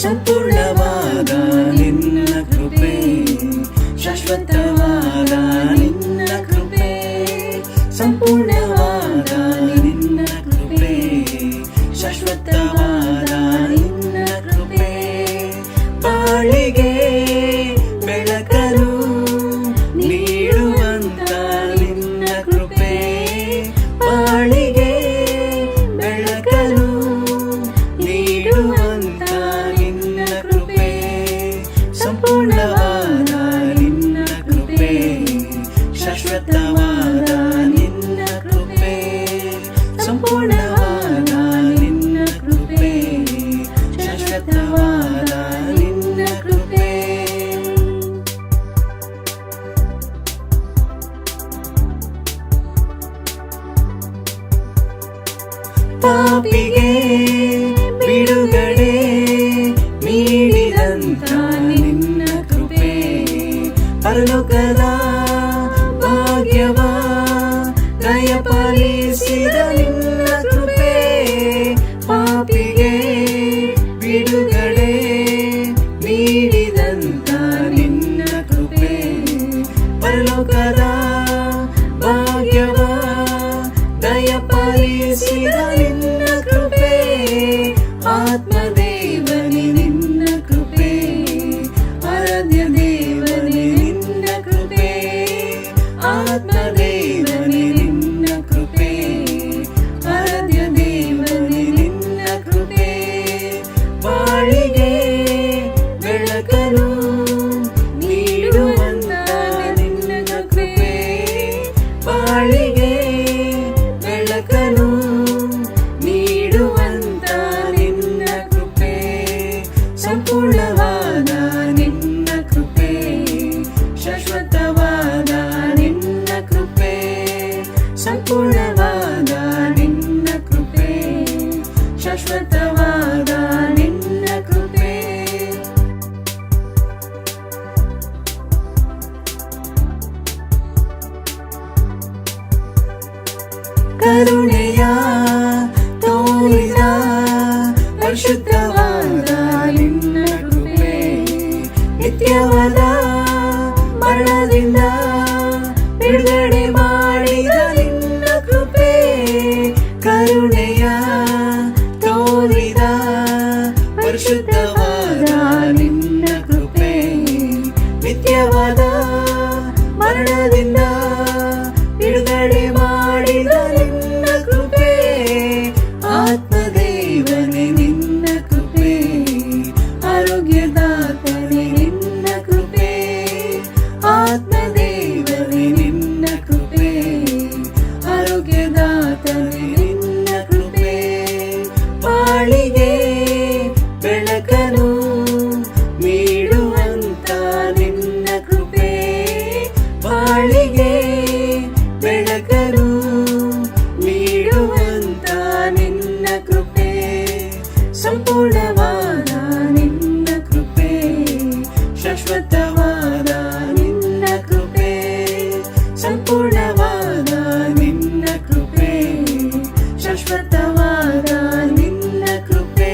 ಸಂಪೂರ್ಣವಾದ ನಿನ್ನ ಕೃಪೆ, ಶಾಶ್ವತವಾದ ನಿನ್ನ ಕೃಪೆ, ಸಂಪೂರ್ಣವಾದ ನಿನ್ನ ಕೃಪೆ, ಶಾಶ್ವತವಾದ ನಿನ್ನ ಕೃಪೆ, ಬಾಳಿಗೆ ಬೆಳಕನ್ನು ನೀಡುವಂತ ನಿನ್ನ ಕೃಪೆ, ಬಾಳಿಗೆ ಬೆಳಕನ್ನು ನೀಡುವಂತ ನಿನ್ನ ಕೃಪೆ, ಸಂಪೂರ್ಣವಾದ ನಿನ್ನ ಕೃಪೆ, ಶಾಶ್ವತವಾದ ನಿನ್ನ ಕೃಪೆ, ಸಂಪೂರ್ಣವಾದ ನಿನ್ನ ಕೃಪೆ, ಶಾಶ್ವತವಾದ ನಿನ್ನ ಕೃಪೆ. ಪಾಪಿಗೆ ಬಿಡುಗಡೆ ನೀಡಿದಂತ ನಿನ್ನ ಕೃಪೆ, ಪರಲೋಕದ ಭಾಗ್ಯವ ದಯಪಾಲಿಸಿದ ನಿನ್ನ ಕೃಪೆ, ಪಾಪಿಗೆ ಬಿಡುಗಡೆ ನೀಡಿದಂತ ನಿನ್ನ ಕೃಪೆ, ಪರಲೋಕದ ಭಾಗ್ಯವ ದಯಪಾಲಿಸಿದ ನಿನ್ನ ಕೃಪೆ, ಆತ್ಮದೇವನೇ ನಿನ್ನ ಕೃಪೆ, ಆರಾಧ್ಯ ದೇವನೇ ನಿನ್ನ ಕೃಪೆ, ಆತ್ಮದೇವನೇ ನಿನ್ನ ಕೃಪೆ, ಆರಾಧ್ಯ ದೇವನೇ ನಿನ್ನ ಕೃಪೆ, ಬಾಳಿಗೆ ಬೆಳಕನ್ನು ನೀಡುವಂತ ನಿನ್ನ ಕೃಪೆ, ಬಾಳಿಗೆ ಬೆಳಕನ್ನು ನೀಡುವಂತ ನಿನ್ನ ಕೃಪೆ, ಸಂಪೂರ್ಣವಾದ ನಿನ್ನ ಕೃಪೆ, ಶಾಶ್ವತವಾದ ನಿನ್ನ ಕೃಪೆ, ಸಂಪೂರ್ಣವಾದ ನಿನ್ನ ಕೃಪೆ, ಶಾಶ್ವತವಾದ ನಿನ್ನ ಕೃಪೆ. ಕರುಣೆಯ ತೋರಿದ ಪರಿಶುದ್ಧವಾದ ನಿನ್ನ ಕೃಪೆ, ನಿತ್ಯವಾದ ಮರಣದಿಂದ ಬಿಡುಗಡೆ ಮಾಡಿದ ನಿನ್ನ ಕೃಪೆ, ಕರುಣೆಯ ತೋರಿದ ಪರಿಶುದ್ಧವಾದ ನಿನ್ನ ಕೃಪೆ, ನಿತ್ಯವಾದ ಮರಣದಿಂದ ಬಿಡುಗಡೆ ಮಾಡಿದ ನಿನ್ನ ಕೃಪೆ, ಆತ್ಮದೇವನೇ ನಿನ್ನ ಕೃಪೆ, ಆರೋಗ್ಯದಾತನೇ ನಿನ್ನ ಕೃಪೆ, ಆತ್ಮದೇವನೇ ನಿನ್ನ ಕೃಪೆ, ಆರೋಗ್ಯದಾತನೇ ನಿನ್ನ ಕೃಪೆ, ಬಾಳಿಗೆ ಬೆಳಕನ್ನು ನೀಡುವಂತ ನಿನ್ನ ಕೃಪೆ, ಬಾಳಿಗೆ ಬೆಳಕನ್ನು ನೀಡುವಂತ ನಿನ್ನ ಕೃಪೆ, ಸಂಪೂರ್ಣವಾದ ನಿನ್ನ ಕೃಪೆ, ಶಾಶ್ವತವಾದ ನಿನ್ನ ಕೃಪೆ, ಸಂಪೂರ್ಣವಾದ ನಿನ್ನ ಕೃಪೆ, ಶಾಶ್ವತವಾದ ನಿನ್ನ ಕೃಪೆ.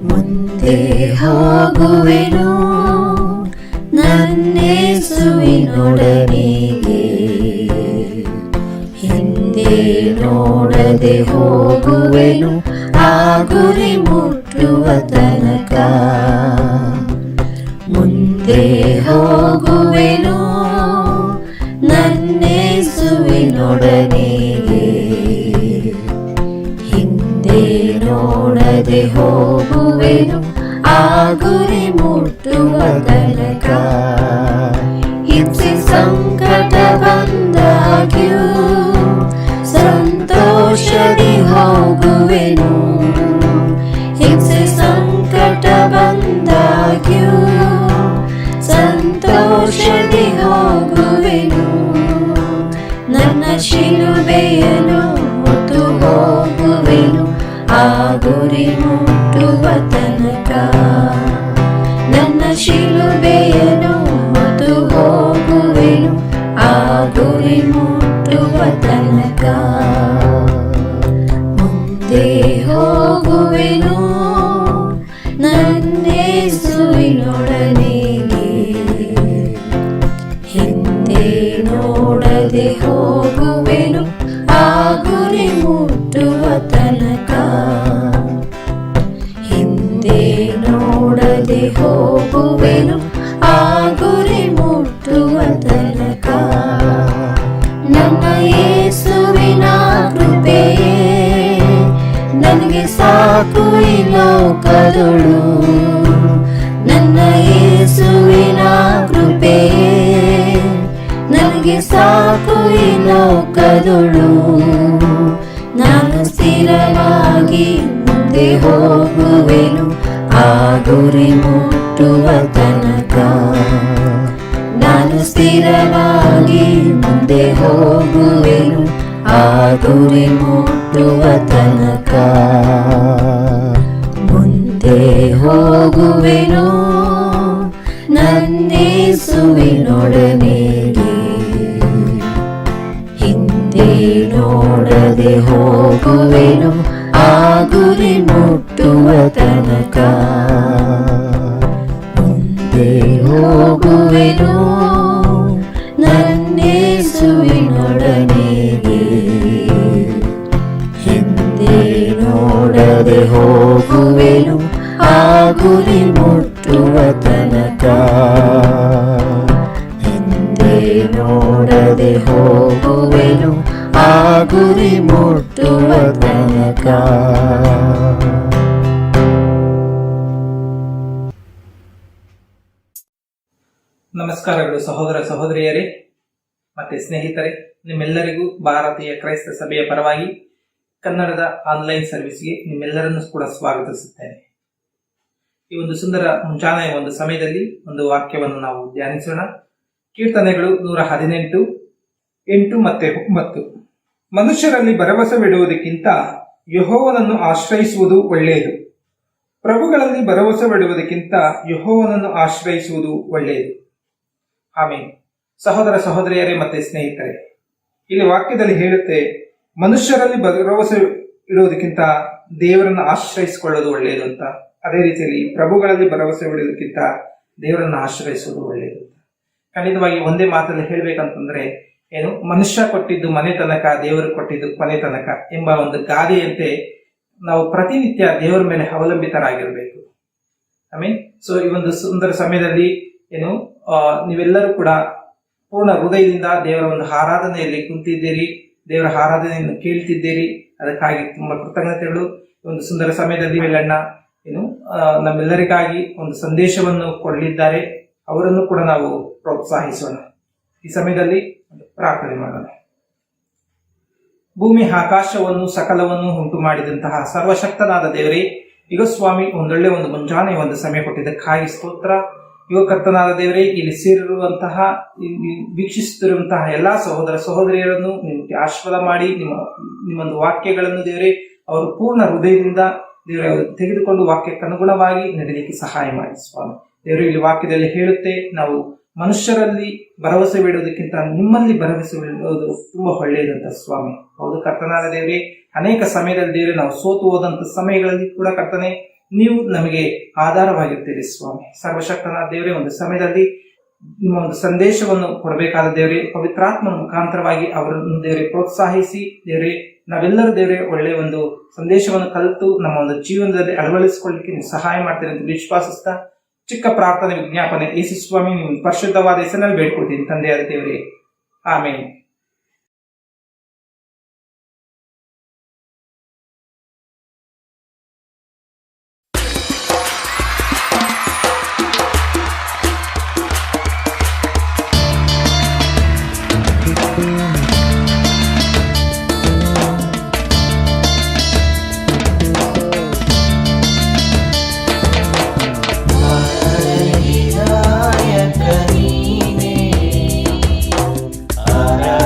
ಮುಂದೆ ಹೋಗುವೆನು ನನ್ನೇಸುವಿನೊಡನೆಗೆ, ಹಿಂದೆ ನೋಡದೆ ಹೋಗುವೆನು ಆ ಗುರಿ ಮುಟ್ಟುವ ತನಕ, ಮುಂದೆ ಹೋಗುವೆನು ನನ್ನೇಸುವಿನೊಡನೆಗೆ, ಹಿಂದೆ ನೋಡದೆ ಹೋಗುವೆನು ಆ ಗುರಿ ಮುಟ್ಟುವ ತನಕ, ಹಿಂಸೆ ಸಂಕಟ ಬಂದಾಗ್ಯೂ ಸಂತೋಷದಿ ಹೋಗುವೆನು, ಹಿಂಸೆ ಸಂಕಟ ಬಂದಾಗ್ಯೂ ಸಂತೋಷದಿ ಹೋಗುವೆನು, ನನ್ನ ಶಿಲುಬೆಯನ್ನು ಹೊತ್ತು ಹೋಗುವೆನು ಆ ಗುರಿ ಮುಟ್ಟುವ ತನಕ. ತನಕ ಮುಂದೆ ಹೋಗುವೆನು ನನ್ನೇಸುವಿನೊಡನೆ ಹಿಂದೆ ನೋಡದೆ ಹೋಗುವೆನು ಆ ಗುರಿ ಮುಟ್ಟುವ ತನಕ ಹಿಂದೆ ನೋಡದೆ ಹೋಗುವೆನು ಆ ಗುರಿ ಮುಟ್ಟುವ ತನಕ ನನ್ನ ಯೇಸುವಿನ ಕೃಪೆಯೇ ನನಗೆ ಸಾಕು ಈ ಲೋಕದೊಳು ನನ್ನ ಯೇಸುವಿನ ಕೃಪೆಯೇ ನನಗೆ ಸಾಕು ಈ ಲೋಕದೊಳು ನಾನು ಸ್ಥಿರವಾಗಿ ಮುಂದೆ ಹೋಗುವೆನು ಆ ಗುರಿ ಮುಟ್ಟುವ ತನಕ ನಾನು ಸ್ಥಿರವಾಗಿ ಮುಂದೆ ಹೋಗುವೆನು ಆ ಗುರಿ ಮುಟ್ಟುವ ತನಕ ಮುಂದೆ ಹೋಗುವೆನು ನನ್ನೇಸುವಿನೊಡನೆ ಹಿಂದೆ ನೋಡದೆ ಹೋಗುವೆನು ಆ ಗುರಿ ಮುಟ್ಟುವ ತನಕ ಮುಂದೆ ಹೋಗುವೆನು ನನ್ನೇಸುವಿನೊಡನೆ ಹಿಂದೆ ನೋಡದೆ ಹೋಗುವೆನು ಆ ಗುರಿ ಮುಟ್ಟುವ ತನಕ ಹಿಂದೆ ನೋಡದೆ ಹೋಗುವೆನು ಆ ಗುರಿ ಮುಟ್ಟುವ ತನಕ. ನಮಸ್ಕಾರಗಳು ಸಹೋದರ ಸಹೋದರಿಯರೇ ಮತ್ತೆ ಸ್ನೇಹಿತರೆ, ನಿಮ್ಮೆಲ್ಲರಿಗೂ ಭಾರತೀಯ ಕ್ರೈಸ್ತ ಸಭೆಯ ಪರವಾಗಿ ಕನ್ನಡದ ಆನ್ಲೈನ್ ಸರ್ವಿಸ್ಗೆ ನಿಮ್ಮೆಲ್ಲರನ್ನೂ ಕೂಡ ಸ್ವಾಗತಿಸುತ್ತೇನೆ. ಈ ಒಂದು ಸುಂದರ ಮುಂಜಾನೆಯ ಒಂದು ಸಮಯದಲ್ಲಿ ಒಂದು ವಾಕ್ಯವನ್ನು ನಾವು ಧ್ಯಾನಿಸೋಣ. ಕೀರ್ತನೆಗಳು 118, 8 ಮತ್ತೆ 9. ಮನುಷ್ಯರಲ್ಲಿ ಭರವಸವಿಡುವುದಕ್ಕಿಂತ ಯೆಹೋವನನ್ನು ಆಶ್ರಯಿಸುವುದು ಒಳ್ಳೆಯದು. ಪ್ರಭುಗಳಲ್ಲಿ ಭರವಸವಿಡುವುದಕ್ಕಿಂತ ಯೆಹೋವನನ್ನು ಆಶ್ರಯಿಸುವುದು ಒಳ್ಳೆಯದು. ಆಮೇನ್. ಸಹೋದರ ಸಹೋದರಿಯರೇ ಮತ್ತೆ ಸ್ನೇಹಿತರೆ, ಇಲ್ಲಿ ವಾಕ್ಯದಲ್ಲಿ ಹೇಳುತ್ತೆ, ಮನುಷ್ಯರಲ್ಲಿ ಭರವಸೆ ಇಡುವುದಕ್ಕಿಂತ ದೇವರನ್ನು ಆಶ್ರಯಿಸಿಕೊಳ್ಳೋದು ಒಳ್ಳೆಯದು ಅಂತ. ಅದೇ ರೀತಿಯಲ್ಲಿ ಪ್ರಭುಗಳಲ್ಲಿ ಭರವಸೆ ಇಡುವುದಕ್ಕಿಂತ ದೇವರನ್ನು ಆಶ್ರಯಿಸುವುದು ಒಳ್ಳೆಯದು ಅಂತ. ಖಂಡಿತವಾಗಿ ಒಂದೇ ಮಾತಲ್ಲಿ ಹೇಳ್ಬೇಕಂತಂದ್ರೆ ಏನು, ಮನುಷ್ಯ ಕೊಟ್ಟಿದ್ದು ಮನೆ ತನಕ, ದೇವರು ಕೊಟ್ಟಿದ್ದು ಕೊನೆ ತನಕ ಎಂಬ ಒಂದು ಗಾದೆಯಂತೆ ನಾವು ಪ್ರತಿನಿತ್ಯ ದೇವರ ಮೇಲೆ ಅವಲಂಬಿತರಾಗಿರಬೇಕು. ಆಮೇಲೆ ಸೊ ಈ ಒಂದು ಸುಂದರ ಸಮಯದಲ್ಲಿ ಏನು, ನೀವೆಲ್ಲರೂ ಕೂಡ ಪೂರ್ಣ ಹೃದಯದಿಂದ ದೇವರ ಒಂದು ಆರಾಧನೆಯಲ್ಲಿ ಕುಂತಿದ್ದೀರಿ, ದೇವರ ಆರಾಧನೆಯನ್ನು ಕೇಳ್ತಿದ್ದೀರಿ. ಅದಕ್ಕಾಗಿ ತುಂಬಾ ಕೃತಜ್ಞತೆಗಳು. ಒಂದು ಸುಂದರ ಸಮಯದಲ್ಲಿ ವೆಲ್ಲಣ್ಣ ಏನು ನಮ್ಮೆಲ್ಲರಿಗಾಗಿ ಒಂದು ಸಂದೇಶವನ್ನು ಕೊಡಲಿದ್ದಾರೆ. ಅವರನ್ನು ಕೂಡ ನಾವು ಪ್ರೋತ್ಸಾಹಿಸೋಣ. ಈ ಸಮಯದಲ್ಲಿ ಪ್ರಾರ್ಥನೆ ಮಾಡೋಣ. ಭೂಮಿ ಆಕಾಶವನ್ನು ಸಕಲವನ್ನು ಉಂಟು ಮಾಡಿದಂತಹ ಸರ್ವಶಕ್ತನಾದ ದೇವರೇ, ಈಗ ಸ್ವಾಮಿ ಒಂದೊಳ್ಳೆ ಒಂದು ಮುಂಜಾನೆ ಒಂದು ಸಮಯ ಕೊಟ್ಟಿದ್ದಕ್ಕಾಗಿ ಸ್ತೋತ್ರ. ಯುವ ಕರ್ತನಾದ ದೇವರೇ, ಇಲ್ಲಿ ಸೇರಿರುವಂತಹ ವೀಕ್ಷಿಸುತ್ತಿರುವಂತಹ ಎಲ್ಲಾ ಸಹೋದರ ಸಹೋದರಿಯರನ್ನು ನಿಮಗೆ ಆಶೀರ್ವಾದ ಮಾಡಿ, ನಿಮ್ಮೊಂದು ವಾಕ್ಯಗಳನ್ನು ದೇವರೇ ಅವರು ಪೂರ್ಣ ಹೃದಯದಿಂದ ದೇವರೇ ತೆಗೆದುಕೊಂಡು ವಾಕ್ಯಕ್ಕೆ ಅನುಗುಣವಾಗಿ ನಡೀಲಿಕ್ಕೆ ಸಹಾಯ ಮಾಡಿ ಸ್ವಾಮಿ. ದೇವರು ಇಲ್ಲಿ ವಾಕ್ಯದಲ್ಲಿ ಹೇಳುತ್ತೆ, ನಾವು ಮನುಷ್ಯರಲ್ಲಿ ಭರವಸೆ ಬಿಡುವುದಕ್ಕಿಂತ ನಿಮ್ಮಲ್ಲಿ ಭರವಸೆ ಬಿಡುವುದು ತುಂಬಾ ಒಳ್ಳೆಯದಂತ ಸ್ವಾಮಿ. ಹೌದು ಕರ್ತನಾದ ದೇವರೇ, ಅನೇಕ ಸಮಯದಲ್ಲಿ ದೇವರೇ ನಾವು ಸೋತು ಹೋದಂತ ಸಮಯಗಳಲ್ಲಿ ಕೂಡ ಕರ್ತನೆ ನೀವು ನಮಗೆ ಆಧಾರವಾಗಿರ್ತೀರಿ ಸ್ವಾಮಿ. ಸರ್ವಶಕ್ತನಾದ ದೇವರೇ, ಒಂದು ಸಮಯದಲ್ಲಿ ನಿಮ್ಮ ಒಂದು ಸಂದೇಶವನ್ನು ಕೊಡಬೇಕಾದ ದೇವರೇ, ಪವಿತ್ರಾತ್ಮನ ಮುಖಾಂತರವಾಗಿ ಅವರನ್ನು ದೇವರೇ ಪ್ರೋತ್ಸಾಹಿಸಿ ದೇವರೇ, ನಾವೆಲ್ಲರೂ ದೇವರೇ ಒಳ್ಳೆಯ ಒಂದು ಸಂದೇಶವನ್ನು ಕಲಿತು ನಮ್ಮ ಒಂದು ಜೀವನದಲ್ಲಿ ಅಳವಡಿಸಿಕೊಳ್ಳಲಿಕ್ಕೆ ನೀವು ಸಹಾಯ ಮಾಡ್ತೀರಿ ಅಂತ ವಿಶ್ವಾಸಿಸ್ತಾ ಚಿಕ್ಕ ಪ್ರಾರ್ಥನೆ ವಿಜ್ಞಾಪನೆ ಯೇಸು ಸ್ವಾಮಿ ನಿಮ್ಮ ಪರಿಶುದ್ಧವಾದ ಹೆಸರಿನಲ್ಲಿ ಬೇಡ್ಕೊಳ್ತೀನಿ ತಂದೆಯಾದ ದೇವರೇ, ಆಮೇನ್. ಆರಾಧನೆ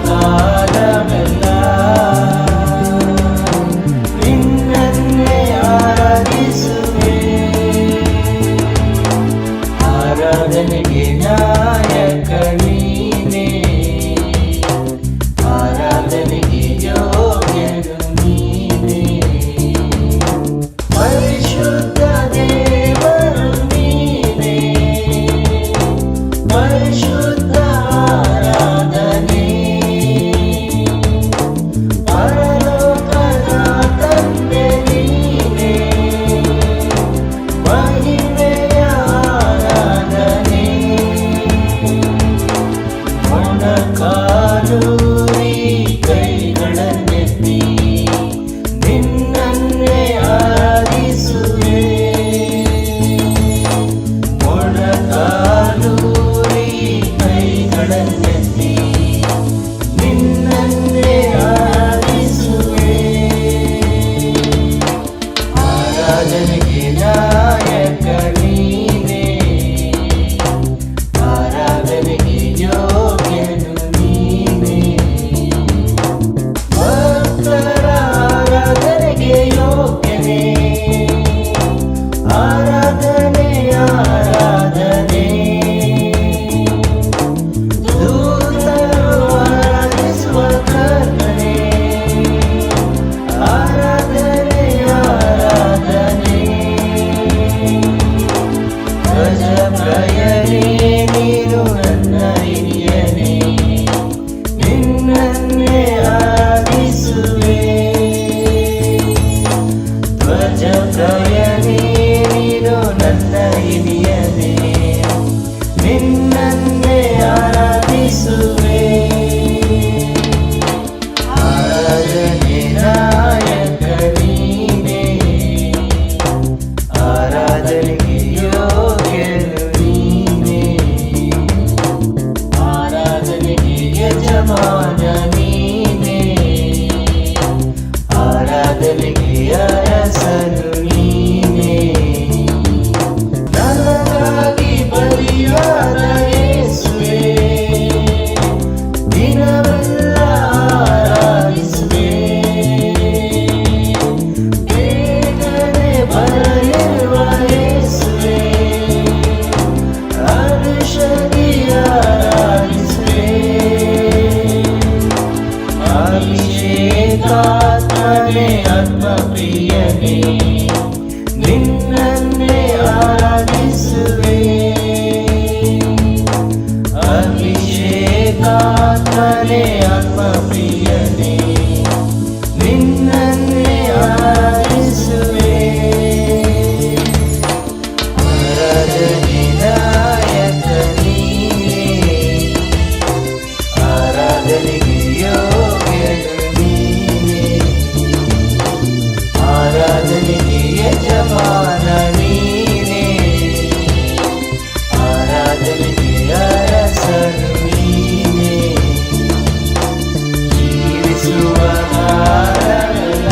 ಕಾಲವೆಲ್ಲ ನಿನ್ನನ್ನೇ ಆರಾಧಿಸುವೆ. ಆರಾಧನೆಗೆ ನಾಯಕ ನೀನೇ, ಆರಾಧನೆಗೆ ಯೋಗ್ಯನು ನೀನೇ. ಪರಿಶುದ್ಧ ದೇವರು ನೀನೇ, ಪರಿಶುದ್ಧ ಆರಾಧನೆ. ಪರಲೋಕದ ತಂದೆ ನೀನೇ, ಮಹಿಮೆಯ ಆರಾಧನೆ. ಮೊಣಕಾಲೂರಿ ಕೈಗಳನ್ನೆತ್ತಿ ನಿನ್ನನ್ನೇ ಆರಾಧಿಸುವೆ. ಮೊಣಕಾಲೂರಿ ಕೈಗಳನ್ನೆತ್ತಿ ನಿನ್ನನ್ನೇ ಆರಾಧಿಸುವೆ. ಆರಾಧನೆಗೆ ನಾಯಕ ನೀನೇ, ಆರಾಧನೆಗೆ ಯೋಗ್ಯನು ನೀನೇ. ಭಕ್ತರ ಆರಾಧನೆಗೆ ಯೋಗ್ಯನೇ, ಆರಾಧನೆ ಆರಾಧನೆ. ದೂತರು ಆರಾಧಿಸುವ ಕರ್ತನೇ, ಆರಾಧನೆ ಆರಾಧನೆ. ಗಜಪ್ರಾಯನೇ ನೀನು ನನ್ನ ಹಿರಿಯನೇ, ನಿನ್ನನ್ನೇ ಆರಾಧಿಸುವೆ. ಧ್ವಜಪ್ರಾಯನೇ ನೀನು ನನ್ನ ಹಿರಿಯನೇ, ನಿನ್ನನ್ನೇ ಆರಾಧಿಸುವೆ. ಆರಾಧನೆ ನಾಯಕ ನೀನೇ, ಆರಾಧನೆಗೆ ಯೋಗ್ಯನು ನೀನೇ. ಆರಾಧನೆಗೆ ಯಜಮಾನ ನೀನೇ, ಆರಾಧನೆಗೆ ಅರಸನು ನೀನೇ. ನನಗಾಗಿ ಬಲಿಯಾದ ಯೇಸುವೇ, ದಿನವೆಲ್ಲ ಆರಾಧಿಸುವೆ. ಬೇಗನೆ ಬರಲಿರುವ ಯೇಸುವೇ, ಅನುಷದಿ ಆರಾಧಿಸುವೆ. ಅಭಿಷೇಕಾತ್ಮನೇ ಆತ್ಮಪ್ರಿಯನೇ, ನಿನ್ನನ್ನೇ ಆರಾಧಿಸುವೆ. ಅಭಿಷೇಕಾತ್ಮನೇ ಆತ್ಮಪ್ರಿಯನೇ, ನಿನ್ನನ್ನೇ ಆರಾಧಿಸುವೆ. ಆರಾಧನೆ ನಾಯಕ ನೀನೇ, ಆರಾಧನೆಗೆ ಯೋಗ್ಯನು ನೀನೇ. ಆರಾಧನೆಗೆ ಯಜಮಾನ ನೀನೇ, ಆರಾಧನೆಗೆ ಅರಸನು ನೀನೇ. ಜೀವಿಸುವ ಕಾಲವೆಲ್ಲ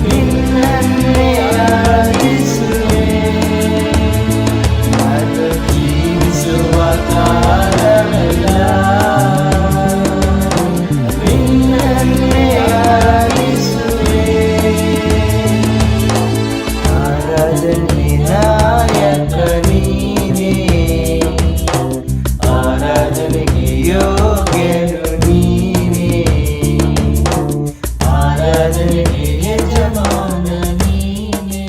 ನಿನ್ನನ್ನೇ ಆರಾಧಿಸುವೆ. ನಾನು ಜೀವಿಸುವ ಕಾಲವೆಲ್ಲ ನಿನ್ನನ್ನೇ ಆರಾಧಿಸುವೆ. ಆರಾಧನೆ ನಾಯಕ ನೀನೇ, ಆರಾಧನೆಗೆ ಯೋಗ್ಯನು ನೀನೇ. ಆರಾಧನೆಗೆ ಯಜಮಾನ ನೀನೇ.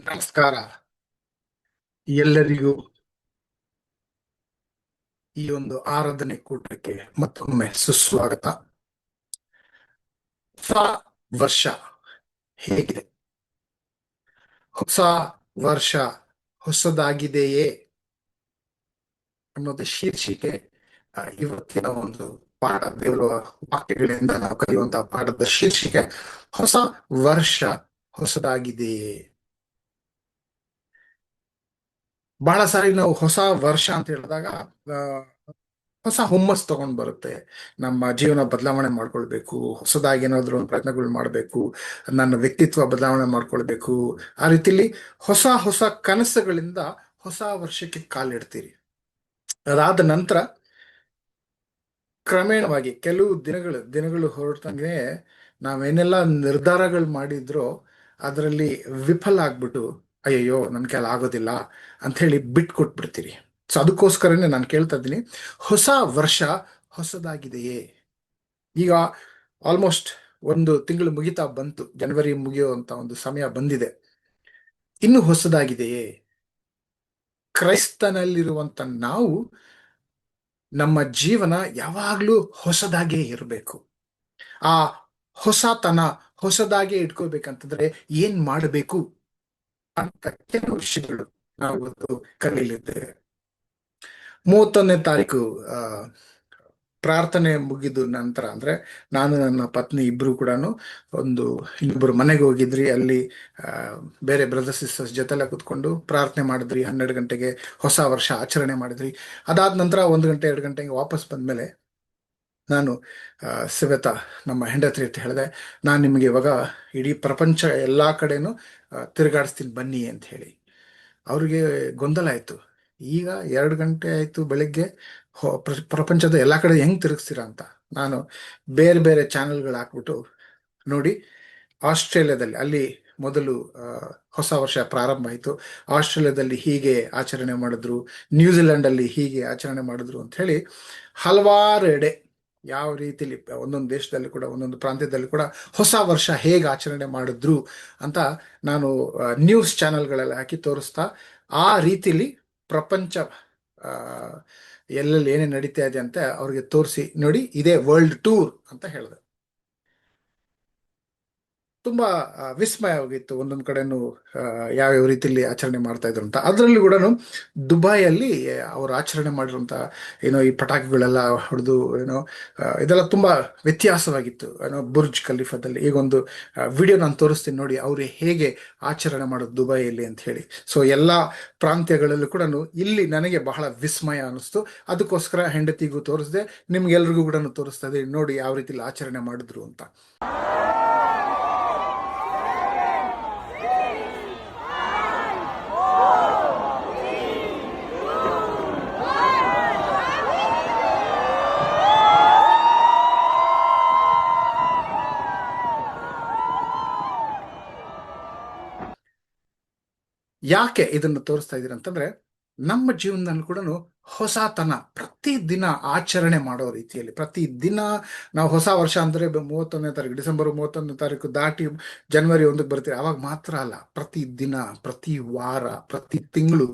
ನಮಸ್ಕಾರ ಎಲ್ಲರಿಗೂ. ಈ ಒಂದು ಆರಾಧನೆ ಕೂಟಕ್ಕೆ ಮತ್ತೊಮ್ಮೆ ಸುಸ್ವಾಗತ. ಹೊಸ ವರ್ಷ ಹೇಗಿದೆ? ಹೊಸ ವರ್ಷ ಹೊಸದಾಗಿದೆಯೇ ಅನ್ನೋದು ಶೀರ್ಷಿಕೆ ಇವತ್ತಿನ ಒಂದು ಪಾಠ. ದೇವರ ವಾಕ್ಯಗಳಿಂದ ನಾವು ಕಲಿಯುವಂತಹ ಪಾಠದ ಶೀರ್ಷಿಕೆ ಹೊಸ ವರ್ಷ ಹೊಸದಾಗಿದೆಯೇ. ಬಹಳ ಸಾರಿ ನಾವು ಹೊಸ ವರ್ಷ ಅಂತ ಹೇಳಿದಾಗ ಹೊಸ ಹುಮ್ಮಸ್ ತಗೊಂಡ್ ಬರುತ್ತೆ. ನಮ್ಮ ಜೀವನ ಬದಲಾವಣೆ ಮಾಡ್ಕೊಳ್ಬೇಕು, ಹೊಸದಾಗಿ ಏನಾದ್ರು ಒಂದು ಪ್ರಯತ್ನಗಳು ಮಾಡಬೇಕು, ನನ್ನ ವ್ಯಕ್ತಿತ್ವ ಬದಲಾವಣೆ ಮಾಡ್ಕೊಳ್ಬೇಕು. ಆ ರೀತಿಲಿ ಹೊಸ ಹೊಸ ಕನಸುಗಳಿಂದ ಹೊಸ ವರ್ಷಕ್ಕೆ ಕಾಲಿಡ್ತೀರಿ. ಅದಾದ ನಂತರ ಕ್ರಮೇಣವಾಗಿ ಕೆಲವು ದಿನಗಳು ಹೊರಟಂಗೆ ನಾವೇನೆಲ್ಲ ನಿರ್ಧಾರಗಳು ಮಾಡಿದ್ರೋ ಅದರಲ್ಲಿ ವಿಫಲ ಆಗ್ಬಿಟ್ಟು ಅಯ್ಯಯ್ಯೋ ನನ್ ಕೈಲಿ ಆಗೋದಿಲ್ಲ ಅಂತ ಹೇಳಿ ಬಿಟ್ಕೊಟ್ಬಿಡ್ತೀರಿ. ಸೊ ಅದಕ್ಕೋಸ್ಕರನೇ ನಾನು ಕೇಳ್ತಾ ಇದ್ದೀನಿ, ಹೊಸ ವರ್ಷ ಹೊಸದಾಗಿದೆಯೇ? ಈಗ ಆಲ್ಮೋಸ್ಟ್ ಒಂದು ತಿಂಗಳು ಮುಗಿತಾ ಬಂತು, ಜನವರಿ ಮುಗಿಯುವಂತ ಒಂದು ಸಮಯ ಬಂದಿದೆ. ಇನ್ನು ಹೊಸದಾಗಿದೆಯೇ? ಕ್ರೈಸ್ತನಲ್ಲಿರುವಂತ ನಾವು ನಮ್ಮ ಜೀವನ ಯಾವಾಗ್ಲೂ ಹೊಸದಾಗೇ ಇರಬೇಕು. ಆ ಹೊಸತನ ಹೊಸದಾಗೆ ಇಟ್ಕೋಬೇಕಂತಂದ್ರೆ ಏನ್ ಮಾಡಬೇಕು ಅಂತ ಕೆಲವು ವಿಷಯಗಳು ನಾವು ಇವತ್ತು ಕಲಿಯಲಿದ್ದೇವೆ. 31ನೇ ತಾರೀಕು ಪ್ರಾರ್ಥನೆ ಮುಗಿದ ನಂತರ, ಅಂದ್ರೆ ನಾನು ನನ್ನ ಪತ್ನಿ ಇಬ್ರು ಕೂಡ ಒಂದು ಇನ್ನೊಬ್ಬರು ಮನೆಗೆ ಹೋಗಿದ್ರಿ. ಅಲ್ಲಿ ಬೇರೆ ಬ್ರದರ್ಸ್ ಸಿಸ್ಟರ್ಸ್ ಜೊತೆಲ್ಲ ಕುತ್ಕೊಂಡು ಪ್ರಾರ್ಥನೆ ಮಾಡಿದ್ರಿ. 12 ಗಂಟೆಗೆ ಹೊಸ ವರ್ಷ ಆಚರಣೆ ಮಾಡಿದ್ರಿ. ಅದಾದ ನಂತರ 1 ಗಂಟೆ 2 ಗಂಟೆಗೆ ವಾಪಸ್ ಬಂದ್ಮೇಲೆ ನಾನು ಸವಿತಾ ನಮ್ಮ ಹೆಂಡತಿ ಅಂತ ಹೇಳಿದೆ, ನಾನು ನಿಮಗೆ ಇವಾಗ ಇಡೀ ಪ್ರಪಂಚ ಎಲ್ಲಾ ಕಡೆನೂ ತಿರುಗಾಡಿಸ್ತೀನಿ ಬನ್ನಿ ಅಂತ ಹೇಳಿ. ಅವ್ರಿಗೆ ಗೊಂದಲ ಆಯ್ತು. ಈಗ 2 ಗಂಟೆ ಆಯ್ತು ಬೆಳಿಗ್ಗೆ, ಪ್ರಪಂಚದ ಎಲ್ಲಾ ಕಡೆ ಹೆಂಗ್ ತಿರುಗಿಸ್ತೀರಾ ಅಂತ. ನಾನು ಬೇರೆ ಬೇರೆ ಚಾನೆಲ್ಗಳು ಹಾಕ್ಬಿಟ್ಟು, ನೋಡಿ ಆಸ್ಟ್ರೇಲಿಯಾದಲ್ಲಿ ಅಲ್ಲಿ ಮೊದಲು ಹೊಸ ವರ್ಷ ಪ್ರಾರಂಭ ಆಯಿತು, ಆಸ್ಟ್ರೇಲಿಯಾದಲ್ಲಿ ಹೀಗೆ ಆಚರಣೆ ಮಾಡಿದ್ರು, ನ್ಯೂಜಿಲೆಂಡ್ ಅಲ್ಲಿ ಹೀಗೆ ಆಚರಣೆ ಮಾಡಿದ್ರು ಅಂತ ಹೇಳಿ ಹಲವಾರು ಎಡೆ ಯಾವ ರೀತಿಲಿ ಒಂದೊಂದು ದೇಶದಲ್ಲಿ ಕೂಡ ಒಂದೊಂದು ಪ್ರಾಂತ್ಯದಲ್ಲಿ ಕೂಡ ಹೊಸ ವರ್ಷ ಹೇಗೆ ಆಚರಣೆ ಮಾಡಿದ್ರು ಅಂತ ನಾನು ನ್ಯೂಸ್ ಚಾನೆಲ್ಗಳೆಲ್ಲ ಹಾಕಿ ತೋರಿಸ್ತಾ ಆ ರೀತಿಲಿ ಪ್ರಪಂಚ ಎಲ್ಲೆಲ್ಲಿ ಏನೇನು ನಡೀತಾ ಇದೆ ಅಂತ ಅವ್ರಿಗೆ ತೋರಿಸಿ, ನೋಡಿ ಇದೇ ವರ್ಲ್ಡ್ ಟೂರ್ ಅಂತ ಹೇಳಿದೆ. ತುಂಬಾ ವಿಸ್ಮಯವಾಗಿತ್ತು. ಒಂದೊಂದು ಕಡೆನೂ ಯಾವ್ಯಾವ ರೀತಿಯಲ್ಲಿ ಆಚರಣೆ ಮಾಡ್ತಾ ಇದ್ರು ಅಂತ. ಅದರಲ್ಲೂ ಕೂಡ ದುಬೈಯಲ್ಲಿ ಅವರು ಆಚರಣೆ ಮಾಡಿರುವಂತ ಏನೋ ಈ ಪಟಾಕಿಗಳೆಲ್ಲ ಹೊಡೆದು ಏನೋ ಇದೆಲ್ಲ ತುಂಬಾ ವ್ಯತ್ಯಾಸವಾಗಿತ್ತು. ಏನೋ ಬುರ್ಜ್ ಖಲೀಫಾದಲ್ಲಿ ಈಗ ಒಂದು ವಿಡಿಯೋ ನಾನು ತೋರಿಸ್ತೀನಿ ನೋಡಿ, ಅವರು ಹೇಗೆ ಆಚರಣೆ ಮಾಡೋದು ದುಬೈಯಲ್ಲಿ ಅಂತ ಹೇಳಿ. ಸೊ ಎಲ್ಲಾ ಪ್ರಾಂತ್ಯಗಳಲ್ಲೂ ಕೂಡ ಇಲ್ಲಿ ನನಗೆ ಬಹಳ ವಿಸ್ಮಯ ಅನಿಸ್ತು. ಅದಕ್ಕೋಸ್ಕರ ಹೆಂಡತಿಗೂ ತೋರಿಸ್ದೆ, ನಿಮ್ಗೆಲ್ರಿಗೂ ಕೂಡ ತೋರಿಸ್ತಾ ಇದ್ದೀನಿ, ನೋಡಿ ಯಾವ ರೀತಿಲಿ ಆಚರಣೆ ಮಾಡಿದ್ರು ಅಂತ. ಯಾಕೆ ಇದನ್ನು ತೋರಿಸ್ತಾ ಇದ್ದೀರಿ ಅಂತಂದ್ರೆ, ನಮ್ಮ ಜೀವನದಲ್ಲಿ ಕೂಡ ಹೊಸತನ ಪ್ರತಿದಿನ ಆಚರಣೆ ಮಾಡೋ ರೀತಿಯಲ್ಲಿ, ಪ್ರತಿದಿನ ನಾವು ಹೊಸ ವರ್ಷ ಅಂದ್ರೆ 31ನೇ ತಾರೀಕು, ಡಿಸೆಂಬರ್ 31ನೇ ತಾರೀಕು ದಾಟಿ ಜನವರಿ 1ಕ್ಕೆ ಬರ್ತೀವಿ, ಅವಾಗ ಮಾತ್ರ ಅಲ್ಲ, ಪ್ರತಿದಿನ, ಪ್ರತಿ ವಾರ, ಪ್ರತಿ ತಿಂಗಳು,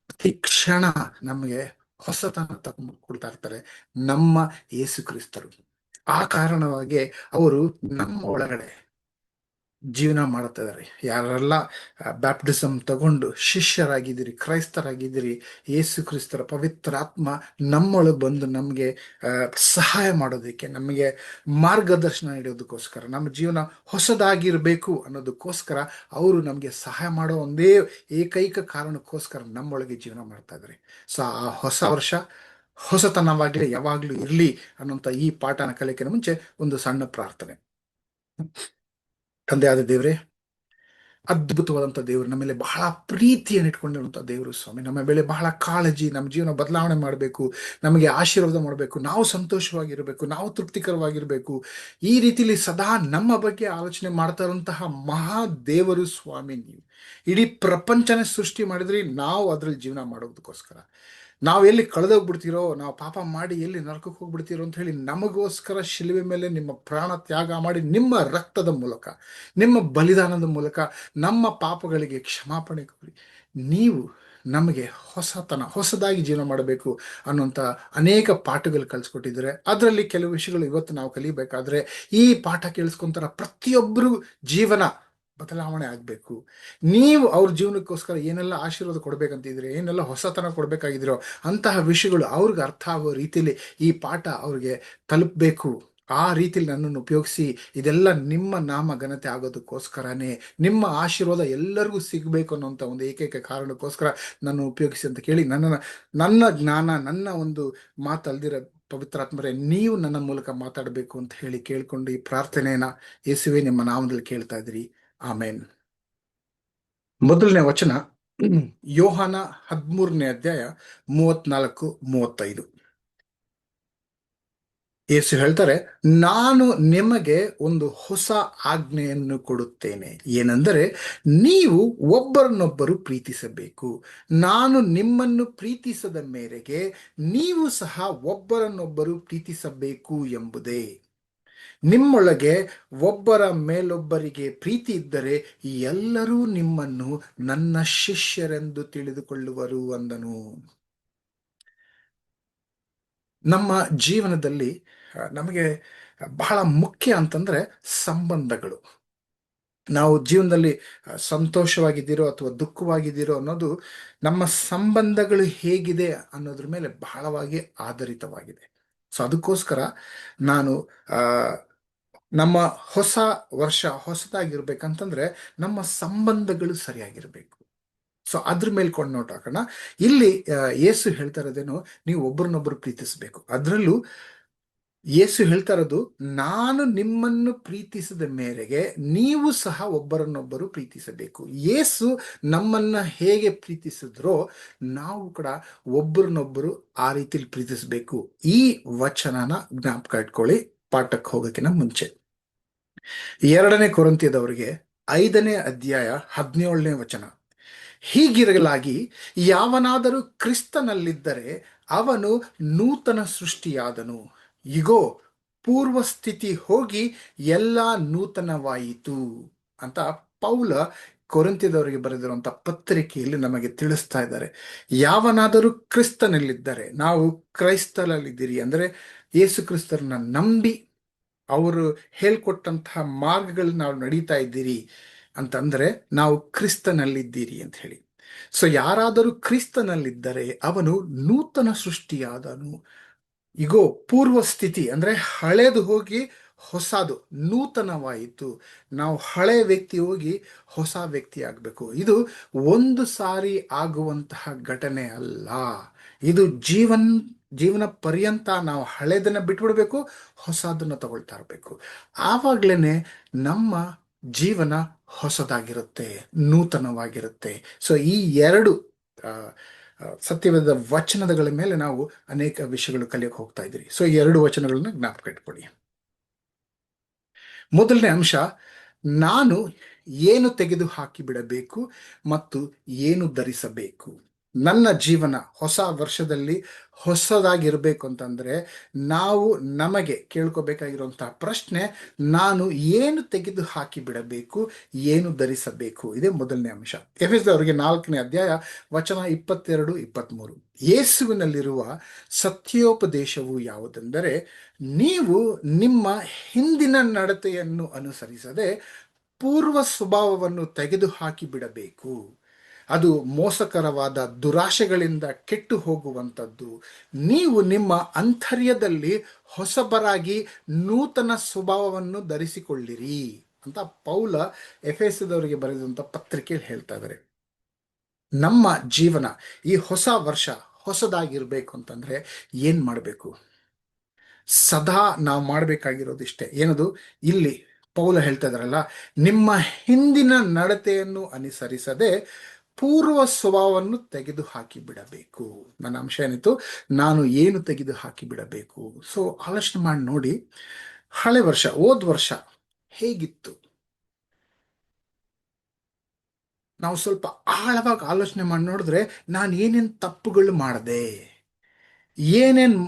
ಪ್ರತಿ ಕ್ಷಣ ನಮಗೆ ಹೊಸತನ ಕೊಡ್ತಾ ಇರ್ತಾರೆ ನಮ್ಮ ಯೇಸು ಕ್ರಿಸ್ತರು. ಆ ಕಾರಣವಾಗಿ ಅವರು ನಮ್ಮ ಒಳಗಡೆ ಜೀವನ ಮಾಡ್ತಾ ಇದ್ದಾರೆ. ಯಾರೆಲ್ಲ ಬ್ಯಾಪ್ಟಿಸಮ್ ತಗೊಂಡು ಶಿಷ್ಯರಾಗಿದ್ದೀರಿ, ಕ್ರೈಸ್ತರಾಗಿದ್ದೀರಿ, ಯೇಸು ಕ್ರಿಸ್ತರ ಪವಿತ್ರ ಆತ್ಮ ನಮ್ಮೊಳಗೆ ಬಂದು ನಮಗೆ ಸಹಾಯ ಮಾಡೋದಕ್ಕೆ, ನಮಗೆ ಮಾರ್ಗದರ್ಶನ ನೀಡೋದಕ್ಕೋಸ್ಕರ, ನಮ್ಮ ಜೀವನ ಹೊಸದಾಗಿರ್ಬೇಕು ಅನ್ನೋದಕ್ಕೋಸ್ಕರ ಅವರು ನಮಗೆ ಸಹಾಯ ಮಾಡೋ ಒಂದೇ ಏಕೈಕ ಕಾರಣಕ್ಕೋಸ್ಕರ ನಮ್ಮೊಳಗೆ ಜೀವನ ಮಾಡ್ತಾ ಇದ್ದಾರೆ. ಸೊ ಆ ಹೊಸ ವರ್ಷ ಹೊಸತನವಾಗಲಿ ಯಾವಾಗ್ಲೂ ಇರ್ಲಿ ಅನ್ನೋಂಥ ಈ ಪಾಠನ ಕಲಿಕೆನ ಮುಂಚೆ ಒಂದು ಸಣ್ಣ ಪ್ರಾರ್ಥನೆ. ತಂದೆಯಾದ ದೇವರೇ, ಅದ್ಭುತವಾದಂಥ ದೇವರು, ನಮ್ಮ ಮೇಲೆ ಬಹಳ ಪ್ರೀತಿಯನ್ನು ಇಟ್ಕೊಂಡಿರುವಂಥ ದೇವರು ಸ್ವಾಮಿ, ನಮ್ಮ ಮೇಲೆ ಬಹಳ ಕಾಳಜಿ, ನಮ್ಮ ಜೀವನ ಬದಲಾವಣೆ ಮಾಡಬೇಕು, ನಮಗೆ ಆಶೀರ್ವಾದ ಮಾಡಬೇಕು, ನಾವು ಸಂತೋಷವಾಗಿರಬೇಕು, ನಾವು ತೃಪ್ತಿಕರವಾಗಿರಬೇಕು, ಈ ರೀತಿಲಿ ಸದಾ ನಮ್ಮ ಬಗ್ಗೆ ಆಲೋಚನೆ ಮಾಡ್ತಾ ಇರುವಂತಹ ಮಹಾ ದೇವರು ಸ್ವಾಮಿ. ನೀವು ಇಡೀ ಪ್ರಪಂಚನೇ ಸೃಷ್ಟಿ ಮಾಡಿದ್ರಿ, ನಾವು ಅದ್ರಲ್ಲಿ ಜೀವನ ಮಾಡೋದಕ್ಕೋಸ್ಕರ. ನಾವು ಎಲ್ಲಿ ಕಳೆದೋಗ್ಬಿಡ್ತೀರೋ, ನಾವು ಪಾಪ ಮಾಡಿ ಎಲ್ಲಿ ನರಕಕ್ಕೆ ಹೋಗ್ಬಿಡ್ತೀರೋ ಅಂತ ಹೇಳಿ ನಮಗೋಸ್ಕರ ಶಿಲುವೆ ಮೇಲೆ ನಿಮ್ಮ ಪ್ರಾಣ ತ್ಯಾಗ ಮಾಡಿ, ನಿಮ್ಮ ರಕ್ತದ ಮೂಲಕ, ನಿಮ್ಮ ಬಲಿದಾನದ ಮೂಲಕ ನಮ್ಮ ಪಾಪಗಳಿಗೆ ಕ್ಷಮಾಪಣೆ ಕೊಡಿ. ನೀವು ನಮಗೆ ಹೊಸದಾಗಿ ಜೀವನ ಮಾಡಬೇಕು ಅನ್ನುವಂಥ ಅನೇಕ ಪಾಠಗಳು ಕಲಿಸ್ಕೊಟ್ಟಿದ್ದಾರೆ. ಅದರಲ್ಲಿ ಕೆಲವು ವಿಷಯಗಳು ಇವತ್ತು ನಾವು ಕಲಿಬೇಕಾದ್ರೆ ಈ ಪಾಠ ಕೇಳಿಸ್ಕೊಂತಾರ ಪ್ರತಿಯೊಬ್ಬರು ಜೀವನ ಬದಲಾವಣೆ ಆಗಬೇಕು. ನೀವು ಅವ್ರ ಜೀವನಕ್ಕೋಸ್ಕರ ಏನೆಲ್ಲ ಆಶೀರ್ವಾದ ಕೊಡ್ಬೇಕಂತಿದ್ರೆ, ಏನೆಲ್ಲ ಹೊಸತನ ಕೊಡ್ಬೇಕಾಗಿದ್ರೋ ಅಂತಹ ವಿಷಯಗಳು ಅವ್ರಿಗೆ ಅರ್ಥ ಆಗೋ ರೀತಿಯಲ್ಲಿ ಈ ಪಾಠ ಅವ್ರಿಗೆ ತಲುಪಬೇಕು. ಆ ರೀತಿಲಿ ನನ್ನನ್ನು ಉಪಯೋಗಿಸಿ, ಇದೆಲ್ಲ ನಿಮ್ಮ ನಾಮ ಘನತೆ ಆಗೋದಕ್ಕೋಸ್ಕರನೇ, ನಿಮ್ಮ ಆಶೀರ್ವಾದ ಎಲ್ಲರಿಗೂ ಸಿಗಬೇಕು ಅನ್ನೋಂಥ ಒಂದು ಏಕೈಕ ಕಾರಣಕ್ಕೋಸ್ಕರ ನನ್ನ ಉಪಯೋಗಿಸಿ ಅಂತ ಕೇಳಿ, ನನ್ನ ಜ್ಞಾನ, ನನ್ನ ಒಂದು ಮಾತಲ್ದಿರ ಪವಿತ್ರಾತ್ಮರೇ, ನೀವು ನನ್ನ ಮೂಲಕ ಮಾತಾಡಬೇಕು ಅಂತ ಹೇಳಿ ಕೇಳ್ಕೊಂಡು ಈ ಪ್ರಾರ್ಥನೆಯನ್ನ ಯೇಸುವೆ ನಿಮ್ಮ ನಾಮದಲ್ಲಿ ಕೇಳ್ತಾ ಇದ್ರಿ. ಆಮೇನ್. ಮೊದಲನೇ ವಚನ ಯೋಹಾನ 13ನೇ ಅಧ್ಯಾಯ 34-35. ಯೇಸು ಹೇಳ್ತಾರೆ, ನಾನು ನಿಮಗೆ ಒಂದು ಹೊಸ ಆಜ್ಞೆಯನ್ನು ಕೊಡುತ್ತೇನೆ, ಏನೆಂದರೆ ನೀವು ಒಬ್ಬರನ್ನೊಬ್ಬರು ಪ್ರೀತಿಸಬೇಕು. ನಾನು ನಿಮ್ಮನ್ನು ಪ್ರೀತಿಸದ ಮೇರೆಗೆ ನೀವು ಸಹ ಒಬ್ಬರನ್ನೊಬ್ಬರು ಪ್ರೀತಿಸಬೇಕು ಎಂಬುದೇ. ನಿಮ್ಮೊಳಗೆ ಒಬ್ಬರ ಮೇಲೊಬ್ಬರಿಗೆ ಪ್ರೀತಿ ಇದ್ದರೆ ಎಲ್ಲರೂ ನಿಮ್ಮನ್ನು ನನ್ನ ಶಿಷ್ಯರೆಂದು ತಿಳಿದುಕೊಳ್ಳುವರು ಅಂದನು. ನಮ್ಮ ಜೀವನದಲ್ಲಿ ನಮಗೆ ಬಹಳ ಮುಖ್ಯ ಅಂತಂದ್ರೆ ಸಂಬಂಧಗಳು. ನಾವು ಜೀವನದಲ್ಲಿ ಸಂತೋಷವಾಗಿದ್ದೀರೋ ಅಥವಾ ದುಃಖವಾಗಿದ್ದೀರೋ ಅನ್ನೋದು ನಮ್ಮ ಸಂಬಂಧಗಳು ಹೇಗಿದೆ ಅನ್ನೋದ್ರ ಮೇಲೆ ಬಹಳವಾಗಿ ಆಧಾರಿತವಾಗಿದೆ. ಸೊ ಅದಕ್ಕೋಸ್ಕರ ನಾನು ನಮ್ಮ ಹೊಸ ವರ್ಷ ಹೊಸದಾಗಿರ್ಬೇಕಂತಂದ್ರೆ ನಮ್ಮ ಸಂಬಂಧಗಳು ಸರಿಯಾಗಿರ್ಬೇಕು. ಸೊ ಅದ್ರ ಮೇಲೆ ಕೊಂಡು ನೋಟ್ ಹಾಕೋಣ. ಇಲ್ಲಿ ಯೇಸು ಹೇಳ್ತಾ ಇರೋದೇನು, ನೀವು ಒಬ್ಬರನ್ನೊಬ್ಬರು ಪ್ರೀತಿಸಬೇಕು. ಅದರಲ್ಲೂ ಯೇಸು ಹೇಳ್ತಾ ಇರೋದು, ನಾನು ನಿಮ್ಮನ್ನು ಪ್ರೀತಿಸಿದ ಮೇರೆಗೆ ನೀವು ಸಹ ಒಬ್ಬರನ್ನೊಬ್ಬರು ಪ್ರೀತಿಸಬೇಕು. ಯೇಸು ನಮ್ಮನ್ನ ಹೇಗೆ ಪ್ರೀತಿಸಿದ್ರೋ ನಾವು ಕೂಡ ಒಬ್ಬರನ್ನೊಬ್ಬರು ಆ ರೀತಿಲಿ ಪ್ರೀತಿಸಬೇಕು. ಈ ವಚನನ ಜ್ಞಾಪಕ ಇಟ್ಕೊಳ್ಳಿ ಪಾಠಕ್ಕೆ ಹೋಗೋಕ್ಕಿಂತ ಮುಂಚೆ. 2ನೇ ಕೊರಿಂಥದವರಿಗೆ 5ನೇ ಅಧ್ಯಾಯ 17ನೇ ವಚನ, ಹೀಗಿರಲಾಗಿ ಯಾವನಾದರೂ ಕ್ರಿಸ್ತನಲ್ಲಿದ್ದರೆ ಅವನು ನೂತನ ಸೃಷ್ಟಿಯಾದನು, ಇಗೋ ಪೂರ್ವ ಸ್ಥಿತಿ ಹೋಗಿ ಎಲ್ಲ ನೂತನವಾಯಿತು ಅಂತ ಪೌಲ ಕೊರಿಂಥದವರಿಗೆ ಬರೆದಿರುವಂತ ಪತ್ರಿಕೆಯಲ್ಲಿ ನಮಗೆ ತಿಳಿಸ್ತಾ ಇದ್ದಾರೆ. ಯಾವನಾದರೂ ಕ್ರಿಸ್ತನಲ್ಲಿದ್ದರೆ, ನಾವು ಕ್ರೈಸ್ತರಲ್ಲಿದ್ದೀರಿ ಅಂದ್ರೆ ಯೇಸು ಕ್ರಿಸ್ತರನ್ನ ನಂಬಿ ಅವರು ಹೇಳ್ಕೊಟ್ಟಂತಹ ಮಾರ್ಗಗಳನ್ನ ನಾವು ನಡೀತಾ ಇದ್ದೀರಿ ಅಂತಂದ್ರೆ ನಾವು ಕ್ರಿಸ್ತನಲ್ಲಿದ್ದೀರಿ ಅಂತ ಹೇಳಿ. ಸೊ ಯಾರಾದರೂ ಕ್ರಿಸ್ತನಲ್ಲಿದ್ದರೆ ಅವನು ನೂತನ ಸೃಷ್ಟಿಯಾದನು. ಇಗೋ ಪೂರ್ವ ಸ್ಥಿತಿ ಅಂದ್ರೆ ಹಳೇದು ಹೋಗಿ ಹೊಸದು ನೂತನವಾಯಿತು. ನಾವು ಹಳೆ ವ್ಯಕ್ತಿ ಹೋಗಿ ಹೊಸ ವ್ಯಕ್ತಿ ಆಗ್ಬೇಕು. ಇದು ಒಂದು ಸಾರಿ ಆಗುವಂತಹ ಘಟನೆ ಅಲ್ಲ. ಇದು ಜೀವನ ಪರ್ಯಂತ ನಾವು ಹಳೇದನ್ನ ಬಿಟ್ಬಿಡ್ಬೇಕು, ಹೊಸದನ್ನ ತಗೊಳ್ತಾ ಇರ್ಬೇಕು. ಆವಾಗ್ಲೇನೆ ನಮ್ಮ ಜೀವನ ಹೊಸದಾಗಿರುತ್ತೆ, ನೂತನವಾಗಿರುತ್ತೆ. ಸೊ ಈ ಎರಡು ಸತ್ಯವಾದ ವಚನಗಳ ಮೇಲೆ ನಾವು ಅನೇಕ ವಿಷಯಗಳು ಕಲಿಯಕ್ಕೆ ಹೋಗ್ತಾ ಇದ್ದೀರಿ. ಸೊ ಈ 2 ವಚನಗಳನ್ನ ಜ್ಞಾಪಕ ಇಟ್ಕೊಳ್ಳಿ. ಮೊದಲನೇ ಅಂಶ, ನಾನು ಏನು ತೆಗೆದು ಹಾಕಿ ಬಿಡಬೇಕು ಮತ್ತು ಏನು ಧರಿಸಬೇಕು. ನನ್ನ ಜೀವನ ಹೊಸ ವರ್ಷದಲ್ಲಿ ಹೊಸದಾಗಿರ್ಬೇಕು ಅಂತಂದ್ರೆ ನಾವು ನಮಗೆ ಕೇಳ್ಕೋಬೇಕಾಗಿರುವಂತಹ ಪ್ರಶ್ನೆ, ನಾನು ಏನು ತೆಗೆದು ಹಾಕಿ ಬಿಡಬೇಕು, ಏನು ಧರಿಸಬೇಕು. ಇದೇ ಮೊದಲನೇ ಅಂಶ. ಎಫೆಸದವರಿಗೆ 4ನೇ ಅಧ್ಯಾಯ ವಚನ 22-23, ಯೇಸುವಿನಲ್ಲಿರುವ ಸತ್ಯೋಪದೇಶವು ಯಾವುದೆಂದರೆ, ನೀವು ನಿಮ್ಮ ಹಿಂದಿನ ನಡತೆಯನ್ನು ಅನುಸರಿಸದೆ ಪೂರ್ವ ಸ್ವಭಾವವನ್ನು ತೆಗೆದು ಹಾಕಿ ಬಿಡಬೇಕು. ಅದು ಮೋಸಕರವಾದ ದುರಾಶೆಗಳಿಂದ ಕೆಟ್ಟು ಹೋಗುವಂಥದ್ದು. ನೀವು ನಿಮ್ಮ ಅಂತರ್ಯದಲ್ಲಿ ಹೊಸಬರಾಗಿ ನೂತನ ಸ್ವಭಾವವನ್ನು ಧರಿಸಿಕೊಳ್ಳಿರಿ ಅಂತ ಪೌಲ ಎಫೆಸದವರಿಗೆ ಬರೆದಂಥ ಪತ್ರಿಕೆಯಲ್ಲಿ ಹೇಳ್ತಾ ಇದ್ದಾರೆ. ನಮ್ಮ ಜೀವನ ಈ ಹೊಸ ವರ್ಷ ಹೊಸದಾಗಿರ್ಬೇಕು ಅಂತಂದ್ರೆ ಏನ್ ಮಾಡಬೇಕು? ಸದಾ ನಾವು ಮಾಡಬೇಕಾಗಿರೋದಿಷ್ಟೇ. ಏನದು? ಇಲ್ಲಿ ಪೌಲ ಹೇಳ್ತಾ ಇದಾರಲ್ಲ, ನಿಮ್ಮ ಹಿಂದಿನ ನಡತೆಯನ್ನು ಅನುಸರಿಸದೆ ಪೂರ್ವ ಸ್ವಭಾವವನ್ನು ತೆಗೆದು ಹಾಕಿ ಬಿಡಬೇಕು. ನನ್ನ ಅಂಶ ಏನಿತ್ತು, ನಾನು ಏನು ತೆಗೆದು ಹಾಕಿ ಬಿಡಬೇಕು. ಸೊ ಆಲೋಚನೆ ಮಾಡಿ ನೋಡಿ, ಹಳೆ ವರ್ಷ ಹೋದ ವರ್ಷ ಹೇಗಿತ್ತು? ನಾವು ಸ್ವಲ್ಪ ಆಳವಾಗಿ ಆಲೋಚನೆ ಮಾಡಿ ನೋಡಿದ್ರೆ, ನಾನು ಏನೇನು ತಪ್ಪುಗಳು ಮಾಡಿದೆ, ಏನೇನು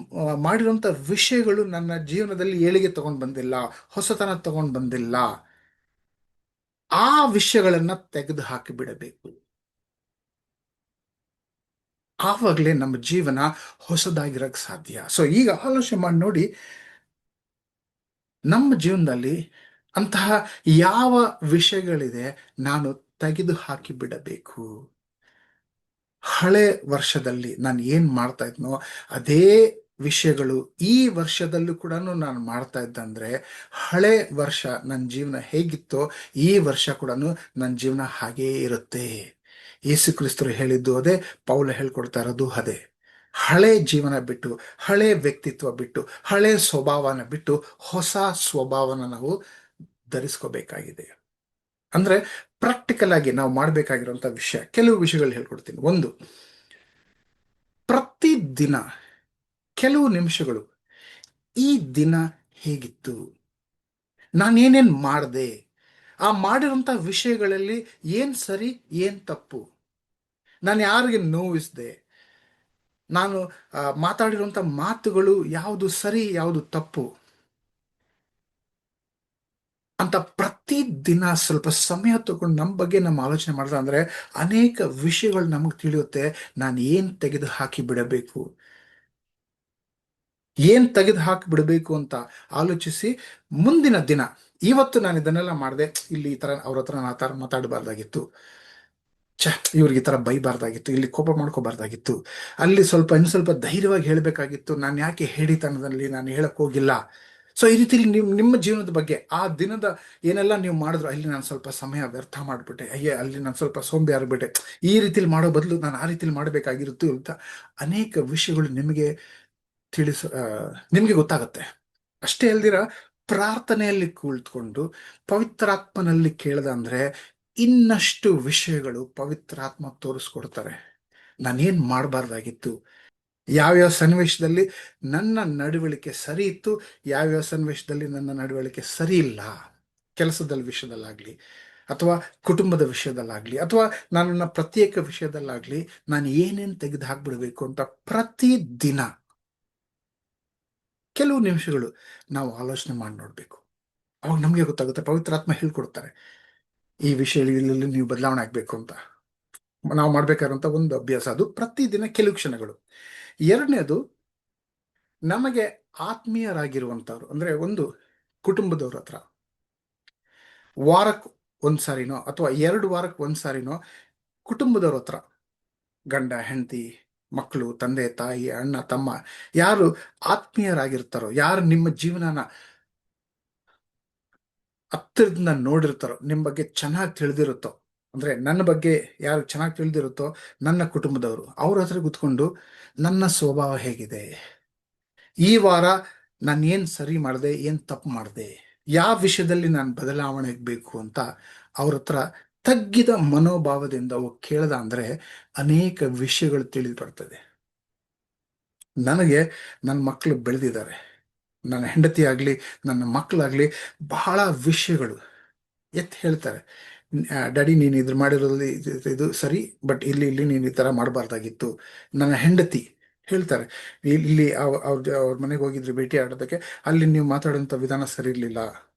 ಮಾಡಿರುವಂಥ ವಿಷಯಗಳು ನನ್ನ ಜೀವನದಲ್ಲಿ ಏಳಿಗೆ ತಗೊಂಡು ಬಂದಿಲ್ಲ, ಹೊಸತನ ತಗೊಂಡು ಬಂದಿಲ್ಲ, ಆ ವಿಷಯಗಳನ್ನ ತೆಗೆದು ಹಾಕಿ ಬಿಡಬೇಕು. ಆವಾಗಲೇ ನಮ್ಮ ಜೀವನ ಹೊಸದಾಗಿರಕ್ಕೆ ಸಾಧ್ಯ. ಸೊ ಈಗ ಆಲೋಚನೆ ಮಾಡಿ ನೋಡಿ, ನಮ್ಮ ಜೀವನದಲ್ಲಿ ಅಂತಹ ಯಾವ ವಿಷಯಗಳಿದೆ ನಾನು ತೆಗೆದು ಹಾಕಿ ಬಿಡಬೇಕು. ಹಳೆ ವರ್ಷದಲ್ಲಿ ನಾನು ಏನ್ ಮಾಡ್ತಾ ಇದ್ನೋ ಅದೇ ವಿಷಯಗಳು ಈ ವರ್ಷದಲ್ಲೂ ಕೂಡ ನಾನು ಮಾಡ್ತಾ ಇದ್ದಂದ್ರೆ ಹಳೆ ವರ್ಷ ನನ್ನ ಜೀವನ ಹೇಗಿತ್ತೋ ಈ ವರ್ಷ ಕೂಡ ನನ್ನ ಜೀವನ ಹಾಗೇ ಇರುತ್ತೆ. ಯೇಸು ಕ್ರಿಸ್ತರು ಹೇಳಿದ್ದು ಅದೇ, ಪೌಲ ಹೇಳ್ಕೊಡ್ತಾ ಇರೋದು ಅದೇ. ಹಳೆ ಜೀವನ ಬಿಟ್ಟು, ಹಳೆ ವ್ಯಕ್ತಿತ್ವ ಬಿಟ್ಟು, ಹಳೆ ಸ್ವಭಾವನ ಬಿಟ್ಟು ಹೊಸ ಸ್ವಭಾವನ ನಾವು ಧರಿಸ್ಕೋಬೇಕಾಗಿದೆ. ಅಂದ್ರೆ ಪ್ರಾಕ್ಟಿಕಲ್ ಆಗಿ ನಾವು ಮಾಡಬೇಕಾಗಿರುವಂತ ವಿಷಯ, ಕೆಲವು ವಿಷಯಗಳು ಹೇಳ್ಕೊಡ್ತೀನಿ. ಒಂದು, ಪ್ರತಿದಿನ ಕೆಲವು ನಿಮಿಷಗಳು ಈ ದಿನ ಹೇಗಿತ್ತು, ನಾನೇನೇನ್ ಮಾಡಿದೆ, ಆ ಮಾಡಿರುವಂತ ವಿಷಯಗಳಲ್ಲಿ ಏನ್ ಸರಿ ಏನ್ ತಪ್ಪು, ನಾನು ಯಾರಿಗೆ ನೋವಿಸಿದೆ, ನಾನು ಮಾತಾಡಿರುವಂತ ಮಾತುಗಳು ಯಾವುದು ಸರಿ ಯಾವುದು ತಪ್ಪು ಅಂತ ಪ್ರತಿದಿನ ಸ್ವಲ್ಪ ಸಮಯ ತಗೊಂಡು ನಮ್ಮ ಬಗ್ಗೆ ನಮ್ಮ ಆಲೋಚನೆ ಮಾಡಿದ್ರೆ ಅಂದ್ರೆ ಅನೇಕ ವಿಷಯಗಳು ನಮಗೆ ತಿಳಿಯುತ್ತೆ. ನಾನು ಏನ್ ತೆಗೆದು ಹಾಕಿ ಬಿಡಬೇಕು, ಏನ್ ತೆಗೆದು ಹಾಕಿ ಬಿಡಬೇಕು ಅಂತ ಆಲೋಚಿಸಿ ಮುಂದಿನ ದಿನ, ಇವತ್ತು ನಾನು ಇದನ್ನೆಲ್ಲ ಮಾಡಿದೆ, ಇಲ್ಲಿ ಈ ತರ ಅವ್ರ ಹತ್ರ ನಾನು ಆ ತರ ಮಾತಾಡಬಾರ್ದಾಗಿತ್ತು, ಇವ್ರಿಗೆ ಈ ತರ ಬೈಬಾರ್ದಾಗಿತ್ತು, ಇಲ್ಲಿ ಕೋಪ ಮಾಡ್ಕೋಬಾರ್ದಾಗಿತ್ತು, ಅಲ್ಲಿ ಇನ್ನು ಸ್ವಲ್ಪ ಧೈರ್ಯವಾಗಿ ಹೇಳ್ಬೇಕಾಗಿತ್ತು, ನಾನು ಯಾಕೆ ಹೇಳಿತನದಲ್ಲಿ ನಾನು ಹೇಳಕ್ ಹೋಗಿಲ್ಲ. ಸೊ ಈ ರೀತಿ ನಿಮ್ಮ ಜೀವನದ ಬಗ್ಗೆ ಆ ದಿನದ ಏನೆಲ್ಲ ನೀವು ಮಾಡಿದ್ರು, ಅಲ್ಲಿ ನಾನು ಸ್ವಲ್ಪ ಸಮಯ ವ್ಯರ್ಥ ಮಾಡಿಬಿಟ್ಟೆ, ಅಲ್ಲಿ ನಾನು ಸ್ವಲ್ಪ ಸೋಂಬೆ ಆಗ್ಬಿಟ್ಟೆ, ಈ ರೀತಿಲಿ ಮಾಡೋ ಬದಲು ನಾನು ಆ ರೀತಿಲಿ ಮಾಡಬೇಕಾಗಿರುತ್ತೆ ಅಂತ ಅನೇಕ ವಿಷಯಗಳು ನಿಮಗೆ ನಿಮಗೆ ಗೊತ್ತಾಗುತ್ತೆ. ಅಷ್ಟೇ ಅಲ್ದಿರ ಪ್ರಾರ್ಥನೆಯಲ್ಲಿ ಕುಳಿತುಕೊಂಡು ಪವಿತ್ರಾತ್ಮನಲ್ಲಿ ಕೇಳ್ದ ಅಂದ್ರೆ ಇನ್ನಷ್ಟು ವಿಷಯಗಳು ಪವಿತ್ರಾತ್ಮ ತೋರಿಸ್ಕೊಡ್ತಾರೆ. ನಾನೇನ್ ಮಾಡಬಾರ್ದಾಗಿತ್ತು, ಯಾವ್ಯಾವ ಸನ್ನಿವೇಶದಲ್ಲಿ ನನ್ನ ನಡವಳಿಕೆ ಸರಿ ಇತ್ತು, ಯಾವ್ಯಾವ ಸನ್ನಿವೇಶದಲ್ಲಿ ನನ್ನ ನಡವಳಿಕೆ ಸರಿ ಇಲ್ಲ, ಕೆಲಸದ ವಿಷಯದಲ್ಲಾಗ್ಲಿ ಅಥವಾ ಕುಟುಂಬದ ವಿಷಯದಲ್ಲಾಗ್ಲಿ ಅಥವಾ ನನ್ನ ಪ್ರತ್ಯೇಕ ವಿಷಯದಲ್ಲಾಗ್ಲಿ ನಾನು ಏನೇನು ತೆಗೆದು ಹಾಕ್ಬಿಡ್ಬೇಕು ಅಂತ ಪ್ರತಿದಿನ ಕೆಲವು ನಿಮಿಷಗಳು ನಾವು ಆಲೋಚನೆ ಮಾಡಿ ನೋಡ್ಬೇಕು. ಅವಾಗ ನಮಗೆ ಗೊತ್ತಾಗುತ್ತೆ, ಪವಿತ್ರಾತ್ಮ ಹೇಳ್ಕೊಡ್ತಾರೆ ಈ ವಿಷಯದಲ್ಲಿ ನೀವು ಬದಲಾವಣೆ ಆಗ್ಬೇಕು ಅಂತ. ನಾವು ಮಾಡ್ಬೇಕಾದಂತ ಒಂದು ಅಭ್ಯಾಸ ಅದು, ಪ್ರತಿದಿನ ಕೆಲವು ಕ್ಷಣಗಳು. ಎರಡನೇದು, ನಮಗೆ ಆತ್ಮೀಯರಾಗಿರುವಂತವ್ರು ಅಂದ್ರೆ ಒಂದು ಕುಟುಂಬದವ್ರ ಹತ್ರ ವಾರಕ್ಕೆ ಒಂದ್ಸಾರಿನೋ ಅಥವಾ 2 ವಾರಕ್ಕೆ ಒಂದ್ಸಾರಿನೋ ಕುಟುಂಬದವ್ರ ಹತ್ರ, ಗಂಡ ಹೆಂಡತಿ ಮಕ್ಕಳು ತಂದೆ ತಾಯಿ ಅಣ್ಣ ತಮ್ಮ ಯಾರು ಆತ್ಮೀಯರಾಗಿರ್ತಾರೋ, ಯಾರು ನಿಮ್ಮ ಜೀವನನ ಹತ್ತಿರದಿಂದ ನೋಡಿರ್ತಾರೋ, ನಿಮ್ಮ ಬಗ್ಗೆ ಚೆನ್ನಾಗಿ ತಿಳಿದಿರುತ್ತೋ, ಅಂದ್ರೆ ನನ್ನ ಬಗ್ಗೆ ಯಾರು ಚೆನ್ನಾಗಿ ತಿಳಿದಿರುತ್ತೋ ನನ್ನ ಕುಟುಂಬದವರು, ಅವ್ರ ಹತ್ರ ಕೂತ್ಕೊಂಡು ನನ್ನ ಸ್ವಭಾವ ಹೇಗಿದೆ, ಈ ವಾರ ನಾನು ಏನ್ ಸರಿ ಮಾಡಿದೆ ಏನ್ ತಪ್ಪು ಮಾಡಿದೆ, ಯಾವ ವಿಷಯದಲ್ಲಿ ನಾನು ಬದಲಾವಣೆ ಬೇಕು ಅಂತ ಅವ್ರ ಹತ್ರ ತಗ್ಗಿದ ಮನೋಭಾವದಿಂದ ಕೇಳ್ದ ಅಂದ್ರೆ ಅನೇಕ ವಿಷಯಗಳು ತಿಳಿದು ಬರ್ತದೆ. ನನಗೆ ನನ್ನ ಮಕ್ಕಳು ಬೆಳೆದಿದ್ದಾರೆ, ನನ್ನ ಹೆಂಡತಿ ಆಗ್ಲಿ ನನ್ನ ಮಕ್ಕಳಾಗ್ಲಿ ಬಹಳ ವಿಷಯಗಳು ಹೇಳ್ತಾರೆ, ಡ್ಯಾಡಿ ನೀನು ಇದ್ರ ಮಾಡಿರೋದ್ರಲ್ಲಿ ಇದು ಸರಿ, ಬಟ್ ಇಲ್ಲಿ ನೀನು ಈ ತರ ಮಾಡಬಾರ್ದಾಗಿತ್ತು. ನನ್ನ ಹೆಂಡತಿ ಹೇಳ್ತಾರೆ, ಇಲ್ಲಿ ಅವ್ರ ಮನೆಗೆ ಹೋಗಿದ್ರಿ ಭೇಟಿ ಆಡೋದಕ್ಕೆ, ಅಲ್ಲಿ ನೀವು ಮಾತಾಡೋಂಥ ವಿಧಾನ ಸರಿ ಇರ್ಲಿಲ್ಲ,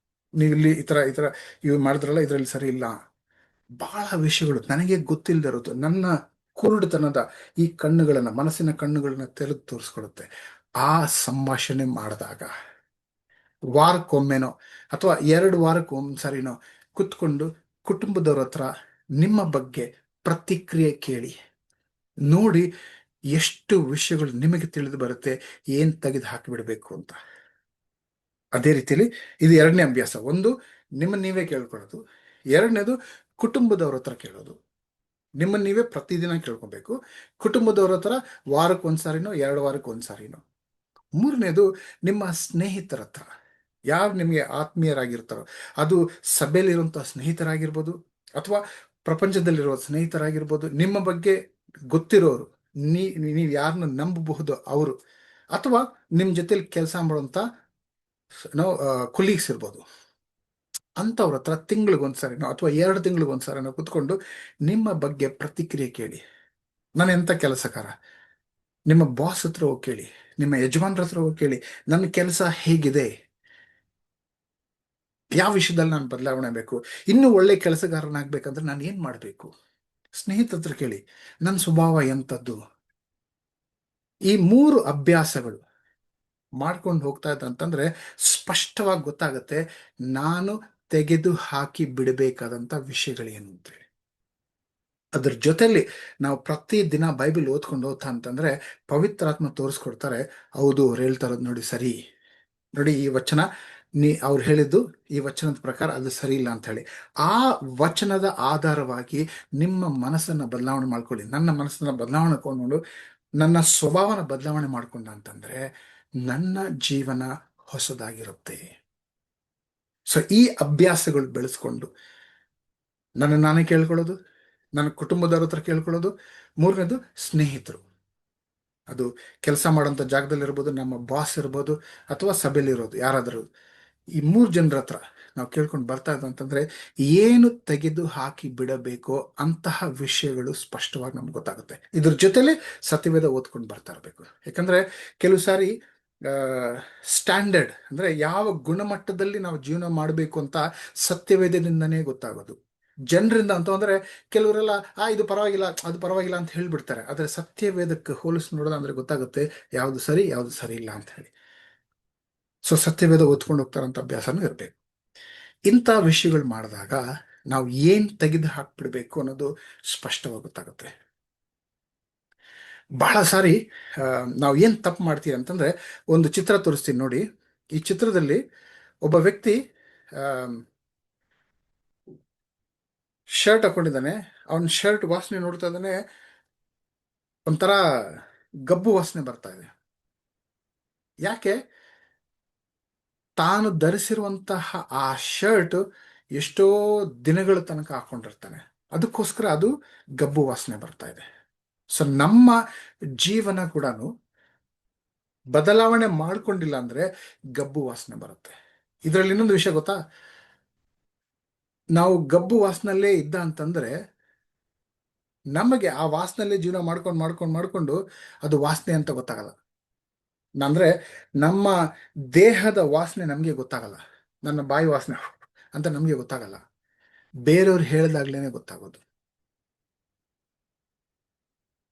ನೀವು ಇಲ್ಲಿ ಈ ತರ ಇವ್ ಮಾಡಿದ್ರಲ್ಲ ಇದ್ರಲ್ಲಿ ಸರಿ ಇಲ್ಲ. ಬಹಳ ವಿಷಯಗಳು ನನಗೆ ಗೊತ್ತಿಲ್ಲದಿರೋದು, ನನ್ನ ಕುರುಡುತನದ ಈ ಕಣ್ಣುಗಳನ್ನ, ಮನಸ್ಸಿನ ಕಣ್ಣುಗಳನ್ನ ತೆರೆದು ತೋರಿಸ್ಕೊಡುತ್ತೆ. ಆ ಸಂಭಾಷಣೆ ಮಾಡಿದಾಗ ವಾರಕ್ಕೊಮ್ಮೆನೋ ಅಥವಾ 2 ವಾರಕ್ಕೆ ಒಂದ್ಸರಿನೋ ಕುತ್ಕೊಂಡು ಕುಟುಂಬದವ್ರ ಹತ್ರ ನಿಮ್ಮ ಬಗ್ಗೆ ಪ್ರತಿಕ್ರಿಯೆ ಕೇಳಿ ನೋಡಿ, ಎಷ್ಟು ವಿಷಯಗಳು ನಿಮಗೆ ತಿಳಿದು ಬರುತ್ತೆ, ಏನ್ ತೆಗೆದು ಹಾಕಿಬಿಡ್ಬೇಕು ಅಂತ. ಅದೇ ರೀತಿಯಲ್ಲಿ ಇದು ಎರಡನೇ ಅಭ್ಯಾಸ. ಒಂದು, ನಿಮ್ಮನ್ನ ನೀವೇ ಕೇಳ್ಕೊಳ್ಳೋದು. ಎರಡನೇದು, ಕುಟುಂಬದವ್ರ ಹತ್ರ ಕೇಳೋದು. ನಿಮ್ಮನ್ನ ನೀವೇ ಪ್ರತಿದಿನ ಕೇಳ್ಕೊಬೇಕು. ಕುಟುಂಬದವ್ರ ಹತ್ರ ವಾರಕ್ಕೆ ಒಂದ್ಸಾರಿನೋ 2 ವಾರಕ್ಕೆ ಒಂದ್ಸಾರಿನೋ. ಮೂರನೇದು, ನಿಮ್ಮ ಸ್ನೇಹಿತರ ಹತ್ರ, ಯಾರು ನಿಮಗೆ ಆತ್ಮೀಯರಾಗಿರ್ತಾರೋ, ಅದು ಸಭೆಯಲ್ಲಿರುವಂತಹ ಸ್ನೇಹಿತರಾಗಿರ್ಬೋದು ಅಥವಾ ಪ್ರಪಂಚದಲ್ಲಿರುವ ಸ್ನೇಹಿತರಾಗಿರ್ಬೋದು, ನಿಮ್ಮ ಬಗ್ಗೆ ಗೊತ್ತಿರೋರು, ನೀವು ಯಾರನ್ನ ನಂಬಬಹುದು ಅವರು, ಅಥವಾ ನಿಮ್ ಜೊತೆಲಿ ಕೆಲಸ ಮಾಡುವಂತ ಕೊಲೀಗ್ಸ್ ಇರ್ಬೋದು, ಅಂತವ್ರ ಹತ್ರ ತಿಂಗಳಿಗೊಂದ್ಸರಿನೋ ಅಥವಾ 2 ತಿಂಗಳಿಗೊಂದ್ಸರಿನೋ ಕುತ್ಕೊಂಡು ನಿಮ್ಮ ಬಗ್ಗೆ ಪ್ರತಿಕ್ರಿಯೆ ಕೇಳಿ. ನಾನು ಎಂತ ಕೆಲಸಕಾರ, ನಿಮ್ಮ ಬಾಸ್ ಹತ್ರ ಹೋಗಿ ಕೇಳಿ, ನಿಮ್ಮ ಯಜಮಾನ್ರ ಹತ್ರ ಹೋಗಿ ಕೇಳಿ, ನನ್ನ ಕೆಲಸ ಹೇಗಿದೆ, ಯಾವ ವಿಷಯದಲ್ಲಿ ನಾನು ಬದಲಾವಣೆ ಬೇಕು, ಇನ್ನೂ ಒಳ್ಳೆ ಕೆಲಸಗಾರನಾಗ್ಬೇಕಂದ್ರೆ ನಾನು ಏನ್ ಮಾಡ್ಬೇಕು. ಸ್ನೇಹಿತರ ಹತ್ರ ಕೇಳಿ, ನನ್ನ ಸ್ವಭಾವ ಎಂಥದ್ದು. ಈ 3 ಅಭ್ಯಾಸಗಳು ಮಾಡ್ಕೊಂಡು ಹೋಗ್ತಾ ಇದ್ದಂತಂದ್ರೆ ಸ್ಪಷ್ಟವಾಗಿ ಗೊತ್ತಾಗುತ್ತೆ ನಾನು ತೆಗೆದು ಹಾಕಿ ಬಿಡಬೇಕಾದಂತ ವಿಷಯಗಳೇನು ಅಂತೇಳಿ. ಅದ್ರ ಜೊತೆಲಿ ನಾವು ಪ್ರತಿ ದಿನ ಬೈಬಲ್ ಓದ್ಕೊಂಡು ಹೋಗ್ತಾ ಅಂತಂದ್ರೆ ಪವಿತ್ರಾತ್ಮ ತೋರಿಸ್ಕೊಡ್ತಾರೆ, ಹೌದು ಅವ್ರು ಹೇಳ್ತಾ ಇರೋದು ನೋಡಿ ಸರಿ, ನೋಡಿ ಈ ವಚನ ಅವ್ರು ಹೇಳಿದ್ದು ಈ ವಚನದ ಪ್ರಕಾರ ಅದು ಸರಿ ಇಲ್ಲ ಅಂತ ಹೇಳಿ. ಆ ವಚನದ ಆಧಾರವಾಗಿ ನಿಮ್ಮ ಮನಸ್ಸನ್ನ ಬದಲಾವಣೆ ಮಾಡ್ಕೊಳ್ಳಿ. ನನ್ನ ಮನಸ್ಸನ್ನ ಬದಲಾವಣೆ ಕೊಂಡು ನನ್ನ ಸ್ವಭಾವನ ಬದಲಾವಣೆ ಮಾಡ್ಕೊಂಡ ಅಂತಂದ್ರೆ ನನ್ನ ಜೀವನ ಹೊಸದಾಗಿರುತ್ತೆ. ಸೊ ಈ ಅಭ್ಯಾಸಗಳು ಬೆಳೆಸ್ಕೊಂಡು ನಾನೇ ಕೇಳ್ಕೊಳ್ಳೋದು, ನನ್ನ ಕುಟುಂಬದವ್ರ ಹತ್ರ ಕೇಳ್ಕೊಳ್ಳೋದು, ಮೂರನೇದು ಸ್ನೇಹಿತರು, ಅದು ಕೆಲಸ ಮಾಡೋಂಥ ಜಾಗದಲ್ಲಿ ಇರ್ಬೋದು, ನಮ್ಮ ಬಾಸ್ ಇರ್ಬೋದು, ಅಥವಾ ಸಭೆಯಲ್ಲಿ ಇರೋದು ಯಾರಾದರೂ, ಈ 3 ಜನರ ಹತ್ರ ನಾವು ಕೇಳ್ಕೊಂಡು ಬರ್ತಾ ಇದ್ದ ಅಂತಂದ್ರೆ ಏನು ತೆಗೆದು ಹಾಕಿ ಬಿಡಬೇಕೋ ಅಂತಹ ವಿಷಯಗಳು ಸ್ಪಷ್ಟವಾಗಿ ನಮ್ಗೆ ಗೊತ್ತಾಗುತ್ತೆ. ಇದ್ರ ಜೊತೆಲೆ ಸತ್ಯವೇದ ಓದ್ಕೊಂಡು ಬರ್ತಾ ಇರಬೇಕು. ಯಾಕಂದ್ರೆ ಕೆಲವು ಸಾರಿ ಸ್ಟ್ಯಾಂಡರ್ಡ್ ಅಂದ್ರೆ ಯಾವ ಗುಣಮಟ್ಟದಲ್ಲಿ ನಾವು ಜೀವನ ಮಾಡಬೇಕು ಅಂತ ಸತ್ಯವೇದದಿಂದನೇ ಗೊತ್ತಾಗೋದು. ಜನರಿಂದ ಅಂತ ಅಂದ್ರೆ ಕೆಲವರೆಲ್ಲ ಇದು ಪರವಾಗಿಲ್ಲ ಅದು ಪರವಾಗಿಲ್ಲ ಅಂತ ಹೇಳ್ಬಿಡ್ತಾರೆ. ಆದ್ರೆ ಸತ್ಯವೇದಕ್ಕೆ ಹೋಲಿಸಿ ನೋಡೋದಂದ್ರೆ ಗೊತ್ತಾಗುತ್ತೆ ಯಾವ್ದು ಸರಿ ಯಾವ್ದು ಸರಿ ಇಲ್ಲ ಅಂತ ಹೇಳಿ. ಸೊ ಸತ್ಯವೇದ ಓದ್ಕೊಂಡು ಹೋಗ್ತಾರಂತ ಅಭ್ಯಾಸನೂ ಇರಬೇಕು. ಇಂಥ ವಿಷಯಗಳು ಮಾಡಿದಾಗ ನಾವು ಏನ್ ತೆಗೆದು ಹಾಕ್ಬಿಡ್ಬೇಕು ಅನ್ನೋದು ಸ್ಪಷ್ಟವಾಗಿ ಗೊತ್ತಾಗುತ್ತೆ. ಬಹಳ ಸಾರಿ ನಾವು ಏನ್ ತಪ್ಪು ಮಾಡ್ತೀವಿ ಅಂತಂದ್ರೆ, ಒಂದು ಚಿತ್ರ ತೋರಿಸ್ತೀನಿ ನೋಡಿ. ಈ ಚಿತ್ರದಲ್ಲಿ ಒಬ್ಬ ವ್ಯಕ್ತಿ ಶರ್ಟ್ ಹಾಕೊಂಡಿದ್ದಾನೆ. ಅವನ ಶರ್ಟ್ ವಾಸನೆ ನೋಡ್ತಾ ಇದ್ದಾನೆ, ಒಂಥರ ಗಬ್ಬು ವಾಸನೆ ಬರ್ತಾ ಇದೆ. ಯಾಕೆ? ತಾನು ಧರಿಸಿರುವಂತಹ ಆ ಶರ್ಟ್ ಎಷ್ಟೋ ದಿನಗಳ ತನಕ ಹಾಕೊಂಡಿರ್ತಾನೆ, ಅದಕ್ಕೋಸ್ಕರ ಅದು ಗಬ್ಬು ವಾಸನೆ ಬರ್ತಾ ಇದೆ. ಸೊ ನಮ್ಮ ಜೀವನ ಕೂಡ ಬದಲಾವಣೆ ಮಾಡ್ಕೊಂಡಿಲ್ಲ ಅಂದ್ರೆ ಗಬ್ಬು ವಾಸನೆ ಬರುತ್ತೆ. ಇದರಲ್ಲಿ ಇನ್ನೊಂದು ವಿಷಯ ಗೊತ್ತಾ, ನಾವು ಗಬ್ಬು ವಾಸನಲ್ಲೇ ಇದ್ದ ಅಂತಂದ್ರೆ ನಮಗೆ ಆ ವಾಸನಲ್ಲೇ ಜೀವನ ಮಾಡ್ಕೊಂಡು ಅದು ವಾಸನೆ ಅಂತ ಗೊತ್ತಾಗಲ್ಲ. ಅಂದ್ರೆ ನಮ್ಮ ದೇಹದ ವಾಸನೆ ನಮಗೆ ಗೊತ್ತಾಗಲ್ಲ, ನನ್ನ ಬಾಯಿ ವಾಸನೆ ಅಂತ ನಮಗೆ ಗೊತ್ತಾಗಲ್ಲ, ಬೇರೆಯವ್ರು ಹೇಳ್ದಾಗ್ಲೇನೆ ಗೊತ್ತಾಗೋದು.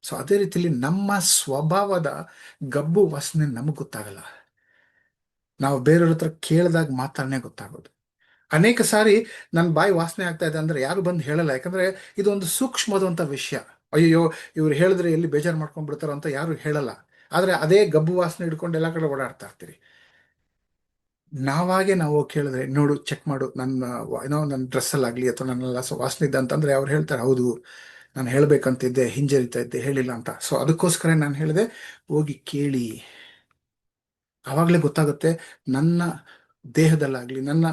ಸೊ ಅದೇ ರೀತಿಯಲ್ಲಿ ನಮ್ಮ ಸ್ವಭಾವದ ಗಬ್ಬು ವಾಸನೆ ನಮಗೆ ಗೊತ್ತಾಗಲ್ಲ, ನಾವು ಬೇರೆಯವ್ರ ಹತ್ರ ಕೇಳಿದಾಗ ಮಾತ್ರನೇ ಗೊತ್ತಾಗೋದು. ಅನೇಕ ಸಾರಿ ನನ್ನ ಬಾಯಿ ವಾಸನೆ ಆಗ್ತಾ ಇದೆ ಅಂದ್ರೆ ಯಾರು ಬಂದು ಹೇಳಲ್ಲ, ಯಾಕಂದ್ರೆ ಇದು ಒಂದು ಸೂಕ್ಷ್ಮವಾದಂಥ ವಿಷಯ. ಅಯ್ಯೋ ಇವ್ರು ಹೇಳಿದ್ರೆ ಎಲ್ಲಿ ಬೇಜಾರು ಮಾಡ್ಕೊಂಡ್ಬಿಡ್ತಾರೋ ಅಂತ ಯಾರು ಹೇಳಲ್ಲ. ಆದ್ರೆ ಅದೇ ಗಬ್ಬು ವಾಸನೆ ಹಿಡ್ಕೊಂಡು ಎಲ್ಲ ಕಡೆ ಓಡಾಡ್ತಾ ಇರ್ತೀರಿ. ನಾವು ಕೇಳಿದ್ರೆ ನೋಡು ಚೆಕ್ ಮಾಡು ನನ್ನ ಡ್ರೆಸ್ಸಲ್ಲಾಗ್ಲಿ ಅಥವಾ ನನ್ನೆಲ್ಲ ವಾಸನೆ ಇದ್ದ ಅಂತಂದ್ರೆ ಅವ್ರು ಹೇಳ್ತಾರೆ, ಹೌದು ನಾನು ಹೇಳ್ಬೇಕಂತಿದ್ದೆ, ಹಿಂಜರಿತಾ ಇದ್ದೆ, ಹೇಳಿಲ್ಲ ಅಂತ. ಸೊ ಅದಕ್ಕೋಸ್ಕರ ನಾನು ಹೇಳಿದೆ ಹೋಗಿ ಕೇಳಿ, ಆವಾಗಲೇ ಗೊತ್ತಾಗುತ್ತೆ ನನ್ನ ದೇಹದಲ್ಲಾಗ್ಲಿ ನನ್ನ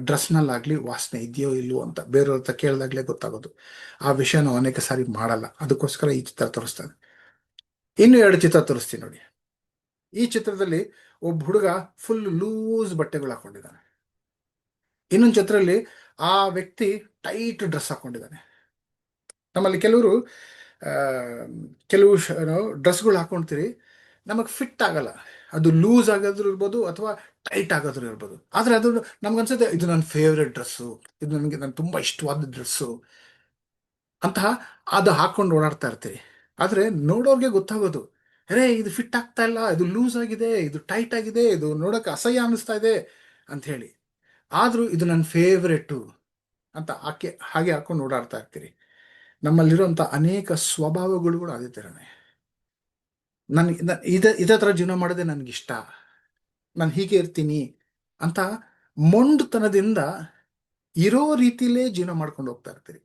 ಡ್ರೆಸ್ನಲ್ಲಾಗ್ಲಿ ವಾಸನೆ ಇದೆಯೋ ಇಲ್ವೋ ಅಂತ. ಬೇರೆಯವ್ರ ಹತ್ರ ಕೇಳಿದಾಗ್ಲೇ ಗೊತ್ತಾಗೋದು. ಆ ವಿಷಯ ನಾವು ಅನೇಕ ಸಾರಿ ಮಾಡಲ್ಲ, ಅದಕ್ಕೋಸ್ಕರ ಈ ಚಿತ್ರ ತೋರಿಸ್ತಾನೆ. ಇನ್ನು 2 ಚಿತ್ರ ತೋರಿಸ್ತೀನಿ ನೋಡಿ. ಈ ಚಿತ್ರದಲ್ಲಿ ಒಬ್ಬ ಹುಡುಗ ಫುಲ್ ಲೂಸ್ ಬಟ್ಟೆಗಳು ಹಾಕೊಂಡಿದ್ದಾನೆ. ಇನ್ನೊಂದು ಚಿತ್ರದಲ್ಲಿ ಆ ವ್ಯಕ್ತಿ ಟೈಟ್ ಡ್ರೆಸ್ ಹಾಕೊಂಡಿದ್ದಾನೆ. ನಮ್ಮಲ್ಲಿ ಕೆಲವರು ಕೆಲವು ಡ್ರೆಸ್ಗಳು ಹಾಕೊಳ್ತೀರಿ, ನಮಗೆ ಫಿಟ್ ಆಗಲ್ಲ. ಅದು ಲೂಸ್ ಆಗೋದ್ರು ಇರ್ಬೋದು ಅಥವಾ ಟೈಟ್ ಆಗೋದ್ರು ಇರ್ಬೋದು. ಆದ್ರೆ ಅದು ನಮ್ಗನ್ಸುತ್ತೆ ಇದು ನನ್ನ ಫೇವ್ರೆಟ್ ಡ್ರೆಸ್ಸು, ಇದು ನಾನು ತುಂಬಾ ಇಷ್ಟವಾದ ಡ್ರೆಸ್ಸು ಅಂತ ಅದು ಹಾಕೊಂಡು ಓಡಾಡ್ತಾ ಇರ್ತೀವಿ. ಆದ್ರೆ ನೋಡೋರ್ಗೆ ಗೊತ್ತಾಗೋದು, ಅರೇ ಇದು ಫಿಟ್ ಆಗ್ತಾ ಇಲ್ಲ, ಇದು ಲೂಸ್ ಆಗಿದೆ, ಇದು ಟೈಟ್ ಆಗಿದೆ, ಇದು ನೋಡೋಕೆ ಅಸಹ್ಯ ಅನ್ನಿಸ್ತಾ ಇದೆ ಅಂತ ಹೇಳಿ. ಆದ್ರೂ ಇದು ನನ್ನ ಫೇವ್ರೆಟ್ಟು ಅಂತ ಹಾಗೆ ಹಾಕೊಂಡು ಓಡಾಡ್ತಾ ಇರ್ತೀರಿ. ನಮ್ಮಲ್ಲಿರುವಂಥ ಅನೇಕ ಸ್ವಭಾವಗಳು ಕೂಡ ಅದೇ ಥರನೇ. ಇದೇ ಥರ ಜೀವನ ಮಾಡೋದೇ ನನಗಿಷ್ಟ, ನಾನು ಹೀಗೆ ಇರ್ತೀನಿ ಅಂತ ಮೊಂಡುತನದಿಂದ ಇರೋ ರೀತಿಲೇ ಜೀವನ ಮಾಡ್ಕೊಂಡು ಹೋಗ್ತಾ ಇರ್ತೀರಿ.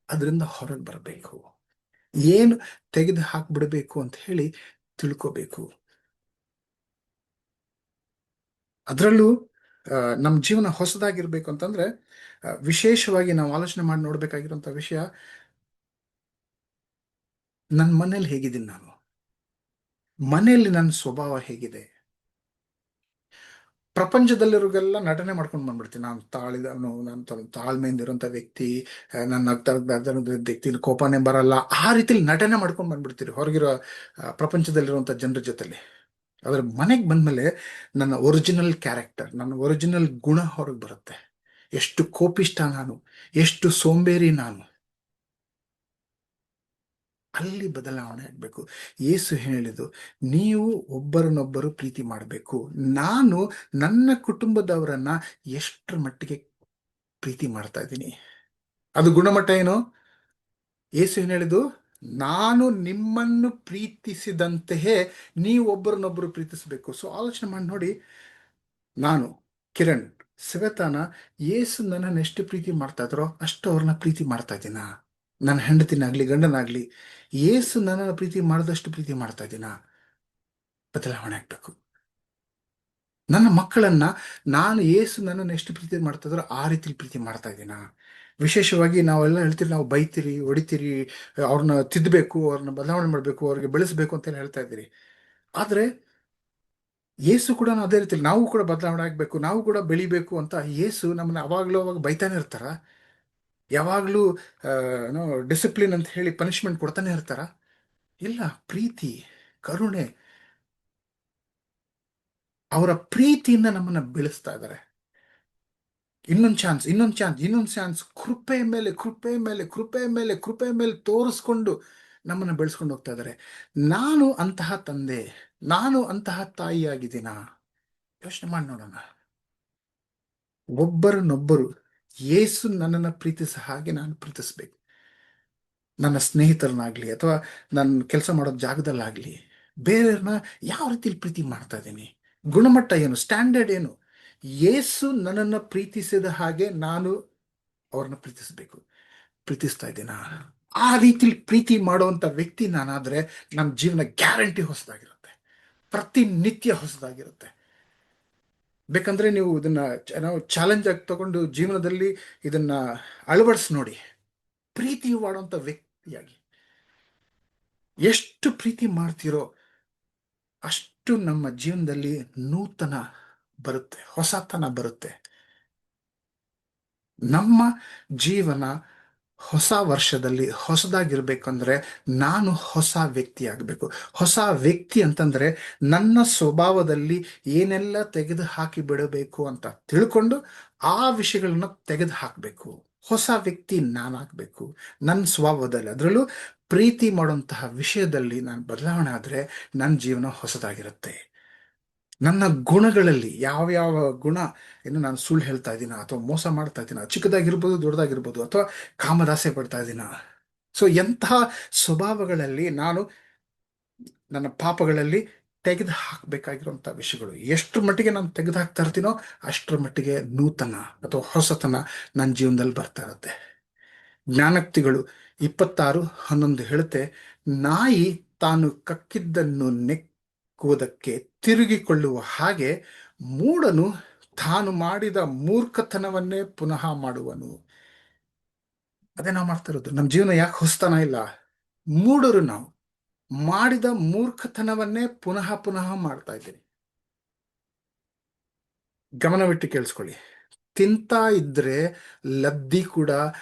ಅದರಿಂದ ಹೊರಗೆ ಬರಬೇಕು, ಏನು ತೆಗೆದು ಹಾಕ್ಬಿಡ್ಬೇಕು ಅಂತ ಹೇಳಿ ತಿಳ್ಕೋಬೇಕು. ಅದರಲ್ಲೂ ನಮ್ಮ ಜೀವನ ಹೊಸದಾಗಿರ್ಬೇಕು ಅಂತಂದ್ರೆ ವಿಶೇಷವಾಗಿ ನಾವು ಆಲೋಚನೆ ಮಾಡಿ ನೋಡ್ಬೇಕಾಗಿರುವಂತ ವಿಷಯ, ನನ್ನ ಮನೇಲಿ ಹೇಗಿದ್ದೀನಿ, ನಾನು ಮನೆಯಲ್ಲಿ ನನ್ನ ಸ್ವಭಾವ ಹೇಗಿದೆ. ಪ್ರಪಂಚದಲ್ಲಿರೋಗೆಲ್ಲ ನಟನೆ ಮಾಡ್ಕೊಂಡು ಬಂದ್ಬಿಡ್ತೀನಿ, ನಾನು ನಾನು ತಾಳ್ಮೆಯಿಂದ ಇರೋಂಥ ವ್ಯಕ್ತಿ, ನನ್ನ ವ್ಯಕ್ತಿ ಕೋಪನೇ ಬರಲ್ಲ, ಆ ರೀತಿಲಿ ನಟನೆ ಮಾಡ್ಕೊಂಡು ಬಂದ್ಬಿಡ್ತೀರಿ ಹೊರಗಿರೋ ಪ್ರಪಂಚದಲ್ಲಿರುವಂಥ ಜನರ ಜೊತೆಲಿ. ಆದ್ರೆ ಮನೆಗೆ ಬಂದ್ಮೇಲೆ ನನ್ನ ಒರಿಜಿನಲ್ ಕ್ಯಾರೆಕ್ಟರ್, ನನ್ನ ಒರಿಜಿನಲ್ ಗುಣ ಹೊರಗೆ ಬರುತ್ತೆ. ಎಷ್ಟು ಕೋಪಿಷ್ಟ ನಾನು, ಎಷ್ಟು ಸೋಂಬೇರಿ ನಾನು, ಅಲ್ಲಿ ಬದಲಾವಣೆ ಆಗ್ಬೇಕು. ಯೇಸು ಹೇಳಿದ್ದು, ನೀವು ಒಬ್ಬರನ್ನೊಬ್ಬರು ಪ್ರೀತಿ ಮಾಡಬೇಕು. ನಾನು ನನ್ನ ಕುಟುಂಬದವರನ್ನ ಎಷ್ಟರ ಮಟ್ಟಿಗೆ ಪ್ರೀತಿ ಮಾಡ್ತಾ ಇದ್ದೀನಿ, ಅದು ಗುಣಮಟ್ಟ ಏನು, ಯೇಸು ಏನು ಹೇಳಿದ್ದು? ನಾನು ನಿಮ್ಮನ್ನು ಪ್ರೀತಿಸಿದಂತೆಯೇ ನೀವು ಒಬ್ಬರನ್ನೊಬ್ಬರು ಪ್ರೀತಿಸಬೇಕು. ಸೊ ಆಲೋಚನೆ ಮಾಡಿ ನೋಡಿ, ನಾನು, ಕಿರಣ್, ಶ್ವೇತಾನ ಯೇಸು ನನ್ನನ್ನು ಎಷ್ಟು ಪ್ರೀತಿ ಮಾಡ್ತಾ ಇದ್ರೋ ಅಷ್ಟು ಅವ್ರನ್ನ ಪ್ರೀತಿ ಮಾಡ್ತಾ ಇದ್ದೀನ? ನನ್ನ ಹೆಂಡತಿನಾಗ್ಲಿ ಗಂಡನಾಗ್ಲಿ ಯೇಸು ನನ್ನನ್ನು ಪ್ರೀತಿ ಮಾಡಿದಷ್ಟು ಪ್ರೀತಿ ಮಾಡ್ತಾ ಇದ್ದೀನ? ಬದಲಾವಣೆ ಆಗ್ಬೇಕು. ನನ್ನ ಮಕ್ಕಳನ್ನ ನಾನು ಯೇಸು ನನ್ನನ್ನು ಎಷ್ಟು ಪ್ರೀತಿ ಮಾಡ್ತಾ ಇದ್ರೋ ಆ ರೀತಿ ಪ್ರೀತಿ ಮಾಡ್ತಾ ಇದ್ದೀನ? ವಿಶೇಷವಾಗಿ ನಾವೆಲ್ಲ ಹೇಳ್ತೀರಿ, ನಾವು ಬೈತೀರಿ, ಹೊಡಿತೀರಿ, ಅವ್ರನ್ನ ತಿದ್ದಬೇಕು, ಅವ್ರನ್ನ ಬದಲಾವಣೆ ಮಾಡಬೇಕು, ಅವ್ರಿಗೆ ಬೆಳೆಸಬೇಕು ಅಂತ ಹೇಳ್ತಾ ಇದ್ದೀರಿ. ಆದ್ರೆ ಯೇಸು ಕೂಡ ಅದೇ ರೀತಿ ನಾವು ಕೂಡ ಬದಲಾವಣೆ ಆಗ್ಬೇಕು, ನಾವು ಕೂಡ ಬೆಳಿಬೇಕು ಅಂತ ಯೇಸು ನಮ್ಮನ್ನ ಅವಾಗ್ಲೂ ಅವಾಗ ಬೈತಾನೆ ಇರ್ತಾರ? ಯಾವಾಗ್ಲೂ ಏನೋ ಡಿಸಿಪ್ಲಿನ್ ಅಂತ ಹೇಳಿ ಪನಿಷ್ಮೆಂಟ್ ಕೊಡ್ತಾನೆ ಇರ್ತಾರ? ಇಲ್ಲ. ಪ್ರೀತಿ, ಕರುಣೆ, ಅವರ ಪ್ರೀತಿಯಿಂದ ನಮ್ಮನ್ನ ಬೆಳೆಸ್ತಾ ಇದ್ದಾರೆ. ಇನ್ನೊಂದು ಚಾನ್ಸ್, ಇನ್ನೊಂದು ಚಾನ್ಸ್, ಇನ್ನೊಂದು ಚಾನ್ಸ್, ಕೃಪೆ ಮೇಲೆ ಕೃಪೆ ಮೇಲೆ ಕೃಪೆ ಮೇಲೆ ಕೃಪೆ ಮೇಲೆ ತೋರಿಸ್ಕೊಂಡು ನಮ್ಮನ್ನ ಬೆಳೆಸ್ಕೊಂಡು ಹೋಗ್ತಾ ಇದ್ದಾರೆ. ನಾನು ಅಂತಹ ತಂದೆ, ನಾನು ಅಂತಹ ತಾಯಿಯಾಗಿದ್ದೀನ? ಯೋಚನೆ ಮಾಡಿ ನೋಡೋಣ. ಒಬ್ಬರನ್ನೊಬ್ಬರು ಯೇಸು ನನ್ನನ್ನು ಪ್ರೀತಿಸ ಹಾಗೆ ನಾನು ಪ್ರೀತಿಸ್ಬೇಕು. ನನ್ನ ಸ್ನೇಹಿತರನ್ನಾಗ್ಲಿ ಅಥವಾ ನನ್ನ ಕೆಲಸ ಮಾಡೋ ಜಾಗದಲ್ಲಾಗ್ಲಿ ಬೇರೆಯವ್ರನ್ನ ಯಾವ ರೀತಿಲಿ ಪ್ರೀತಿ ಮಾಡ್ತಾ ಇದ್ದೀನಿ? ಗುಣಮಟ್ಟ ಏನು? ಸ್ಟ್ಯಾಂಡರ್ಡ್ ಏನು? ಯೇಸು ನನ್ನನ್ನು ಪ್ರೀತಿಸಿದ ಹಾಗೆ ನಾನು ಅವ್ರನ್ನ ಪ್ರೀತಿಸ್ಬೇಕು. ಪ್ರೀತಿಸ್ತಾ ಇದ್ದೀನ? ಆ ರೀತಿಲಿ ಪ್ರೀತಿ ಮಾಡುವಂತ ವ್ಯಕ್ತಿ ನಾನಾದ್ರೆ ನನ್ನ ಜೀವನ ಗ್ಯಾರಂಟಿ ಹೊಸದಾಗಿರುತ್ತೆ, ಪ್ರತಿನಿತ್ಯ ಹೊಸದಾಗಿರುತ್ತೆ. ಬೇಕಂದ್ರೆ ನೀವು ಇದನ್ನ ನಾವು ಚಾಲೆಂಜ್ ಆಗಿ ತಗೊಂಡು ಜೀವನದಲ್ಲಿ ಇದನ್ನ ಅಳವಡಿಸಿ ನೋಡಿ. ಪ್ರೀತಿ ಮಾಡುವಂತ ವ್ಯಕ್ತಿಯಾಗಿ ಎಷ್ಟು ಪ್ರೀತಿ ಮಾಡ್ತೀರೋ ಅಷ್ಟು ನಮ್ಮ ಜೀವನದಲ್ಲಿ ನೂತನ ಬರುತ್ತೆ, ಹೊಸತನ ಬರುತ್ತೆ. ನಮ್ಮ ಜೀವನ ಹೊಸ ವರ್ಷದಲ್ಲಿ ಹೊಸದಾಗಿರ್ಬೇಕಂದ್ರೆ ನಾನು ಹೊಸ ವ್ಯಕ್ತಿ ಆಗಬೇಕು. ಹೊಸ ವ್ಯಕ್ತಿ ಅಂತಂದ್ರೆ ನನ್ನ ಸ್ವಭಾವದಲ್ಲಿ ಏನೆಲ್ಲ ತೆಗೆದು ಹಾಕಿ ಬಿಡಬೇಕು ಅಂತ ತಿಳ್ಕೊಂಡು ಆ ವಿಷಯಗಳನ್ನ ತೆಗೆದು ಹಾಕಬೇಕು. ಹೊಸ ವ್ಯಕ್ತಿ ನಾನಾಗಬೇಕು ನನ್ನ ಸ್ವಭಾವದಲ್ಲಿ. ಅದರಲ್ಲೂ ಪ್ರೀತಿ ಮಾಡುವಂತಹ ವಿಷಯದಲ್ಲಿ ನಾನು ಬದಲಾವಣೆ ಆದರೆ ನನ್ನ ಜೀವನ ಹೊಸದಾಗಿರುತ್ತೆ. ನನ್ನ ಗುಣಗಳಲ್ಲಿ ಯಾವ ಗುಣ, ಇನ್ನು ನಾನು ಸುಳ್ಳು ಹೇಳ್ತಾ ಇದ್ದೀನ ಅಥವಾ ಮೋಸ ಮಾಡ್ತಾ ಇದ್ದೀನ, ಚಿಕ್ಕದಾಗಿರ್ಬೋದು ದೊಡ್ಡದಾಗಿರ್ಬೋದು, ಅಥವಾ ಕಾಮದಾಸೆ ಪಡ್ತಾ ಇದ್ದೀನ? ಸೊ ಎಂತಹ ಸ್ವಭಾವಗಳಲ್ಲಿ ನಾನು ನನ್ನ ಪಾಪಗಳಲ್ಲಿ ತೆಗೆದು ಹಾಕಬೇಕಾಗಿರುವಂಥ ವಿಷಯಗಳು ಎಷ್ಟರ ಮಟ್ಟಿಗೆ ನಾನು ತೆಗೆದು ಹಾಕ್ತಾ ಇರ್ತೀನೋ ಅಷ್ಟರ ಮಟ್ಟಿಗೆ ನೂತನ ಅಥವಾ ಹೊಸತನ ನನ್ನ ಜೀವನದಲ್ಲಿ ಬರ್ತಾ ಇರುತ್ತೆ. ಜ್ಞಾನೋಕ್ತಿಗಳು 26:11 ಹೇಳುತ್ತೆ, ನಾಯಿ ತಾನು ಕಕ್ಕಿದ್ದನ್ನು ನೆಕ್ಕುವುದಕ್ಕೆ ತಿರುಗಿಕೊಳ್ಳುವ ಹಾಗೆ ಮೂಢನು ತಾನು ಮಾಡಿದ ಮೂರ್ಖತನವನ್ನೇ ಪುನಃ ಮಾಡುವನು. ಅದೇ ನಾವು ಮಾಡ್ತಾ ಇರೋದು. ನಮ್ಮ ಜೀವನ ಯಾಕೆ ಹೊಸತನ ಇಲ್ಲ? ಮೂಢರು ನಾವು ಮಾಡಿದ ಮೂರ್ಖತನವನ್ನೇ ಪುನಃ ಪುನಃ ಮಾಡ್ತಾ ಇದ್ದೀನಿ. ಗಮನವಿಟ್ಟು ಕೇಳಿಸ್ಕೊಳ್ಳಿ. ತಿಂತಾ ಇದ್ರೆ ಲದ್ದಿ ಕೂಡ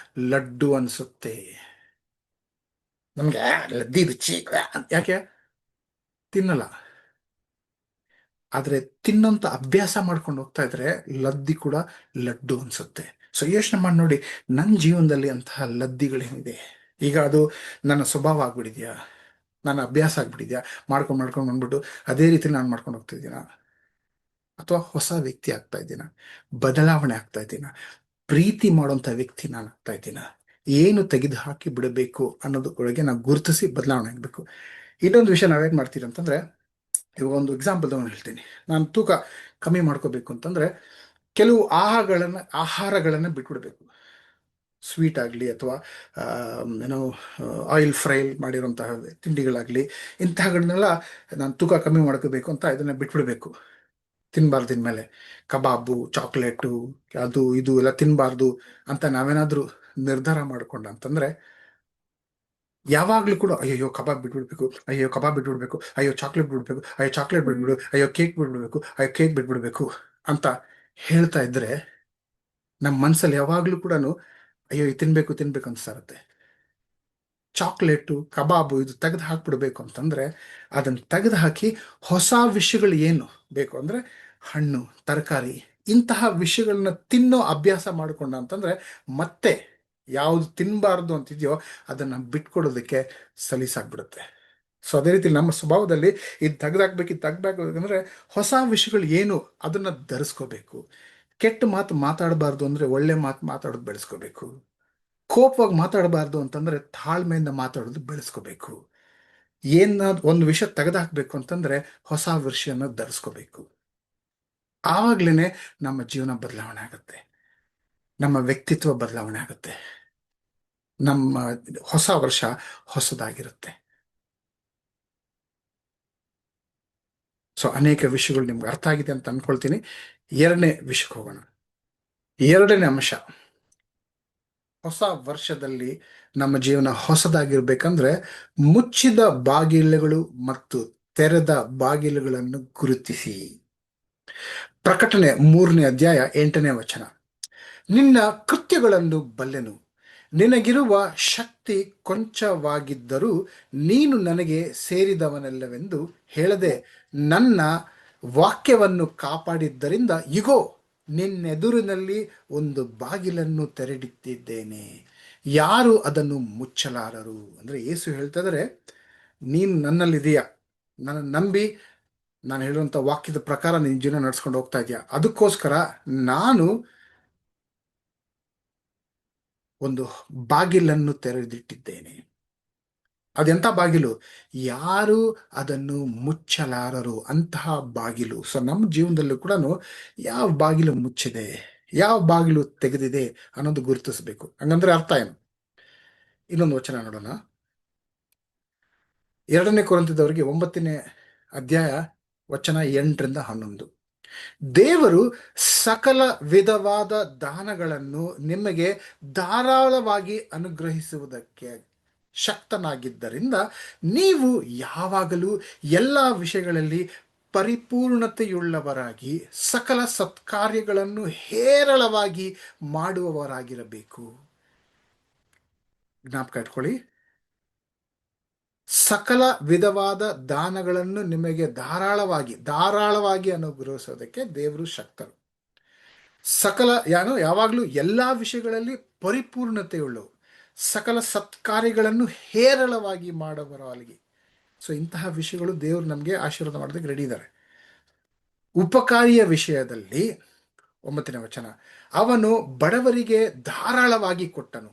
ಲಡ್ಡು ಅನ್ಸುತ್ತೆ ನಮ್ಗೆ. ಲದ್ದಿ ರುಚಿ ಯಾಕೆ ತಿನ್ನಲ್ಲ, ಆದ್ರೆ ತಿನ್ನೋಂತ ಅಭ್ಯಾಸ ಮಾಡ್ಕೊಂಡು ಹೋಗ್ತಾ ಇದ್ರೆ ಲದ್ದಿ ಕೂಡ ಲಡ್ಡು ಅನ್ಸುತ್ತೆ. ಸೊ ಯೋಚನೆ ಮಾಡಿ ನೋಡಿ, ನನ್ನ ಜೀವನದಲ್ಲಿ ಅಂತಹ ಲದ್ದಿಗಳೇನಿದೆ? ಈಗ ಅದು ನನ್ನ ಸ್ವಭಾವ ಆಗ್ಬಿಟ್ಟಿದ್ಯಾ, ನನ್ನ ಅಭ್ಯಾಸ ಆಗ್ಬಿಟ್ಟಿದ್ಯಾ? ಮಾಡ್ಕೊಂಡು ಬಂದ್ಬಿಟ್ಟು ಅದೇ ರೀತಿ ನಾನು ಮಾಡ್ಕೊಂಡು ಹೋಗ್ತಿದ್ದೀನ? ಅಥವಾ ಹೊಸ ವ್ಯಕ್ತಿ ಆಗ್ತಾ ಇದ್ದೀನ? ಬದಲಾವಣೆ ಆಗ್ತಾ ಇದ್ದೀನ? ಪ್ರೀತಿ ಮಾಡುವಂತ ವ್ಯಕ್ತಿ ನಾನು ಆಗ್ತಾ ಇದ್ದೀನ? ಏನು ತೆಗೆದು ಹಾಕಿ ಬಿಡಬೇಕು ಅನ್ನೋದು ಒಳಗೆ ನಾವು ಗುರುತಿಸಿ ಬದಲಾವಣೆ ಆಗ್ಬೇಕು. ಇನ್ನೊಂದು ವಿಷಯ ನಾವೇನ್ ಮಾಡ್ತೀವಿ ಅಂತಂದ್ರೆ, ಇವಾಗ ಒಂದು ಎಕ್ಸಾಂಪಲ್ ತಗೊಂಡು ಹೇಳ್ತೀನಿ. ನಾನು ತೂಕ ಕಮ್ಮಿ ಮಾಡ್ಕೋಬೇಕು ಅಂತಂದ್ರೆ ಕೆಲವು ಆಹಾರಗಳನ್ನ ಬಿಟ್ಬಿಡ್ಬೇಕು. ಸ್ವೀಟ್ ಆಗಲಿ ಅಥವಾ ಏನೋ ಆಯಿಲ್ ಫ್ರೈ ಮಾಡಿರುವಂತಹ ತಿಂಡಿಗಳಾಗ್ಲಿ, ಇಂತಹಗಳನ್ನೆಲ್ಲ ನಾನು ತೂಕ ಕಮ್ಮಿ ಮಾಡ್ಕೋಬೇಕು ಅಂತ ಇದನ್ನ ಬಿಟ್ಬಿಡ್ಬೇಕು. ತಿನ್ಬಾರ್ದು ಇನ್ಮೇಲೆ. ಕಬಾಬು, ಚಾಕ್ಲೇಟು, ಅದು ಇದು ಎಲ್ಲ ತಿನ್ಬಾರ್ದು ಅಂತ ನಾವೇನಾದ್ರೂ ನಿರ್ಧಾರ ಮಾಡ್ಕೊಂಡ ಅಂತಂದ್ರೆ ಯಾವಾಗ್ಲೂ ಕೂಡ ಅಯ್ಯೋ ಕಬಾಬ್ ಬಿಟ್ಬಿಡ್ಬೇಕು, ಅಯ್ಯೋ ಕಬಾಬ್ ಬಿಟ್ಬಿಡ್ಬೇಕು, ಅಯ್ಯೋ ಚಾಕ್ಲೇಟ್ ಬಿಡ್ಬೇಕು, ಅಯ್ಯೋ ಚಾಕ್ಲೇಟ್ ಬಿಟ್ಬಿಡು, ಅಯ್ಯೋ ಕೇಕ್ ಬಿಟ್ಬಿಡ್ಬೇಕು, ಅಯ್ಯೋ ಕೇಕ್ ಬಿಟ್ಬಿಡ್ಬೇಕು ಅಂತ ಹೇಳ್ತಾ ಇದ್ರೆ ನಮ್ಮ ಮನ್ಸಲ್ಲಿ ಯಾವಾಗ್ಲೂ ಕೂಡ ಅಯ್ಯೋ ತಿನ್ಬೇಕು ತಿನ್ಬೇಕು ಅನ್ಸ್ತಾ ಇರುತ್ತೆ. ಚಾಕ್ಲೇಟು, ಕಬಾಬು ಇದು ತೆಗೆದು ಹಾಕ್ಬಿಡ್ಬೇಕು ಅಂತಂದ್ರೆ ಅದನ್ನ ತೆಗೆದು ಹಾಕಿ ಹೊಸ ವಿಷಯಗಳು ಏನು ಬೇಕು ಅಂದ್ರೆ ಹಣ್ಣು, ತರಕಾರಿ, ಇಂತಹ ವಿಷಯಗಳನ್ನ ತಿನ್ನೋ ಅಭ್ಯಾಸ ಮಾಡ್ಕೊಂಡ ಅಂತಂದ್ರೆ ಮತ್ತೆ ಯಾವ್ದು ತಿನ್ಬಾರ್ದು ಅಂತಿದ್ಯೋ ಅದನ್ನ ಬಿಟ್ಕೊಡೋದಕ್ಕೆ ಸಲೀಸಾಗ್ಬಿಡುತ್ತೆ. ಸೊ ಅದೇ ರೀತಿ ನಮ್ಮ ಸ್ವಭಾವದಲ್ಲಿ ಇದು ತೆಗ್ದಾಕ್ಬೇಕಂದ್ರೆ ಹೊಸ ವಿಷಯಗಳು ಏನು ಅದನ್ನ ಧರಿಸ್ಕೋಬೇಕು. ಕೆಟ್ಟ ಮಾತು ಮಾತಾಡಬಾರ್ದು ಅಂದ್ರೆ ಒಳ್ಳೆ ಮಾತು ಮಾತಾಡೋದು ಬೆಳೆಸ್ಕೋಬೇಕು. ಕೋಪವಾಗಿ ಮಾತಾಡಬಾರ್ದು ಅಂತಂದ್ರೆ ತಾಳ್ಮೆಯಿಂದ ಮಾತಾಡೋದು ಬೆಳೆಸ್ಕೋಬೇಕು. ಒಂದು ವಿಷಯ ತೆಗೆದುಹಾಕ್ಬೇಕು ಅಂತಂದ್ರೆ ಹೊಸ ವಿಷಯನ ಧರಿಸ್ಕೋಬೇಕು. ಆವಾಗ್ಲೇನೆ ನಮ್ಮ ಜೀವನ ಬದಲಾವಣೆ ಆಗುತ್ತೆ, ನಮ್ಮ ವ್ಯಕ್ತಿತ್ವ ಬದಲಾವಣೆ ಆಗುತ್ತೆ, ನಮ್ಮ ಹೊಸ ವರ್ಷ ಹೊಸದಾಗಿರುತ್ತೆ. ಸೊ ಅನೇಕ ವಿಷಯಗಳು ನಿಮ್ಗೆ ಅರ್ಥ ಆಗಿದೆ ಅಂತ ಅನ್ಕೊಳ್ತೀನಿ. ಎರಡನೇ ವಿಷಯಕ್ಕೆ ಹೋಗೋಣ. ಎರಡನೇ ಅಂಶ, ಹೊಸ ವರ್ಷದಲ್ಲಿ ನಮ್ಮ ಜೀವನ ಹೊಸದಾಗಿರ್ಬೇಕಂದ್ರೆ ಮುಚ್ಚಿದ ಬಾಗಿಲುಗಳು ಮತ್ತು ತೆರೆದ ಬಾಗಿಲುಗಳನ್ನು ಗುರುತಿಸಿ. ಪ್ರಕಟಣೆ 3ನೇ ಅಧ್ಯಾಯ 8ನೇ ವಚನ. ನಿನ್ನ ಕೃತ್ಯಗಳನ್ನು ಬಲ್ಲೆನು, ನಿನಗಿರುವ ಶಕ್ತಿ ಕೊಂಚವಾಗಿದ್ದರೂ ನೀನು ನನಗೆ ಸೇರಿದವನಲ್ಲವೆಂದು ಹೇಳದೆ ನನ್ನ ವಾಕ್ಯವನ್ನು ಕಾಪಾಡಿದ್ದರಿಂದ ಇಗೋ ನಿನ್ನೆದುರಿನಲ್ಲಿ ಒಂದು ಬಾಗಿಲನ್ನು ತೆರೆದಿಟ್ಟಿದ್ದೇನೆ, ಯಾರು ಅದನ್ನು ಮುಚ್ಚಲಾರರು. ಅಂದ್ರೆ ಯೇಸು ಹೇಳ್ತಾ ಇದ್ದಾರೆ, ನೀನು ನನ್ನಲ್ಲಿದೆಯಾ, ನನ್ನ ನಂಬಿ ನಾನು ಹೇಳುವಂಥ ವಾಕ್ಯದ ಪ್ರಕಾರ ನಿನ್ನ ಜೀವನ ನಡ್ಸ್ಕೊಂಡು ಹೋಗ್ತಾ ಇದೆಯಾ, ಅದಕ್ಕೋಸ್ಕರ ನಾನು ಒಂದು ಬಾಗಿಲನ್ನು ತೆರೆದಿಟ್ಟಿದ್ದೇನೆ. ಅದೆಂಥ ಬಾಗಿಲು? ಯಾರು ಅದನ್ನು ಮುಚ್ಚಲಾರರು ಅಂತಹ ಬಾಗಿಲು. ಸೊ ನಮ್ಮ ಜೀವನದಲ್ಲೂ ಕೂಡ ಯಾವ ಬಾಗಿಲು ಮುಚ್ಚಿದೆ, ಯಾವ ಬಾಗಿಲು ತೆಗೆದಿದೆ ಅನ್ನೋದು ಗುರುತಿಸಬೇಕು. ಹಂಗಂದ್ರೆ ಅರ್ಥ ಏನು? ಇನ್ನೊಂದು ವಚನ ನೋಡೋಣ. 2ನೇ ಕೊರಿಂಥದವರಿಗೆ 9ನೇ ಅಧ್ಯಾಯ ವಚನ 8ರಿಂದ 11. ದೇವರು ಸಕಲ ವಿಧವಾದ ದಾನಗಳನ್ನು ನಿಮಗೆ ಧಾರಾಳವಾಗಿ ಅನುಗ್ರಹಿಸುವುದಕ್ಕೆ ಶಕ್ತನಾಗಿದ್ದರಿಂದ ನೀವು ಯಾವಾಗಲೂ ಎಲ್ಲ ವಿಷಯಗಳಲ್ಲಿ ಪರಿಪೂರ್ಣತೆಯುಳ್ಳವರಾಗಿ ಸಕಲ ಸತ್ಕಾರ್ಯಗಳನ್ನು ಹೇರಳವಾಗಿ ಮಾಡುವವರಾಗಿರಬೇಕು. ಜ್ಞಾಪಕ ಇಟ್ಕೊಳ್ಳಿ, ಸಕಲ ವಿಧವಾದ ದಾನಗಳನ್ನು ನಿಮಗೆ ಧಾರಾಳವಾಗಿ ಅನುಗ್ರಹಿಸೋದಕ್ಕೆ ದೇವರು ಶಕ್ತರು. ಸಕಲ ಯಾವಾಗಲೂ ಎಲ್ಲ ವಿಷಯಗಳಲ್ಲಿ ಪರಿಪೂರ್ಣತೆಯುಳ್ಳವು, ಸಕಲ ಸತ್ಕಾರ್ಯಗಳನ್ನು ಹೇರಳವಾಗಿ ಮಾಡುವವರಾಗಿ. ಸೊ ಇಂತಹ ವಿಷಯಗಳು ದೇವರು ನಮಗೆ ಆಶೀರ್ವಾದ ಮಾಡೋದಕ್ಕೆ ರೆಡಿ ಇದ್ದಾರೆ. ಉಪಕಾರಿಯ ವಿಷಯದಲ್ಲಿ 9ನೇ ವಚನ, ಅವನು ಬಡವರಿಗೆ ಧಾರಾಳವಾಗಿ ಕೊಟ್ಟನು,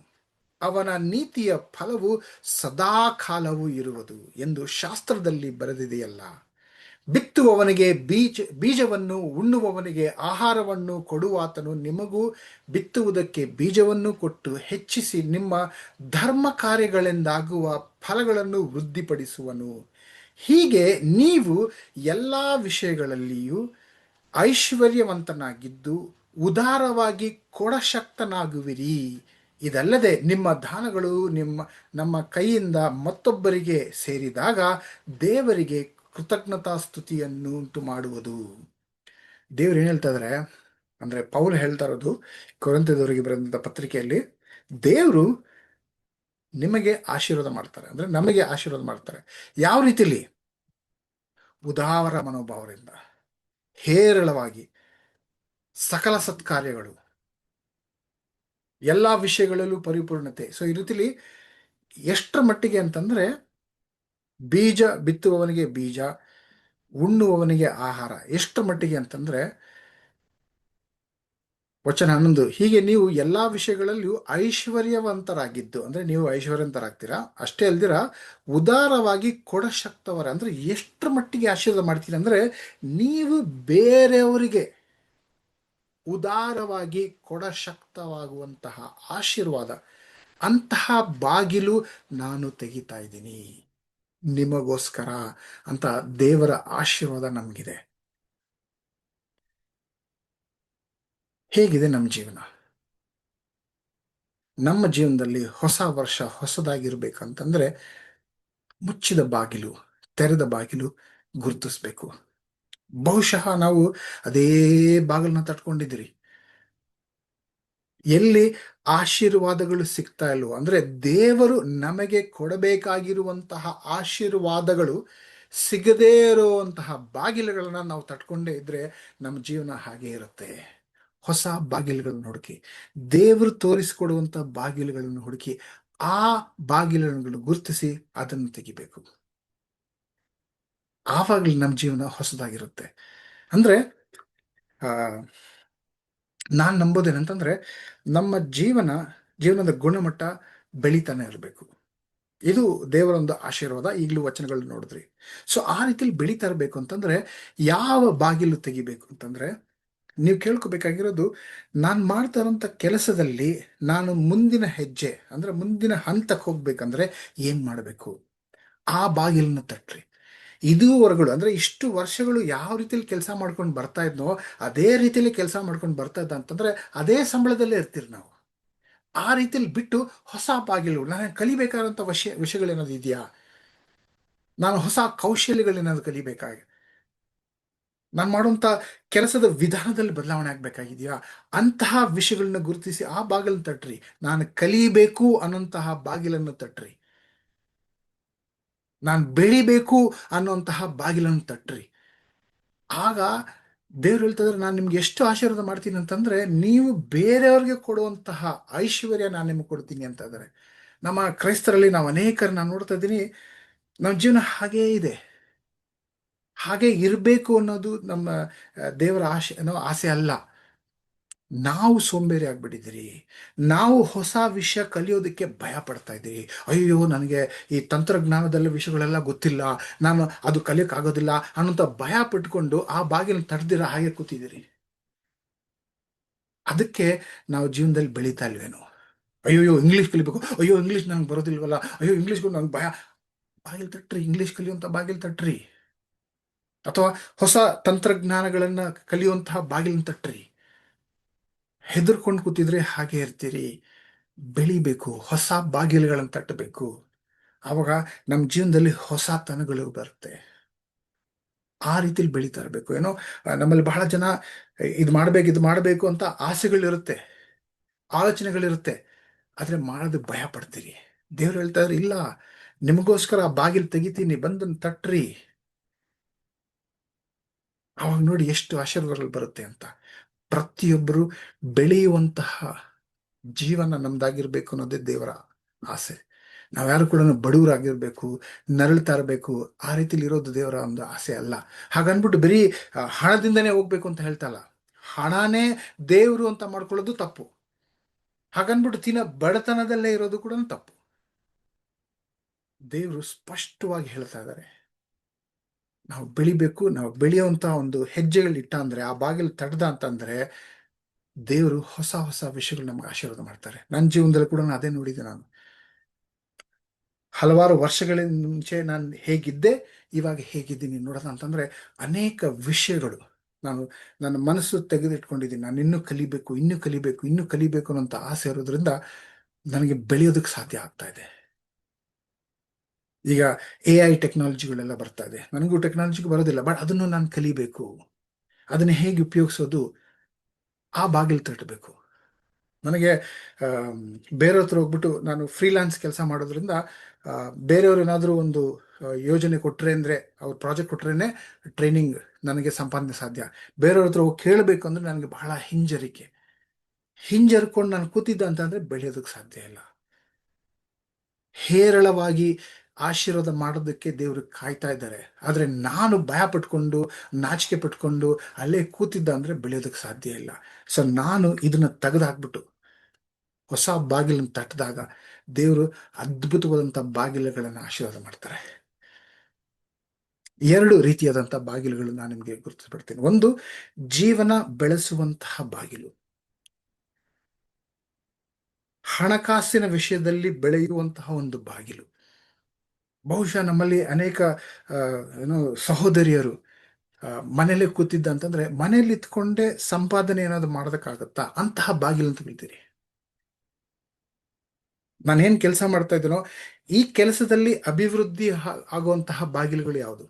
ಅವನ ನೀತಿಯ ಫಲವು ಸದಾಕಾಲವೂ ಇರುವುದು ಎಂದು ಶಾಸ್ತ್ರದಲ್ಲಿ ಬರೆದಿದೆಯಲ್ಲ. ಬಿತ್ತುವವನಿಗೆ ಬೀಜವನ್ನು, ಉಣ್ಣುವವನಿಗೆ ಆಹಾರವನ್ನು ಕೊಡುವಾತನು ನಿಮಗೂ ಬಿತ್ತುವುದಕ್ಕೆ ಬೀಜವನ್ನು ಕೊಟ್ಟು ಹೆಚ್ಚಿಸಿ ನಿಮ್ಮ ಧರ್ಮ ಕಾರ್ಯಗಳಿಂದಾಗುವ ಫಲಗಳನ್ನು ವೃದ್ಧಿಪಡಿಸುವನು. ಹೀಗೆ ನೀವು ಎಲ್ಲ ವಿಷಯಗಳಲ್ಲಿಯೂ ಐಶ್ವರ್ಯವಂತನಾಗಿದ್ದು ಉದಾರವಾಗಿ ಕೊಡಶಕ್ತನಾಗುವಿರಿ. ಇದಲ್ಲದೆ ನಿಮ್ಮ ದಾನಗಳು ನಮ್ಮ ಕೈಯಿಂದ ಮತ್ತೊಬ್ಬರಿಗೆ ಸೇರಿದಾಗ ದೇವರಿಗೆ ಕೃತಜ್ಞತಾ ಸ್ತುತಿಯನ್ನು ಉಂಟು ಮಾಡುವುದು. ದೇವ್ರು ಏನ್ ಹೇಳ್ತಾ ಇದಾರೆ ಅಂದ್ರೆ, ಪೌಲ್ ಹೇಳ್ತಾ ಇರೋದು ಕೊರಿಂಥದವರಿಗೆ ಬರೆದಂತ ಪತ್ರಿಕೆಯಲ್ಲಿ, ದೇವರು ನಿಮಗೆ ಆಶೀರ್ವಾದ ಮಾಡ್ತಾರೆ, ಅಂದ್ರೆ ನಮಗೆ ಆಶೀರ್ವಾದ ಮಾಡ್ತಾರೆ. ಯಾವ ರೀತಿಲಿ? ಉದಾರ ಮನೋಭಾವದಿಂದ, ಹೇರಳವಾಗಿ, ಸಕಲ ಸತ್ಕಾರ್ಯಗಳು, ಎಲ್ಲ ವಿಷಯಗಳಲ್ಲೂ ಪರಿಪೂರ್ಣತೆ. ಸೊ ಈ ರೀತಿಲಿ ಎಷ್ಟರ ಮಟ್ಟಿಗೆ ಅಂತಂದ್ರೆ, ಬೀಜ ಬಿತ್ತುವವನಿಗೆ ಬೀಜ, ಉಣ್ಣುವವನಿಗೆ ಆಹಾರ. ಎಷ್ಟರ ಮಟ್ಟಿಗೆ ಅಂತಂದ್ರೆ, ವಚನ 11, ಹೀಗೆ ನೀವು ಎಲ್ಲಾ ವಿಷಯಗಳಲ್ಲಿಯೂ ಐಶ್ವರ್ಯವಂತರಾಗಿದ್ದು, ಅಂದ್ರೆ ನೀವು ಐಶ್ವರ್ಯವಂತರಾಗ್ತೀರಾ, ಅಷ್ಟೇ ಅಲ್ದಿರ ಉದಾರವಾಗಿ ಕೊಡಶಕ್ತವರ. ಅಂದ್ರೆ ಎಷ್ಟರ ಮಟ್ಟಿಗೆ ಆಶೀರ್ವಾದ ಮಾಡ್ತೀರಾ ಅಂದ್ರೆ, ನೀವು ಬೇರೆಯವರಿಗೆ ಉದಾರವಾಗಿ ಕೊಡಶಕ್ತವಾಗುವಂತಹ ಆಶೀರ್ವಾದ, ಅಂತಹ ಬಾಗಿಲು ನಾನು ತೆಗಿತಾ ಇದ್ದೀನಿ ನಿಮಗೋಸ್ಕರ ಅಂತ ದೇವರ ಆಶೀರ್ವಾದ ನಮಗಿದೆ. ಹೇಗಿದೆ ನಮ್ಮ ಜೀವನ? ನಮ್ಮ ಜೀವನದಲ್ಲಿ ಹೊಸ ವರ್ಷ ಹೊಸದಾಗಿರ್ಬೇಕಂತಂದ್ರೆ ಮುಚ್ಚಿದ ಬಾಗಿಲು, ತೆರೆದ ಬಾಗಿಲು ಗುರುತಿಸ್ಬೇಕು. ಬಹುಶಃ ನಾವು ಅದೇ ಬಾಗಿಲನ್ನ ತಟ್ಕೊಂಡಿದ್ದೀರಿ. ಎಲ್ಲಿ ಆಶೀರ್ವಾದಗಳು ಸಿಗ್ತಾ ಇಲ್ವೋ, ಅಂದ್ರೆ ದೇವರು ನಮಗೆ ಕೊಡಬೇಕಾಗಿರುವಂತಹ ಆಶೀರ್ವಾದಗಳು ಸಿಗದೇ ಇರುವಂತಹ ಬಾಗಿಲುಗಳನ್ನ ನಾವು ತಟ್ಕೊಂಡೇ ಇದ್ರೆ ನಮ್ಮ ಜೀವನ ಹಾಗೆ ಇರುತ್ತೆ. ಹೊಸ ಬಾಗಿಲುಗಳನ್ನು ಹುಡುಕಿ, ದೇವರು ತೋರಿಸಿಕೊಡುವಂತಹ ಬಾಗಿಲುಗಳನ್ನು ಹುಡುಕಿ, ಆ ಬಾಗಿಲುಗಳನ್ನು ಗುರುತಿಸಿ ಅದನ್ನು ತೆಗಿಬೇಕು. ಆವಾಗಲೇ ನಮ್ಮ ಜೀವನ ಹೊಸದಾಗಿರುತ್ತೆ. ಅಂದ್ರೆ ನಾನು ನಂಬೋದೇನಂತಂದ್ರೆ, ನಮ್ಮ ಜೀವನ ಜೀವನದ ಗುಣಮಟ್ಟ ಬೆಳಿತಾನೆ ಇರಬೇಕು. ಇದು ದೇವರ ಒಂದು ಆಶೀರ್ವಾದ. ಈಗಲೂ ವಚನಗಳು ನೋಡಿದ್ರಿ. ಸೊ ಆ ರೀತಿಯಲ್ಲಿ ಬೆಳೀತಾ ಇರಬೇಕು ಅಂತಂದ್ರೆ ಯಾವ ಬಾಗಿಲು ತೆಗಿಬೇಕು ಅಂತಂದ್ರೆ, ನೀವು ಕೇಳ್ಕೊಬೇಕಾಗಿರೋದು, ನಾನು ಮಾಡ್ತಾ ಇರೋಂಥ ಕೆಲಸದಲ್ಲಿ ನಾನು ಮುಂದಿನ ಹೆಜ್ಜೆ ಅಂದ್ರೆ ಮುಂದಿನ ಹಂತಕ್ಕೆ ಹೋಗ್ಬೇಕಂದ್ರೆ ಏನ್ ಮಾಡಬೇಕು? ಆ ಬಾಗಿಲನ್ನ ತಟ್ರಿ. ಇದುವರೆಗಳು ಅಂದ್ರೆ ಇಷ್ಟು ವರ್ಷಗಳು ಯಾವ ರೀತಿಯಲ್ಲಿ ಕೆಲಸ ಮಾಡ್ಕೊಂಡು ಬರ್ತಾ ಇದ್ನೋ ಅದೇ ರೀತಿಯಲ್ಲಿ ಕೆಲಸ ಮಾಡ್ಕೊಂಡು ಬರ್ತಾ ಇದ್ದ ಅಂತಂದ್ರೆ ಅದೇ ಸಂಬಳದಲ್ಲೇ ಇರ್ತೀರಿ ನಾವು. ಆ ರೀತಿಯಲ್ಲಿ ಬಿಟ್ಟು ಹೊಸ ಬಾಗಿಲು, ನಾನು ಕಲಿಬೇಕಾದಂಥ ವಿಷಯಗಳೇನಾದ್ರು ಇದೆಯಾ? ನಾನು ಹೊಸ ಕೌಶಲ್ಯಗಳೇನಾದ್ರು ಕಲಿಬೇಕಾಗಿ, ನಾನು ಮಾಡುವಂಥ ಕೆಲಸದ ವಿಧಾನದಲ್ಲಿ ಬದಲಾವಣೆ ಆಗ್ಬೇಕಾಗಿದೆಯಾ? ಅಂತಹ ವಿಷಯಗಳನ್ನ ಗುರುತಿಸಿ ಆ ಬಾಗಿಲನ್ನು ತಟ್ರಿ. ನಾನು ಕಲಿಬೇಕು ಅನ್ನೋಂತಹ ಬಾಗಿಲನ್ನು ತಟ್ರಿ. ನಾನು ಬೆಳಿಬೇಕು ಅನ್ನುವಂತಹ ಬಾಗಿಲನ್ನು ತಟ್ರಿ. ಆಗ ದೇವ್ರು ಹೇಳ್ತಿದ್ರೆ, ನಾನು ನಿಮ್ಗೆ ಎಷ್ಟು ಆಶೀರ್ವಾದ ಮಾಡ್ತೀನಿ ಅಂತಂದ್ರೆ, ನೀವು ಬೇರೆಯವ್ರಿಗೆ ಕೊಡುವಂತಹ ಐಶ್ವರ್ಯ ನಾನು ನಿಮ್ಗೆ ಕೊಡ್ತೀನಿ ಅಂತ ಇದ್ದಾರೆ. ನಮ್ಮ ಕ್ರೈಸ್ತರಲ್ಲಿ ನಾವು ಅನೇಕರು ನಾನು ನೋಡ್ತಾ ಇದ್ದೀನಿ, ನಮ್ಮ ಜೀವನ ಹಾಗೇ ಇದೆ, ಹಾಗೆ ಇರಬೇಕು ಅನ್ನೋದು ನಮ್ಮ ದೇವರ ಆಸೆ ಅಲ್ಲ. ನಾವು ಸೋಂಬೇರಿ ಆಗ್ಬಿಟ್ಟಿದ್ದೀರಿ. ನಾವು ಹೊಸ ವಿಷಯ ಕಲಿಯೋದಕ್ಕೆ ಭಯ ಪಡ್ತಾ ಇದ್ದೀರಿ. ಅಯ್ಯೋ, ನನಗೆ ಈ ತಂತ್ರಜ್ಞಾನದಲ್ಲಿ ವಿಷಯಗಳೆಲ್ಲ ಗೊತ್ತಿಲ್ಲ, ನಾನು ಅದು ಕಲಿಯೋಕ್ಕಾಗೋದಿಲ್ಲ ಅನ್ನೋಂಥ ಭಯ ಪಟ್ಕೊಂಡು ಆ ಬಾಗಿಲು ತಡೆದಿರ ಹಾಗೆ ಕೂತಿದ್ದೀರಿ. ಅದಕ್ಕೆ ನಾವು ಜೀವನದಲ್ಲಿ ಬೆಳೀತಾ ಇಲ್ವೇನೋ. ಅಯ್ಯೋ ಇಂಗ್ಲೀಷ್ ಕಲಿಬೇಕು, ಅಯ್ಯೋ ಇಂಗ್ಲೀಷ್ ನಂಗೆ ಬರೋದಿಲ್ವಲ್ಲ, ಅಯ್ಯೋ ಇಂಗ್ಲೀಷ್ಗೂ ನಂಗೆ ಭಯ. ಬಾಗಿಲು ತಟ್ರಿ, ಇಂಗ್ಲೀಷ್ ಕಲಿಯುವಂಥ ಬಾಗಿಲು ತಟ್ರಿ. ಅಥವಾ ಹೊಸ ತಂತ್ರಜ್ಞಾನಗಳನ್ನ ಕಲಿಯುವಂತಹ ಬಾಗಿಲನ್ನು ತಟ್ರಿ. ಹೆದರ್ಕೊಂಡು ಕೂತಿದ್ರೆ ಹಾಗೆ ಇರ್ತೀರಿ. ಬೆಳಿಬೇಕು, ಹೊಸ ಬಾಗಿಲುಗಳನ್ನು ತಟ್ಟಬೇಕು. ಆವಾಗ ನಮ್ಮ ಜೀವನದಲ್ಲಿ ಹೊಸತನಗಳು ಬರುತ್ತೆ. ಆ ರೀತಿಲಿ ಬೆಳೀತಾ ಇರಬೇಕು. ಏನೋ ನಮ್ಮಲ್ಲಿ ಬಹಳ ಜನ ಇದು ಮಾಡಬೇಕು ಅಂತ ಆಸೆಗಳಿರುತ್ತೆ, ಆಲೋಚನೆಗಳಿರುತ್ತೆ, ಆದ್ರೆ ಮಾಡೋದಕ್ಕೆ ಭಯ ಪಡ್ತೀರಿ. ದೇವ್ರು ಹೇಳ್ತಾ ಇದ್ರು, ಇಲ್ಲ, ನಿಮಗೋಸ್ಕರ ಆ ಬಾಗಿಲು ತೆಗಿತೀನಿ, ಬಂದನ್ನು ತಟ್ರಿ. ಅವಾಗ ನೋಡಿ ಎಷ್ಟು ಆಶೀರ್ವಾದಗಳು ಬರುತ್ತೆ ಅಂತ. ಪ್ರತಿಯೊಬ್ಬರು ಬೆಳೆಯುವಂತಹ ಜೀವನ ನಮ್ದಾಗಿರ್ಬೇಕು ಅನ್ನೋದೇ ದೇವರ ಆಸೆ. ನಾವ್ಯಾರು ಕೂಡ ಬಡವರಾಗಿರ್ಬೇಕು, ನರಳ್ತಾ ಇರಬೇಕು, ಆ ರೀತಿಲಿ ಇರೋದು ದೇವರ ಒಂದು ಆಸೆ ಅಲ್ಲ. ಹಾಗನ್ಬಿಟ್ಟು ಬರೀ ಹಣದಿಂದನೇ ಹೋಗ್ಬೇಕು ಅಂತ ಹೇಳ್ತಲ್ಲ. ಹಣನೇ ದೇವರು ಅಂತ ಮಾಡ್ಕೊಳ್ಳೋದು ತಪ್ಪು. ಹಾಗನ್ಬಿಟ್ಟು ಬಡತನದಲ್ಲೇ ಇರೋದು ಕೂಡ ತಪ್ಪು. ದೇವರು ಸ್ಪಷ್ಟವಾಗಿ ಹೇಳ್ತಾ ಇದ್ದಾರೆ, ನಾವು ಬೆಳಿಬೇಕು. ನಾವು ಬೆಳೆಯುವಂತ ಒಂದು ಹೆಜ್ಜೆಗಳಿಟ್ಟ ಅಂದ್ರೆ, ಆ ಬಾಗಿಲು ತಡೆದ ಅಂತಂದ್ರೆ ದೇವರು ಹೊಸ ಹೊಸ ವಿಷಯಗಳು ನಮ್ಗೆ ಆಶೀರ್ವಾದ ಮಾಡ್ತಾರೆ. ನನ್ನ ಜೀವನದಲ್ಲಿ ಕೂಡ ಅದೇ ನೋಡಿದ್ದೆ. ನಾನು ಹಲವಾರು ವರ್ಷಗಳ ಮುಂಚೆ ನಾನು ಹೇಗಿದ್ದೆ, ಇವಾಗ ಹೇಗಿದ್ದೀನಿ ನೋಡೋಣ ಅಂತಂದ್ರೆ ಅನೇಕ ವಿಷಯಗಳು ನಾನು ನನ್ನ ಮನಸ್ಸು ತೆಗೆದಿಟ್ಕೊಂಡಿದ್ದೀನಿ. ನಾನು ಇನ್ನೂ ಕಲಿಬೇಕು, ಇನ್ನೂ ಕಲಿಬೇಕು, ಇನ್ನೂ ಕಲಿಬೇಕು ಅನ್ನೋಂಥ ಆಸೆ ಇರೋದ್ರಿಂದ ನನಗೆ ಬೆಳೆಯೋದಕ್ಕೆ ಸಾಧ್ಯ ಆಗ್ತಾ ಇದೆ. ಈಗ AI ಟೆಕ್ನಾಲಜಿಗಳೆಲ್ಲ ಬರ್ತಾ ಇದೆ. ನನಗೂ ಟೆಕ್ನಾಲಜಿಗೂ ಬರೋದಿಲ್ಲ, ಬಟ್ ಅದನ್ನು ನಾನು ಕಲಿಬೇಕು. ಅದನ್ನ ಹೇಗೆ ಉಪಯೋಗಿಸೋದು, ಆ ಬಾಗಿಲು ತಟ್ಟಬೇಕು. ನನಗೆ ಬೇರೆಯವ್ರ ಹತ್ರ ಹೋಗ್ಬಿಟ್ಟು, ನಾನು ಫ್ರೀಲಾನ್ಸ್ ಕೆಲಸ ಮಾಡೋದ್ರಿಂದ ಬೇರೆಯವ್ರು ಏನಾದರೂ ಒಂದು ಯೋಜನೆ ಕೊಟ್ಟರೆ ಅಂದರೆ, ಅವ್ರ ಪ್ರಾಜೆಕ್ಟ್ ಕೊಟ್ರೇನೆ ಟ್ರೈನಿಂಗ್ ನನಗೆ ಸಂಪಾದನೆ ಸಾಧ್ಯ. ಬೇರೆಯವ್ರ ಹತ್ರ ಹೋಗಿ ಕೇಳಬೇಕು ಅಂದ್ರೆ ನನಗೆ ಬಹಳ ಹಿಂಜರ್ಕೊಂಡು ನಾನು ಕೂತಿದ್ದ ಅಂತಂದ್ರೆ ಬೆಳೆಯೋದಕ್ಕೆ ಸಾಧ್ಯ ಇಲ್ಲ. ಹೇರಳವಾಗಿ ಆಶೀರ್ವಾದ ಮಾಡೋದಕ್ಕೆ ದೇವರು ಕಾಯ್ತಾ ಇದ್ದಾರೆ. ಆದ್ರೆ ನಾನು ಭಯ ಪಟ್ಕೊಂಡು, ನಾಚಿಕೆ ಪಟ್ಕೊಂಡು ಅಲ್ಲೇ ಕೂತಿದ್ದ ಅಂದ್ರೆ ಬೆಳೆಯೋದಕ್ಕೆ ಸಾಧ್ಯ ಇಲ್ಲ. ಸೊ ನಾನು ಇದನ್ನ ತೆಗೆದಾಕ್ಬಿಟ್ಟು ಹೊಸ ಬಾಗಿಲನ್ನು ತಟ್ಟಿದಾಗ ದೇವರು ಅದ್ಭುತವಾದಂಥ ಬಾಗಿಲುಗಳನ್ನು ಆಶೀರ್ವಾದ ಮಾಡ್ತಾರೆ. 2 ರೀತಿಯಾದಂತಹ ಬಾಗಿಲುಗಳು ನಾನು ನಿಮಗೆ ಗುರುತಿಸ್ಬಿಡ್ತೀನಿ. ಒಂದು, ಜೀವನ ಬೆಳೆಸುವಂತಹ ಬಾಗಿಲು. ಹಣಕಾಸಿನ ವಿಷಯದಲ್ಲಿ ಬೆಳೆಯುವಂತಹ ಒಂದು ಬಾಗಿಲು. ಬಹುಶಃ ನಮ್ಮಲ್ಲಿ ಅನೇಕ ಏನೋ ಸಹೋದರಿಯರು ಮನೇಲಿ ಕೂತಿದ್ದ ಅಂತಂದ್ರೆ, ಮನೇಲಿ ಇತ್ಕೊಂಡೇ ಸಂಪಾದನೆ ಏನಾದ್ರು ಮಾಡೋದಕ್ಕಾಗತ್ತಾ ಅಂತಹ ಬಾಗಿಲು ತೆಗಿತೀರಿ. ನಾನೇನ್ ಕೆಲಸ ಮಾಡ್ತಾ ಇದ್ದೀನೋ ಈ ಕೆಲಸದಲ್ಲಿ ಅಭಿವೃದ್ಧಿ ಆಗುವಂತಹ ಬಾಗಿಲುಗಳು ಯಾವುದು?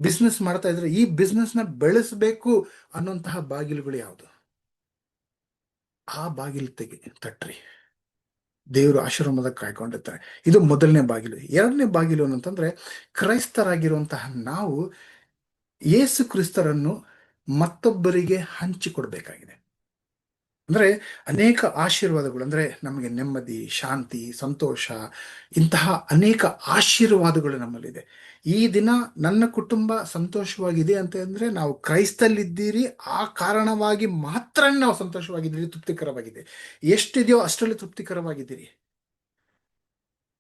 ಬಿಸ್ನೆಸ್ ಮಾಡ್ತಾ ಇದ್ರೆ ಈ ಬಿಸ್ನೆಸ್ ನ ಬೆಳೆಸಬೇಕು ಅನ್ನುವಂತಹ ಬಾಗಿಲುಗಳು ಯಾವುದು? ಆ ಬಾಗಿಲು ತಟ್ರಿ. ದೇವರು ಆಶೀರ್ವಾದ ಕಾಯ್ಕೊಂಡಿರ್ತಾರೆ. ಇದು ಮೊದಲನೇ ಬಾಗಿಲು. 2ನೇ ಬಾಗಿಲು ಅಂತಂದ್ರೆ, ಕ್ರೈಸ್ತರಾಗಿರುವಂತಹ ನಾವು ಯೇಸು ಕ್ರಿಸ್ತರನ್ನು ಮತ್ತೊಬ್ಬರಿಗೆ ಹಂಚಿಕೊಡ್ಬೇಕಾಗಿದೆ. ಅಂದ್ರೆ ಅನೇಕ ಆಶೀರ್ವಾದಗಳು, ಅಂದ್ರೆ ನಮಗೆ ನೆಮ್ಮದಿ, ಶಾಂತಿ, ಸಂತೋಷ, ಇಂತಹ ಅನೇಕ ಆಶೀರ್ವಾದಗಳು ನಮ್ಮಲ್ಲಿದೆ. ಈ ದಿನ ನನ್ನ ಕುಟುಂಬ ಸಂತೋಷವಾಗಿದೆ ಅಂತ ಅಂದ್ರೆ ನಾವು ಕ್ರೈಸ್ತಲ್ಲಿದ್ದೀರಿ, ಆ ಕಾರಣವಾಗಿ ಮಾತ್ರ ನಾವು ಸಂತೋಷವಾಗಿದ್ದೀರಿ, ತೃಪ್ತಿಕರವಾಗಿದೆ. ಎಷ್ಟಿದೆಯೋ ಅಷ್ಟರಲ್ಲಿ ತೃಪ್ತಿಕರವಾಗಿದ್ದೀರಿ.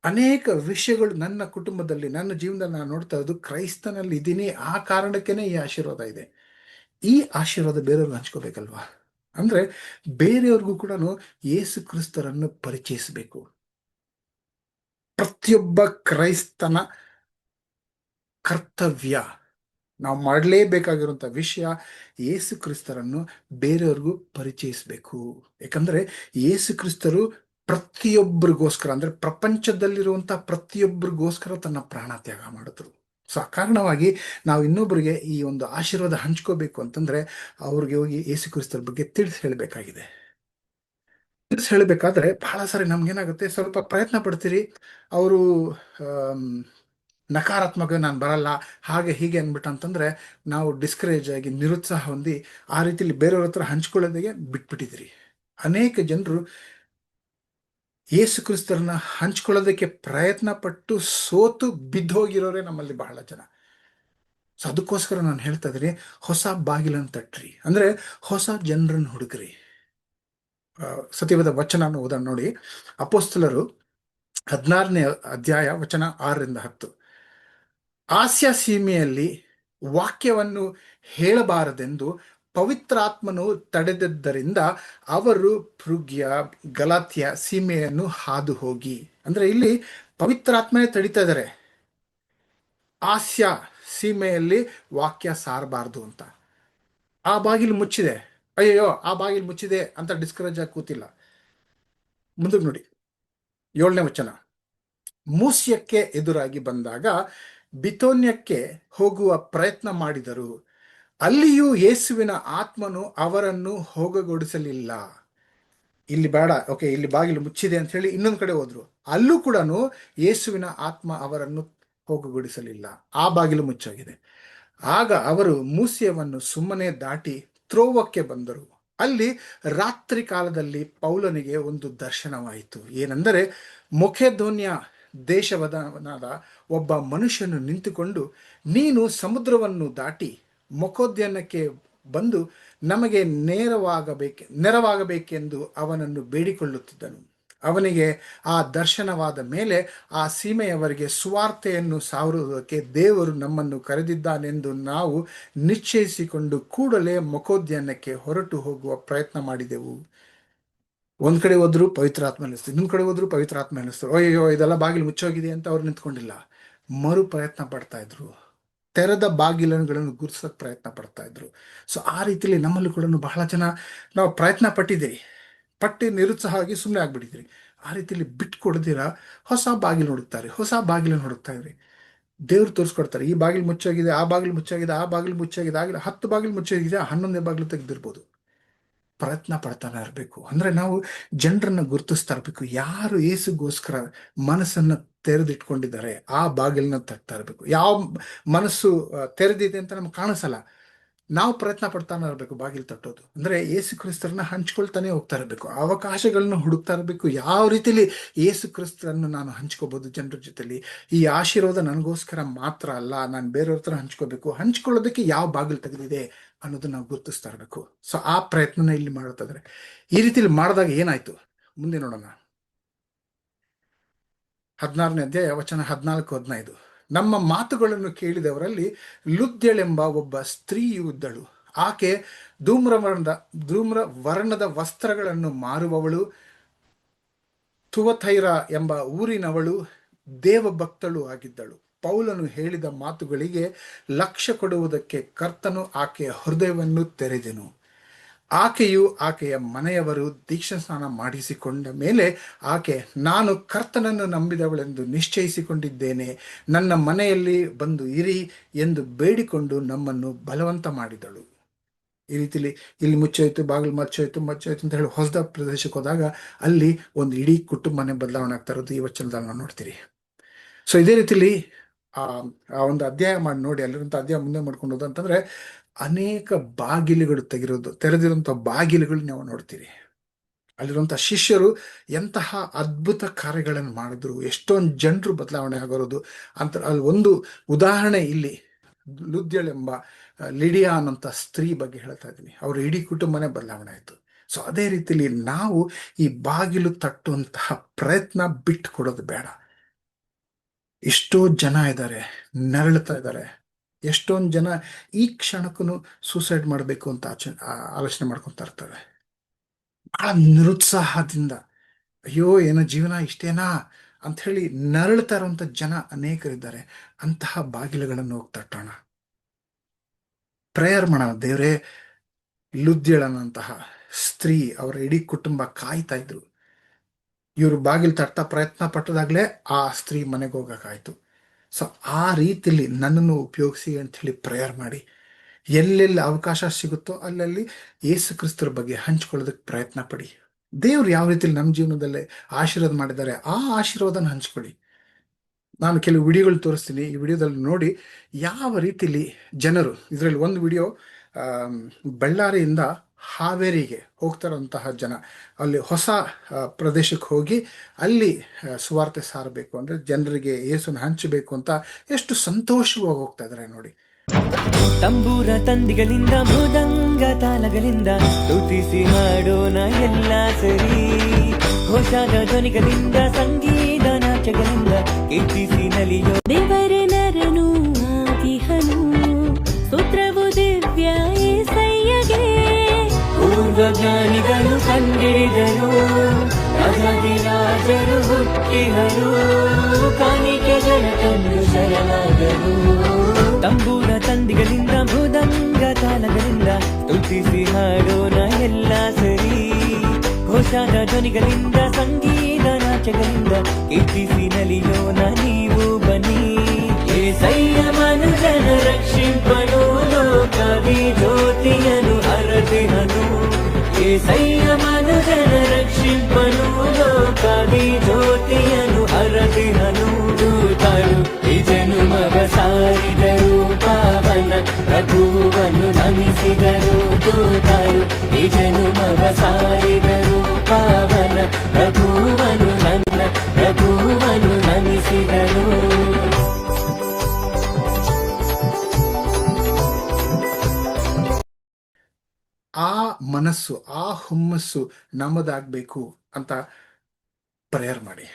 ಅನೇಕ ವಿಷಯಗಳು ನನ್ನ ಕುಟುಂಬದಲ್ಲಿ, ನನ್ನ ಜೀವನದಲ್ಲಿ ನಾನು ನೋಡ್ತಾ ಇರೋದು ಕ್ರೈಸ್ತನಲ್ಲಿ ಇದ್ದೀನಿ, ಆ ಕಾರಣಕ್ಕೇನೆ ಈ ಆಶೀರ್ವಾದ ಇದೆ. ಈ ಆಶೀರ್ವಾದ ಬೇರೆಯವ್ರಿಗೆ ಹಂಚ್ಕೋಬೇಕಲ್ವಾ? ಅಂದ್ರೆ ಬೇರೆಯವ್ರಿಗೂ ಕೂಡ ಯೇಸು ಕ್ರಿಸ್ತರನ್ನು ಪರಿಚಯಿಸಬೇಕು. ಪ್ರತಿಯೊಬ್ಬ ಕ್ರೈಸ್ತನ ಕರ್ತವ್ಯ, ನಾವು ಮಾಡಲೇಬೇಕಾಗಿರುವಂಥ ವಿಷಯ ಯೇಸು ಕ್ರಿಸ್ತರನ್ನು ಬೇರೆಯವ್ರಿಗೂ ಪರಿಚಯಿಸಬೇಕು. ಯಾಕಂದ್ರೆ ಯೇಸು ಕ್ರಿಸ್ತರು ಪ್ರತಿಯೊಬ್ಬರಿಗೋಸ್ಕರ, ಅಂದ್ರೆ ಪ್ರಪಂಚದಲ್ಲಿರುವಂಥ ಪ್ರತಿಯೊಬ್ಬರಿಗೋಸ್ಕರ ತನ್ನ ಪ್ರಾಣ ತ್ಯಾಗ ಮಾಡಿದ್ರು. ಸೊ ಆ ಕಾರಣವಾಗಿ ನಾವು ಇನ್ನೊಬ್ಬರಿಗೆ ಈ ಒಂದು ಆಶೀರ್ವಾದ ಹಂಚ್ಕೋಬೇಕು ಅಂತಂದ್ರೆ ಅವ್ರಿಗೆ ಹೋಗಿ ಯೇಸು ಕ್ರಿಸ್ತರ ಬಗ್ಗೆ ತಿಳಿಸಿ ಹೇಳಬೇಕಾಗಿದೆ. ತಿಳಿಸಿ ಹೇಳಬೇಕಾದ್ರೆ ಬಹಳ ಸಾರಿ ನಮ್ಗೇನಾಗುತ್ತೆ, ಸ್ವಲ್ಪ ಪ್ರಯತ್ನ ಪಡ್ತೀರಿ, ಅವರು ನಕಾರಾತ್ಮಕ, ನಾನು ಬರಲ್ಲ ಹಾಗೆ ಹೀಗೆ ಅಂದ್ಬಿಟ್ಟು ಅಂತಂದ್ರೆ ನಾವು ಡಿಸ್ಕರೇಜ್ ಆಗಿ ನಿರುತ್ಸಾಹ ಹೊಂದಿ ಆ ರೀತಿಯಲ್ಲಿ ಬೇರೆಯವ್ರ ಹತ್ರ ಹಂಚ್ಕೊಳ್ಳೋದಿಗೆ ಬಿಟ್ಬಿಟ್ಟಿದ್ದೀರಿ. ಅನೇಕ ಜನರು ಯೇಸು ಕ್ರಿಸ್ತರನ್ನ ಹಂಚ್ಕೊಳ್ಳೋದಕ್ಕೆ ಪ್ರಯತ್ನ ಪಟ್ಟು ಸೋತು ಬಿದ್ದೋಗಿರೋರೆ ನಮ್ಮಲ್ಲಿ ಬಹಳ ಜನ. ಸೊ ಅದಕ್ಕೋಸ್ಕರ ನಾನು ಹೇಳ್ತಾ ಇದ್ದೀನಿ, ಹೊಸ ಬಾಗಿಲನ್ನು ತಟ್ರಿ, ಅಂದ್ರೆ ಹೊಸ ಜನರನ್ನು ಹುಡುಕ್ರಿ. ಸತ್ಯವಾದ ವಚನ ಓದೋಣ ನೋಡಿ. ಅಪೊಸ್ತಲರು 16ನೇ ಅಧ್ಯಾಯ ವಚನ 6-10. ಆಸ್ಯ ಸೀಮೆಯಲ್ಲಿ ವಾಕ್ಯವನ್ನು ಹೇಳಬಾರದೆಂದು ಪವಿತ್ರಾತ್ಮನು ತಡೆದದ್ದರಿಂದ ಅವರು ಫ್ರುಗ್ಯ, ಗಲಾತ್ಯ ಸೀಮೆಯನ್ನು ಹಾದು ಹೋಗಿ, ಅಂದ್ರೆ ಇಲ್ಲಿ ಪವಿತ್ರಾತ್ಮನೇ ತಡಿತಾ ಇದ್ದಾರೆ, ಆಸ್ಯ ಸೀಮೆಯಲ್ಲಿ ವಾಕ್ಯ ಸಾರಬಾರ್ದು ಅಂತ. ಆ ಬಾಗಿಲು ಮುಚ್ಚಿದೆ, ಅಯ್ಯೋ ಆ ಬಾಗಿಲು ಮುಚ್ಚಿದೆ ಅಂತ ಡಿಸ್ಕರೇಜ್ ಆಗಿ ಕೂತಿಲ್ಲ. ಮುಂದಕ್ಕೆ ನೋಡಿ 7ನೇ ವಚನ. ಮೂಸ್ಯಕ್ಕೆ ಎದುರಾಗಿ ಬಂದಾಗ ಬಿಥೋನ್ಯಕ್ಕೆ ಹೋಗುವ ಪ್ರಯತ್ನ ಮಾಡಿದರು, ಅಲ್ಲಿಯೂ ಯೇಸುವಿನ ಆತ್ಮನು ಅವರನ್ನು ಹೋಗಗೊಡಿಸಲಿಲ್ಲ. ಇಲ್ಲಿ ಬೇಡ, ಓಕೆ ಇಲ್ಲಿ ಬಾಗಿಲು ಮುಚ್ಚಿದೆ ಅಂತ ಹೇಳಿ ಇನ್ನೊಂದು ಕಡೆ ಹೋದ್ರು, ಅಲ್ಲೂ ಕೂಡ ಯೇಸುವಿನ ಆತ್ಮ ಅವರನ್ನು ಹೋಗಗೊಡಿಸಲಿಲ್ಲ, ಆ ಬಾಗಿಲು ಮುಚ್ಚಾಗಿದೆ. ಆಗ ಅವರು ಮೂಸ್ಯವನ್ನು ಸುಮ್ಮನೆ ದಾಟಿ ತ್ರೋವಕ್ಕೆ ಬಂದರು. ಅಲ್ಲಿ ರಾತ್ರಿ ಕಾಲದಲ್ಲಿ ಪೌಲನಿಗೆ ಒಂದು ದರ್ಶನವಾಯಿತು. ಏನೆಂದರೆ ಮೊಕೆದೋನ್ಯ ದೇಶವದನಾದ ಒಬ್ಬ ಮನುಷ್ಯನು ನಿಂತುಕೊಂಡು, ನೀನು ಸಮುದ್ರವನ್ನು ದಾಟಿ ಮೊಕೊದ್ಯನಕ್ಕೆ ಬಂದು ನಮಗೆ ನೆರವಾಗಬೇಕೆಂದು ಅವನನ್ನು ಬೇಡಿಕೊಳ್ಳುತ್ತಿದ್ದನು. ಅವನಿಗೆ ಆ ದರ್ಶನವಾದ ಮೇಲೆ ಆ ಸೀಮೆಯವರಿಗೆ ಸುವಾರ್ತೆಯನ್ನು ಸಾರುವುದಕ್ಕೆ ದೇವರು ನಮ್ಮನ್ನು ಕರೆದಿದ್ದಾನೆಂದು ನಾವು ನಿಶ್ಚಯಿಸಿಕೊಂಡು ಕೂಡಲೇ ಮೊಕೊದ್ಯನಕ್ಕೆ ಹೊರಟು ಹೋಗುವ ಪ್ರಯತ್ನ ಮಾಡಿದೆವು. ಒಂದ್ ಕಡೆ ಹೋದ್ರು ಪವಿತ್ರಾತ್ಮ ಅನ್ನಿಸ್ತು, ಇನ್ನೊಂದ್ ಕಡೆ ಹೋದ್ರು ಪವಿತ್ರಾತ್ಮ ಅನ್ನಿಸ್ತು. ಅಯ್ಯೋ ಇದೆಲ್ಲ ಬಾಗಿಲು ಮುಚ್ಚೋಗಿದೆ ಅಂತ ಅವ್ರು ನಿಂತ್ಕೊಂಡಿಲ್ಲ, ಮರು ಪ್ರಯತ್ನ ಪಡ್ತಾ ಇದ್ರು, ತೆರೆದ ಬಾಗಿಲುಗಳನ್ನು ಗುರುತಿಸೋಕೆ ಪ್ರಯತ್ನ ಪಡ್ತಾ ಇದ್ರು. ಸೊ ಆ ರೀತಿಯಲ್ಲಿ ನಮ್ಮಲ್ಲೂ ಕೂಡ ಬಹಳ ಜನ ನಾವು ಪ್ರಯತ್ನ ಪಟ್ಟಿದ್ದೀರಿ, ಪಟ್ಟಿ ನಿರುತ್ಸಾಹವಾಗಿ ಸುಮ್ಮನೆ ಆಗ್ಬಿಟ್ಟಿದ್ರಿ. ಆ ರೀತಿಯಲ್ಲಿ ಬಿಟ್ಟು ಕೊಡ್ದಿರಾ ಹೊಸ ಬಾಗಿಲು ಹುಡುಕ್ತಾರೆ, ಹೊಸ ಬಾಗಿಲನ್ನು ಹುಡುಕ್ತಾ ಇದ್ರಿ. ದೇವ್ರು ತೋರಿಸ್ಕೊಡ್ತಾರೆ, ಈ ಬಾಗಿಲು ಮುಚ್ಚಾಗಿದೆ, ಆ ಬಾಗಿಲು ಮುಚ್ಚಾಗಿದೆ, ಆ ಬಾಗಿಲು ಮುಚ್ಚಾಗಿದೆ, ಆಗಿಲ್ಲ 10 ಬಾಗಿಲು ಮುಚ್ಚಾಗಿದೆ, 11ನೇ ಬಾಗಿಲು ತೆಗೆದಿರ್ಬೋದು. ಪ್ರಯತ್ನ ಪಡ್ತಾನೆ ಇರಬೇಕು. ಅಂದ್ರೆ ನಾವು ಜನರನ್ನ ಗುರುತಿಸ್ತಾ ಇರ್ಬೇಕು, ಯಾರು ಯೇಸುಗೋಸ್ಕರ ಮನಸ್ಸನ್ನ ತೆರೆದಿಟ್ಕೊಂಡಿದ್ದಾರೆ ಆ ಬಾಗಿಲನ್ನ ತಟ್ತಾ ಇರಬೇಕು. ಯಾವ ಮನಸ್ಸು ತೆರೆದಿದೆ ಅಂತ ನಮ್ಗೆ ಕಾಣಿಸಲ್ಲ, ನಾವು ಪ್ರಯತ್ನ ಪಡ್ತಾನೆ ಇರಬೇಕು ಬಾಗಿಲು ತಟ್ಟೋದು. ಅಂದ್ರೆ ಯೇಸು ಕ್ರಿಸ್ತರನ್ನ ಹಂಚ್ಕೊಳ್ತಾನೆ ಹೋಗ್ತಾ ಇರಬೇಕು, ಅವಕಾಶಗಳನ್ನ ಹುಡುಕ್ತಾ ಇರಬೇಕು. ಯಾವ ರೀತಿಲಿ ಯೇಸು ಕ್ರಿಸ್ತರನ್ನು ನಾನು ಹಂಚ್ಕೋಬಹುದು ಜನರ ಜೊತೆಲಿ, ಈ ಆಶೀರ್ವಾದ ನನಗೋಸ್ಕರ ಮಾತ್ರ ಅಲ್ಲ, ನಾನು ಬೇರೆಯವ್ರ ಹತ್ರ ಹಂಚ್ಕೋಬೇಕು, ಹಂಚ್ಕೊಳ್ಳೋದಕ್ಕೆ ಯಾವ ಬಾಗಿಲು ತೆಗೆದಿದೆ ಅನ್ನೋದನ್ನ ನಾವು ಗುರುತಿಸ್ತಾ ಇರಬೇಕು. ಸೊ ಆ ಪ್ರಯತ್ನನ ಇಲ್ಲಿ ಮಾಡುತ್ತಿದ್ರೆ, ಈ ರೀತಿಲಿ ಮಾಡಿದಾಗ ಏನಾಯ್ತು ಮುಂದೆ ನೋಡೋಣ. 16ನೇ ಅಧ್ಯಾಯ ವಚನ 14-15. ನಮ್ಮ ಮಾತುಗಳನ್ನು ಕೇಳಿದವರಲ್ಲಿ ಲುದ್ಯಳೆಂಬ ಒಬ್ಬ ಸ್ತ್ರೀಯು ಇದ್ದಳು. ಆಕೆ ಧೂಮ್ರವರ್ಣದ ವಸ್ತ್ರಗಳನ್ನು ಮಾರುವವಳು, ತುವಥೈರ ಎಂಬ ಊರಿನವಳು, ದೇವಭಕ್ತಳು ಆಗಿದ್ದಳು. ಪೌಲನು ಹೇಳಿದ ಮಾತುಗಳಿಗೆ ಲಕ್ಷ್ಯ ಕೊಡುವುದಕ್ಕೆ ಕರ್ತನು ಆಕೆಯ ಹೃದಯವನ್ನು ತೆರೆದೆನು. ಆಕೆಯು ಆಕೆಯ ಮನೆಯವರು ದೀಕ್ಷಾಸ್ನಾನ ಮಾಡಿಸಿಕೊಂಡ ಮೇಲೆ ಆಕೆ, ನಾನು ಕರ್ತನನ್ನು ನಂಬಿದವಳೆಂದು ನಿಶ್ಚಯಿಸಿಕೊಂಡಿದ್ದೇನೆ, ನನ್ನ ಮನೆಯಲ್ಲಿ ಬಂದು ಇರಿ ಎಂದು ಬೇಡಿಕೊಂಡು ನಮ್ಮನ್ನು ಬಲವಂತ ಮಾಡಿದಳು. ಈ ರೀತಿಲಿ ಇಲ್ಲಿ ಮುಚ್ಚೋಯ್ತು, ಬಾಗಿಲು ಮುಚ್ಚೋಯ್ತು ಅಂತ ಹೇಳಿ ಹೊಸದ ಪ್ರದೇಶಕ್ಕೆ ಹೋದಾಗ ಅಲ್ಲಿ ಒಂದು ಇಡೀ ಕುಟುಂಬನೇ ಬದಲಾವಣೆ ಆಗ್ತಾ ಇರೋದು ಈ ವಚನದಲ್ಲಿ ನಾವು ನೋಡ್ತೀರಿ. ಸೊ ಇದೇ ರೀತಿಲಿ ಆ ಒಂದು ಅಧ್ಯಾಯ ಮಾಡಿ ನೋಡಿ, ಅಲ್ಲಿರುವಂಥ ಅಧ್ಯಾಯ ಮುಂದೆ ಮಾಡ್ಕೊಂಡು ಹೋದಂತಂದ್ರೆ ಅನೇಕ ಬಾಗಿಲುಗಳು ತೆರೆದಿರುವಂಥ ಬಾಗಿಲುಗಳು ನಾವು ನೋಡ್ತೀರಿ. ಅಲ್ಲಿರುವಂತಹ ಶಿಷ್ಯರು ಎಂತಹ ಅದ್ಭುತ ಕಾರ್ಯಗಳನ್ನು ಮಾಡಿದ್ರು, ಎಷ್ಟೊಂದು ಜನರು ಬದಲಾವಣೆ ಆಗೋದು ಅಂತ. ಅಲ್ಲಿ ಒಂದು ಉದಾಹರಣೆ ಇಲ್ಲಿ ಲುದ್ಯಳೆಂಬ ಲಿಡಿಯಾ ಅನ್ನೋಂಥ ಸ್ತ್ರೀ ಬಗ್ಗೆ ಹೇಳ್ತಾ ಇದ್ದೀನಿ. ಅವ್ರ ಇಡೀ ಕುಟುಂಬನೇ ಬದಲಾವಣೆ ಆಯಿತು. ಸೊ ಅದೇ ರೀತಿಲಿ ನಾವು ಈ ಬಾಗಿಲು ತಟ್ಟುವಂತಹ ಪ್ರಯತ್ನ ಬಿಟ್ಟು ಕೊಡೋದು ಬೇಡ. ಎಷ್ಟೋ ಜನ ಇದ್ದಾರೆ, ನರಳುತ್ತಾ ಇದ್ದಾರೆ. ಎಷ್ಟೊಂದು ಜನ ಈ ಕ್ಷಣಕ್ಕೂ ಸೂಸೈಡ್ ಮಾಡಬೇಕು ಅಂತ ಆಲೋಚನೆ ಮಾಡ್ಕೊತಾ ಇರ್ತಾರೆ. ಬಹಳ ನಿರುತ್ಸಾಹದಿಂದ, ಅಯ್ಯೋ ಏನೋ ಜೀವನ ಇಷ್ಟೇನಾ ಅಂತ ಹೇಳಿ ನರಳ್ತಾ ಇರುವಂತ ಜನ ಅನೇಕರಿದ್ದಾರೆ. ಅಂತಹ ಬಾಗಿಲುಗಳನ್ನು ಹೋಗಿ ತಟ್ಟೋಣ, ಪ್ರೇಯರ್ ಮಾಡೋಣ. ದೇವರೇ, ಲುದ್ಯಳನಂತಹ ಸ್ತ್ರೀ, ಅವರ ಇಡೀ ಕುಟುಂಬ ಕಾಯ್ತಾ ಇದ್ರು. ಇವರು ಬಾಗಿಲು ತಟ್ಟ ಪ್ರಯತ್ನ ಪಟ್ಟದಾಗ್ಲೇ ಆ ಸ್ತ್ರೀ ಮನೆಗೆ ಹೋಗಕ್ಕಾಯ್ತು. ಸೊ ಆ ರೀತಿಲಿ ನನ್ನನ್ನು ಉಪಯೋಗಿಸಿ ಅಂತ ಹೇಳಿ ಪ್ರೇಯರ್ ಮಾಡಿ, ಎಲ್ಲೆಲ್ಲಿ ಅವಕಾಶ ಸಿಗುತ್ತೋ ಅಲ್ಲಲ್ಲಿ ಯೇಸು ಕ್ರಿಸ್ತರ ಬಗ್ಗೆ ಹಂಚ್ಕೊಳ್ಳೋದಕ್ಕೆ ಪ್ರಯತ್ನ ಪಡಿ. ದೇವ್ರು ಯಾವ ರೀತಿಲಿ ನಮ್ಮ ಜೀವನದಲ್ಲೇ ಆಶೀರ್ವಾದ ಮಾಡಿದ್ದಾರೆ ಆ ಆಶೀರ್ವಾದನ ಹಂಚ್ಕೊಳ್ಳಿ. ನಾನು ಕೆಲವು ವಿಡಿಯೋಗಳು ತೋರಿಸ್ತೀನಿ. ಈ ವಿಡಿಯೋದಲ್ಲಿ ನೋಡಿ ಯಾವ ರೀತಿಲಿ ಜನರು, ಇದರಲ್ಲಿ ಒಂದು ವಿಡಿಯೋ ಬಳ್ಳಾರಿಯಿಂದ ಹಾವೇರಿಗೆ ಹೋಗ್ತಾರಂತಹ ಜನ, ಅಲ್ಲಿ ಹೊಸ ಪ್ರದೇಶಕ್ಕೆ ಹೋಗಿ ಅಲ್ಲಿ ಸುವಾರ್ತೆ ಸಾರಬೇಕು ಅಂದರೆ, ಜನರಿಗೆ ಯೇಸುನ ಹಂಚಬೇಕು ಅಂತ ಎಷ್ಟು ಸಂತೋಷವಾಗಿ ಹೋಗ್ತಾ ಇದ್ದಾರೆ ನೋಡಿ. ತಂಬೂರ ತಂದಿಗಳಿಂದ ಮೃದಂಗ ತಾಲಗಳಿಂದ ಸ್ತುತಿಸಿ ಮಾಡೋಣ ಎಲ್ಲ ಸರಿ. ಹೊಸದ ಧ್ವನಿಗಳಿಂದ ಸಂಗೀತ ನಾಟ್ಯಗಳಿಂದ ಕೀರ್ತಿಸಿ ನಲಿಯೋ. ದೇವರೇ ನರನು ಆಗಿಹನು, ಸ್ತೋತ್ರವು ದಿವ್ಯ యేసయ్యಗೆ. ಪೂರ್ವ ಜ್ಞಾನಿಗಳು ಕಂಡಿಡಿದರು, ರಾಜರು ಹುಟ್ಟಿದರು, ಕಾಣಿಕೆಗಳ ತಂದು ಶರಣಾದರು. ತಂಬೂರ ತಂದಿಗಳಿಂದ ಮೃದಂಗ ತಾಲಗಳಿಂದ ಸ್ತುತಿಸಿ ಹಾಡೋಣ ಎಲ್ಲ ಸರಿ. ಹೊಸದ ಧ್ವನಿಗಳಿಂದ ಸಂಗೀತ ನಾಟ್ಯಗಳಿಂದ ಕೀರ್ತಿಸಿ ನಲಿಯೋಣ ನೀವು ಬನ್ನಿ. యేసయ్య ಮನುಜನ ರಕ್ಷಿಂಪನು, ಲೋಕವಿ ಜ್ಯೋತಿಯನು ಹರದಿಹನು. యేసయ్య ಮನುಜನ ರಕ್ಷಿಂಪನು, ಲೋಕವಿ ಜ್ಯೋತಿಯನು ಹರದಿಹನು. ದೂತರು ಈ ಜನುಮವ ಸಾರಿದರು, ಪಾವನ ಪ್ರಭುವನ್ನು ನಮಿಸಿದರು. ದೂತರು ಈ ಜನುಮವ ಸಾರಿದರು, ಪಾವನ ಪ್ರಭುವನ್ನು ನನ್ನ ಪ್ರಭುವನ್ನು ನಮಿಸಿದರು. ಆ ಮನಸ್ಸು, ಆ ಹುಮ್ಮಸ್ಸು ನಮ್ಮದಾಗಬೇಕು ಅಂತ ಪ್ರೇಯರ್ ಮಾಡಿ.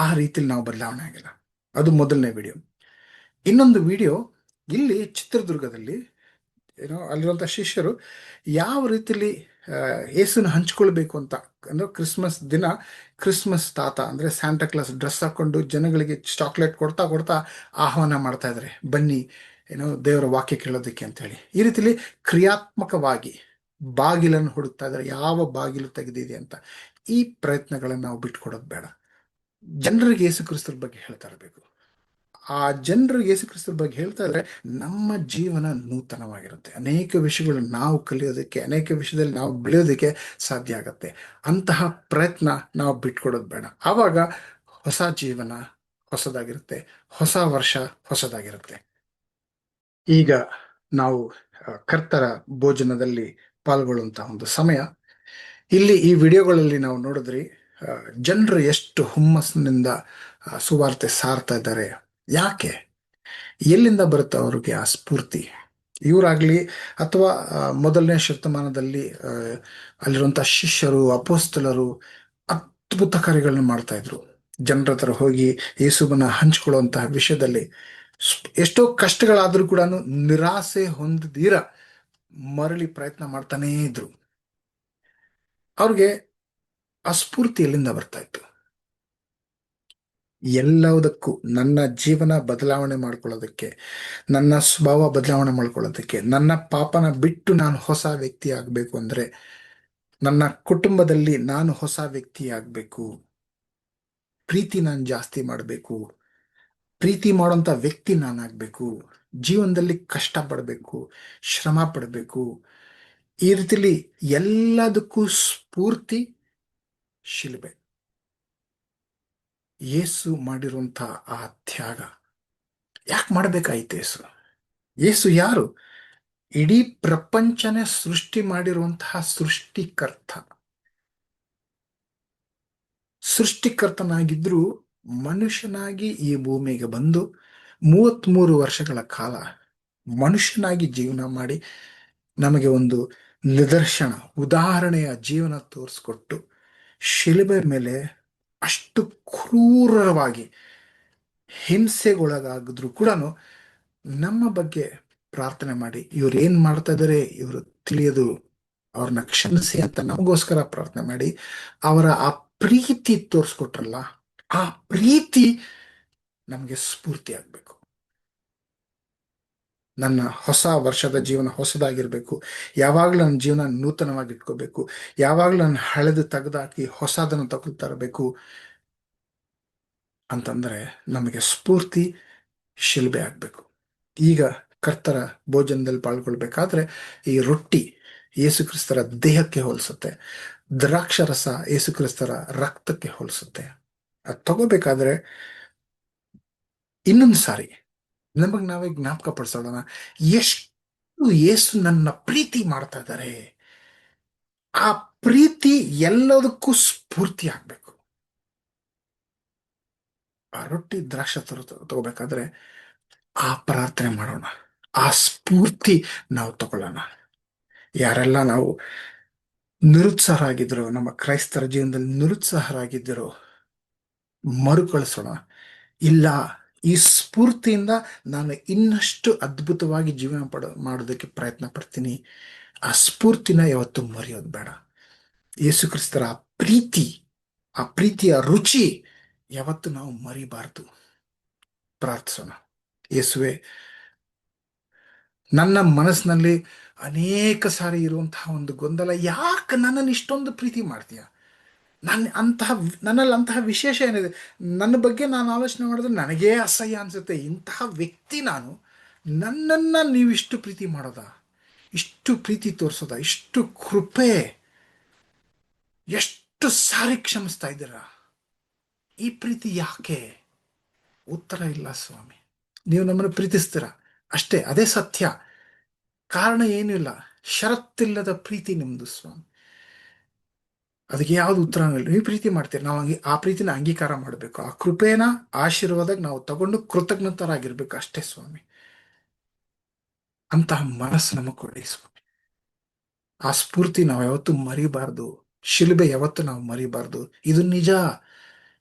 ಆ ರೀತಿಲಿ ನಾವು ಬದಲಾವಣೆ ಆಗಿಲ್ಲ. ಅದು ಮೊದಲನೇ ವಿಡಿಯೋ. ಇನ್ನೊಂದು ವಿಡಿಯೋ ಇಲ್ಲಿ ಚಿತ್ರದುರ್ಗದಲ್ಲಿ ಅಲ್ಲಿರುವಂಥ ಶಿಷ್ಯರು ಯಾವ ರೀತಿಲಿ ಯೇಸುನ ಹಂಚ್ಕೊಳ್ಬೇಕು ಅಂತ, ಅಂದ್ರೆ ಕ್ರಿಸ್ಮಸ್ ದಿನ ಕ್ರಿಸ್ಮಸ್ ತಾತ ಅಂದ್ರೆ ಸ್ಯಾಂಟಾ ಕ್ಲಾಸ್ ಡ್ರೆಸ್ ಹಾಕೊಂಡು ಜನಗಳಿಗೆ ಚಾಕ್ಲೇಟ್ ಕೊಡ್ತಾ ಕೊಡ್ತಾ ಆಹ್ವಾನ ಮಾಡ್ತಾ ಇದ್ದಾರೆ, ಬನ್ನಿ ದೇವರ ವಾಕ್ಯ ಕೇಳೋದಕ್ಕೆ ಅಂತ ಹೇಳಿ. ಈ ರೀತಿಲಿ ಕ್ರಿಯಾತ್ಮಕವಾಗಿ ಬಾಗಿಲನ್ನು ಹುಡುಕ್ತಾ ಇದ್ದಾರೆ, ಯಾವ ಬಾಗಿಲು ತೆಗೆದಿದೆ ಅಂತ. ಈ ಪ್ರಯತ್ನಗಳನ್ನು ನಾವು ಬಿಟ್ಕೊಡೋದು ಬೇಡ. ಜನರಿಗೆ ಯೇಸು ಕ್ರಿಸ್ತರ ಬಗ್ಗೆ ಹೇಳ್ತಾ ಇರಬೇಕು. ಆ ಜನರಿಗೆ ಯೇಸು ಕ್ರಿಸ್ತರ ಬಗ್ಗೆ ಹೇಳ್ತಾ ಇದ್ರೆ ನಮ್ಮ ಜೀವನ ನೂತನವಾಗಿರುತ್ತೆ. ಅನೇಕ ವಿಷಯಗಳು ನಾವು ಕಲಿಯೋದಕ್ಕೆ, ಅನೇಕ ವಿಷಯದಲ್ಲಿ ನಾವು ಬೆಳೆಯೋದಕ್ಕೆ ಸಾಧ್ಯ ಆಗತ್ತೆ. ಅಂತಹ ಪ್ರಯತ್ನ ನಾವು ಬಿಟ್ಕೊಡೋದು ಬೇಡ. ಆವಾಗ ಹೊಸ ಜೀವನ ಹೊಸದಾಗಿರುತ್ತೆ, ಹೊಸ ವರ್ಷ ಹೊಸದಾಗಿರುತ್ತೆ. ಈಗ ನಾವು ಕರ್ತರ ಭೋಜನದಲ್ಲಿ ಪಾಲ್ಗೊಳ್ಳುವಂತಹ ಒಂದು ಸಮಯ. ಇಲ್ಲಿ ಈ ವಿಡಿಯೋಗಳಲ್ಲಿ ನಾವು ನೋಡಿದ್ರಿ, ಜನರು ಎಷ್ಟು ಹುಮ್ಮಸ್ಸಿನಿಂದ ಸುವಾರ್ತೆ ಸಾರ್ತಾ ಇದ್ದಾರೆ. ಯಾಕೆ, ಎಲ್ಲಿಂದ ಬರುತ್ತೆ ಅವ್ರಿಗೆ ಆ ಸ್ಫೂರ್ತಿ? ಇವರಾಗ್ಲಿ ಅಥವಾ ಮೊದಲನೇ ಶತಮಾನದಲ್ಲಿ ಅಲ್ಲಿರುವಂತಹ ಶಿಷ್ಯರು, ಅಪೋಸ್ತಲರು ಅದ್ಭುತ ಕಾರ್ಯಗಳನ್ನ ಮಾಡ್ತಾ ಇದ್ರು. ಜನರ ಹತ್ರ ಹೋಗಿ ಯೇಸುವನ್ನ ಹಂಚ್ಕೊಳ್ಳುವಂತಹ ವಿಷಯದಲ್ಲಿ ಎಷ್ಟೋ ಕಷ್ಟಗಳಾದ್ರೂ ಕೂಡ ನಿರಾಸೆ ಹೊಂದಿದೀರ ಮರಳಿ ಪ್ರಯತ್ನ ಮಾಡ್ತಾನೇ ಇದ್ರು. ಅವ್ರಿಗೆ ಆ ಸ್ಫೂರ್ತಿ ಎಲ್ಲಿಂದ ಬರ್ತಾ ಇತ್ತು? ಎಲ್ಲದಕ್ಕೂ ನನ್ನ ಜೀವನ ಬದಲಾವಣೆ ಮಾಡ್ಕೊಳ್ಳೋದಕ್ಕೆ, ನನ್ನ ಸ್ವಭಾವ ಬದಲಾವಣೆ ಮಾಡ್ಕೊಳ್ಳೋದಕ್ಕೆ, ನನ್ನ ಪಾಪನ ಬಿಟ್ಟು ನಾನು ಹೊಸ ವ್ಯಕ್ತಿ ಆಗ್ಬೇಕು ಅಂದ್ರೆ, ನನ್ನ ಕುಟುಂಬದಲ್ಲಿ ನಾನು ಹೊಸ ವ್ಯಕ್ತಿ ಆಗ್ಬೇಕು, ಪ್ರೀತಿ ನಾನು ಜಾಸ್ತಿ ಮಾಡಬೇಕು, ಪ್ರೀತಿ ಮಾಡೋಂಥ ವ್ಯಕ್ತಿ ನಾನಾಗಬೇಕು, ಜೀವನದಲ್ಲಿ ಕಷ್ಟ ಪಡಬೇಕು, ಶ್ರಮ ಪಡಬೇಕು. ಈ ರೀತಿಲಿ ಎಲ್ಲದಕ್ಕೂ ಸ್ಫೂರ್ತಿ ಶಿಲುಬೆ, ಯೇಸು ಮಾಡಿರುವಂಥ ಆ ತ್ಯಾಗ. ಯಾಕೆ ಮಾಡಬೇಕಾಯ್ತು ಯೇಸು? ಯೇಸು ಯಾರು? ಇಡೀ ಪ್ರಪಂಚನೇ ಸೃಷ್ಟಿ ಮಾಡಿರುವಂತಹ ಸೃಷ್ಟಿಕರ್ತ. ಸೃಷ್ಟಿಕರ್ತನಾಗಿದ್ರೂ ಮನುಷ್ಯನಾಗಿ ಈ ಭೂಮಿಗೆ ಬಂದು 33 ವರ್ಷಗಳ ಕಾಲ ಮನುಷ್ಯನಾಗಿ ಜೀವನ ಮಾಡಿ ನಮಗೆ ಒಂದು ನಿದರ್ಶನ, ಉದಾಹರಣೆಯ ಜೀವನ ತೋರಿಸ್ಕೊಟ್ಟು ಶಿಲುಬೆ ಮೇಲೆ ಅಷ್ಟು ಕ್ರೂರವಾಗಿ ಹಿಂಸೆಗೊಳಗಾಗಿದ್ರು ಕೂಡ ನಮ್ಮ ಬಗ್ಗೆ ಪ್ರಾರ್ಥನೆ ಮಾಡಿ, ಇವ್ರು ಏನ್ ಮಾಡ್ತಾ ಇದಾರೆ, ಇವರು ತಿಳಿಯದು, ಅವ್ರನ್ನ ಕ್ಷಮಿಸಿ ಅಂತ ನಮಗೋಸ್ಕರ ಪ್ರಾರ್ಥನೆ ಮಾಡಿ ಅವರ ಆ ಪ್ರೀತಿ ತೋರಿಸ್ಕೊಟ್ರಲ್ಲ, ಆ ಪ್ರೀತಿ ನಮಗೆ ಸ್ಫೂರ್ತಿ ಆಗ್ಬೇಕು. ನನ್ನ ಹೊಸ ವರ್ಷದ ಜೀವನ ಹೊಸದಾಗಿರ್ಬೇಕು, ಯಾವಾಗ್ಲೂ ನನ್ನ ಜೀವನ ನೂತನವಾಗಿ ಇಟ್ಕೋಬೇಕು, ಯಾವಾಗ್ಲೂ ನನ್ನ ಹಳೆದು ತೆಗೆದಾಕಿ ಹೊಸದನ್ನು ತಗೊಳ್ತಾ ಇರಬೇಕು ಅಂತಂದ್ರೆ ನಮಗೆ ಸ್ಫೂರ್ತಿ ಶಿಲ್ಬೆ ಆಗ್ಬೇಕು. ಈಗ ಕರ್ತರ ಭೋಜನದಲ್ಲಿ ಪಾಲ್ಗೊಳ್ಬೇಕಾದ್ರೆ ಈ ರೊಟ್ಟಿ ಯೇಸು ಕ್ರಿಸ್ತರ ದೇಹಕ್ಕೆ ಹೋಲಿಸುತ್ತೆ, ದ್ರಾಕ್ಷರಸ ಯೇಸು ಕ್ರಿಸ್ತರ ರಕ್ತಕ್ಕೆ ಹೋಲಿಸುತ್ತೆ. ಅದು ತಗೋಬೇಕಾದ್ರೆ ಇನ್ನೊಂದು ಸಾರಿ ನಮಗ್ ನಾವೇ ಜ್ಞಾಪಕ ಪಡಿಸೋಣ, ಎಷ್ಟು ಯೇಸು ನನ್ನ ಪ್ರೀತಿ ಮಾಡ್ತಾ ಇದ್ದಾರೆ. ಆ ಪ್ರೀತಿ ಎಲ್ಲದಕ್ಕೂ ಸ್ಫೂರ್ತಿ ಆಗ್ಬೇಕು. ಆ ರೊಟ್ಟಿ ದ್ರಾಕ್ಷ ತಗೋಬೇಕಾದ್ರೆ ಆ ಪ್ರಾರ್ಥನೆ ಮಾಡೋಣ, ಆ ಸ್ಫೂರ್ತಿ ನಾವು ತಗೊಳ್ಳೋಣ. ಯಾರೆಲ್ಲ ನಾವು ನಿರುತ್ಸಾಹರಾಗಿದ್ರು, ನಮ್ಮ ಕ್ರೈಸ್ತರ ಜೀವನದಲ್ಲಿ ನಿರುತ್ಸಾಹರಾಗಿದ್ದರು, ಮರುಕಳಿಸೋಣ. ಇಲ್ಲ, ಈ ಸ್ಫೂರ್ತಿಯಿಂದ ನಾನು ಇನ್ನಷ್ಟು ಅದ್ಭುತವಾಗಿ ಜೀವನ ಮಾಡೋದಕ್ಕೆ ಪ್ರಯತ್ನ ಪಡ್ತೀನಿ. ಆ ಸ್ಫೂರ್ತಿನ ಯಾವತ್ತು ಮರೆಯೋದು ಬೇಡ. ಯೇಸು ಕ್ರಿಸ್ತರ ಆ ಪ್ರೀತಿಯ ರುಚಿ ಯಾವತ್ತು ನಾವು ಮರಿಬಾರ್ದು. ಪ್ರಾರ್ಥಿಸೋಣ. ಯೇಸುವೆ, ನನ್ನ ಮನಸ್ಸಿನಲ್ಲಿ ಅನೇಕ ಸಾರಿ ಇರುವಂತಹ ಒಂದು ಗೊಂದಲ, ಯಾಕೆ ನನ್ನನ್ನು ಇಷ್ಟೊಂದು ಪ್ರೀತಿ ಮಾಡ್ತೀಯ? ನನ್ನಲ್ಲಿ ಅಂತಹ ವಿಶೇಷ ಏನಿದೆ? ನನ್ನ ಬಗ್ಗೆ ನಾನು ಆಲೋಚನೆ ಮಾಡಿದ್ರೆ ನನಗೇ ಅಸಹ್ಯ ಅನ್ಸುತ್ತೆ. ಇಂತಹ ವ್ಯಕ್ತಿ ನಾನು, ನನ್ನನ್ನು ನೀವಿಷ್ಟು ಪ್ರೀತಿ ಮಾಡೋದ, ಇಷ್ಟು ಪ್ರೀತಿ ತೋರಿಸೋದ, ಇಷ್ಟು ಕೃಪೆ, ಎಷ್ಟು ಸಾರಿ ಕ್ಷಮಿಸ್ತಾ ಇದ್ದೀರಾ? ಈ ಪ್ರೀತಿ ಯಾಕೆ? ಉತ್ತರ ಇಲ್ಲ ಸ್ವಾಮಿ. ನೀವು ನಮ್ಮನ್ನು ಪ್ರೀತಿಸ್ತೀರ ಅಷ್ಟೇ, ಅದೇ ಸತ್ಯ. ಕಾರಣ ಏನೂ ಇಲ್ಲ, ಷರತ್ತಿಲ್ಲದ ಪ್ರೀತಿ ನಿಮ್ದು ಸ್ವಾಮಿ. ಅದಕ್ಕೆ ಯಾವ್ದು ಉತ್ತರ ಇಲ್ಲ. ನೀವು ಪ್ರೀತಿ ಮಾಡ್ತೀರಿ, ನಾವು ಆ ಪ್ರೀತಿನ ಅಂಗೀಕಾರ ಮಾಡಬೇಕು. ಆ ಕೃಪೆನ, ಆಶೀರ್ವಾದಾಗ ನಾವು ತಗೊಂಡು ಕೃತಜ್ಞತರಾಗಿರ್ಬೇಕು ಅಷ್ಟೇ ಸ್ವಾಮಿ. ಅಂತಹ ಮನಸ್ಸು ನಮಗೆ ಕೊಡಿ ಸ್ವಾಮಿ. ಆ ಸ್ಫೂರ್ತಿ ನಾವು ಯಾವತ್ತೂ ಮರಿಬಾರ್ದು. ಶಿಲುಬೆ ಯಾವತ್ತು ನಾವು ಮರಿಬಾರ್ದು. ಇದು ನಿಜ,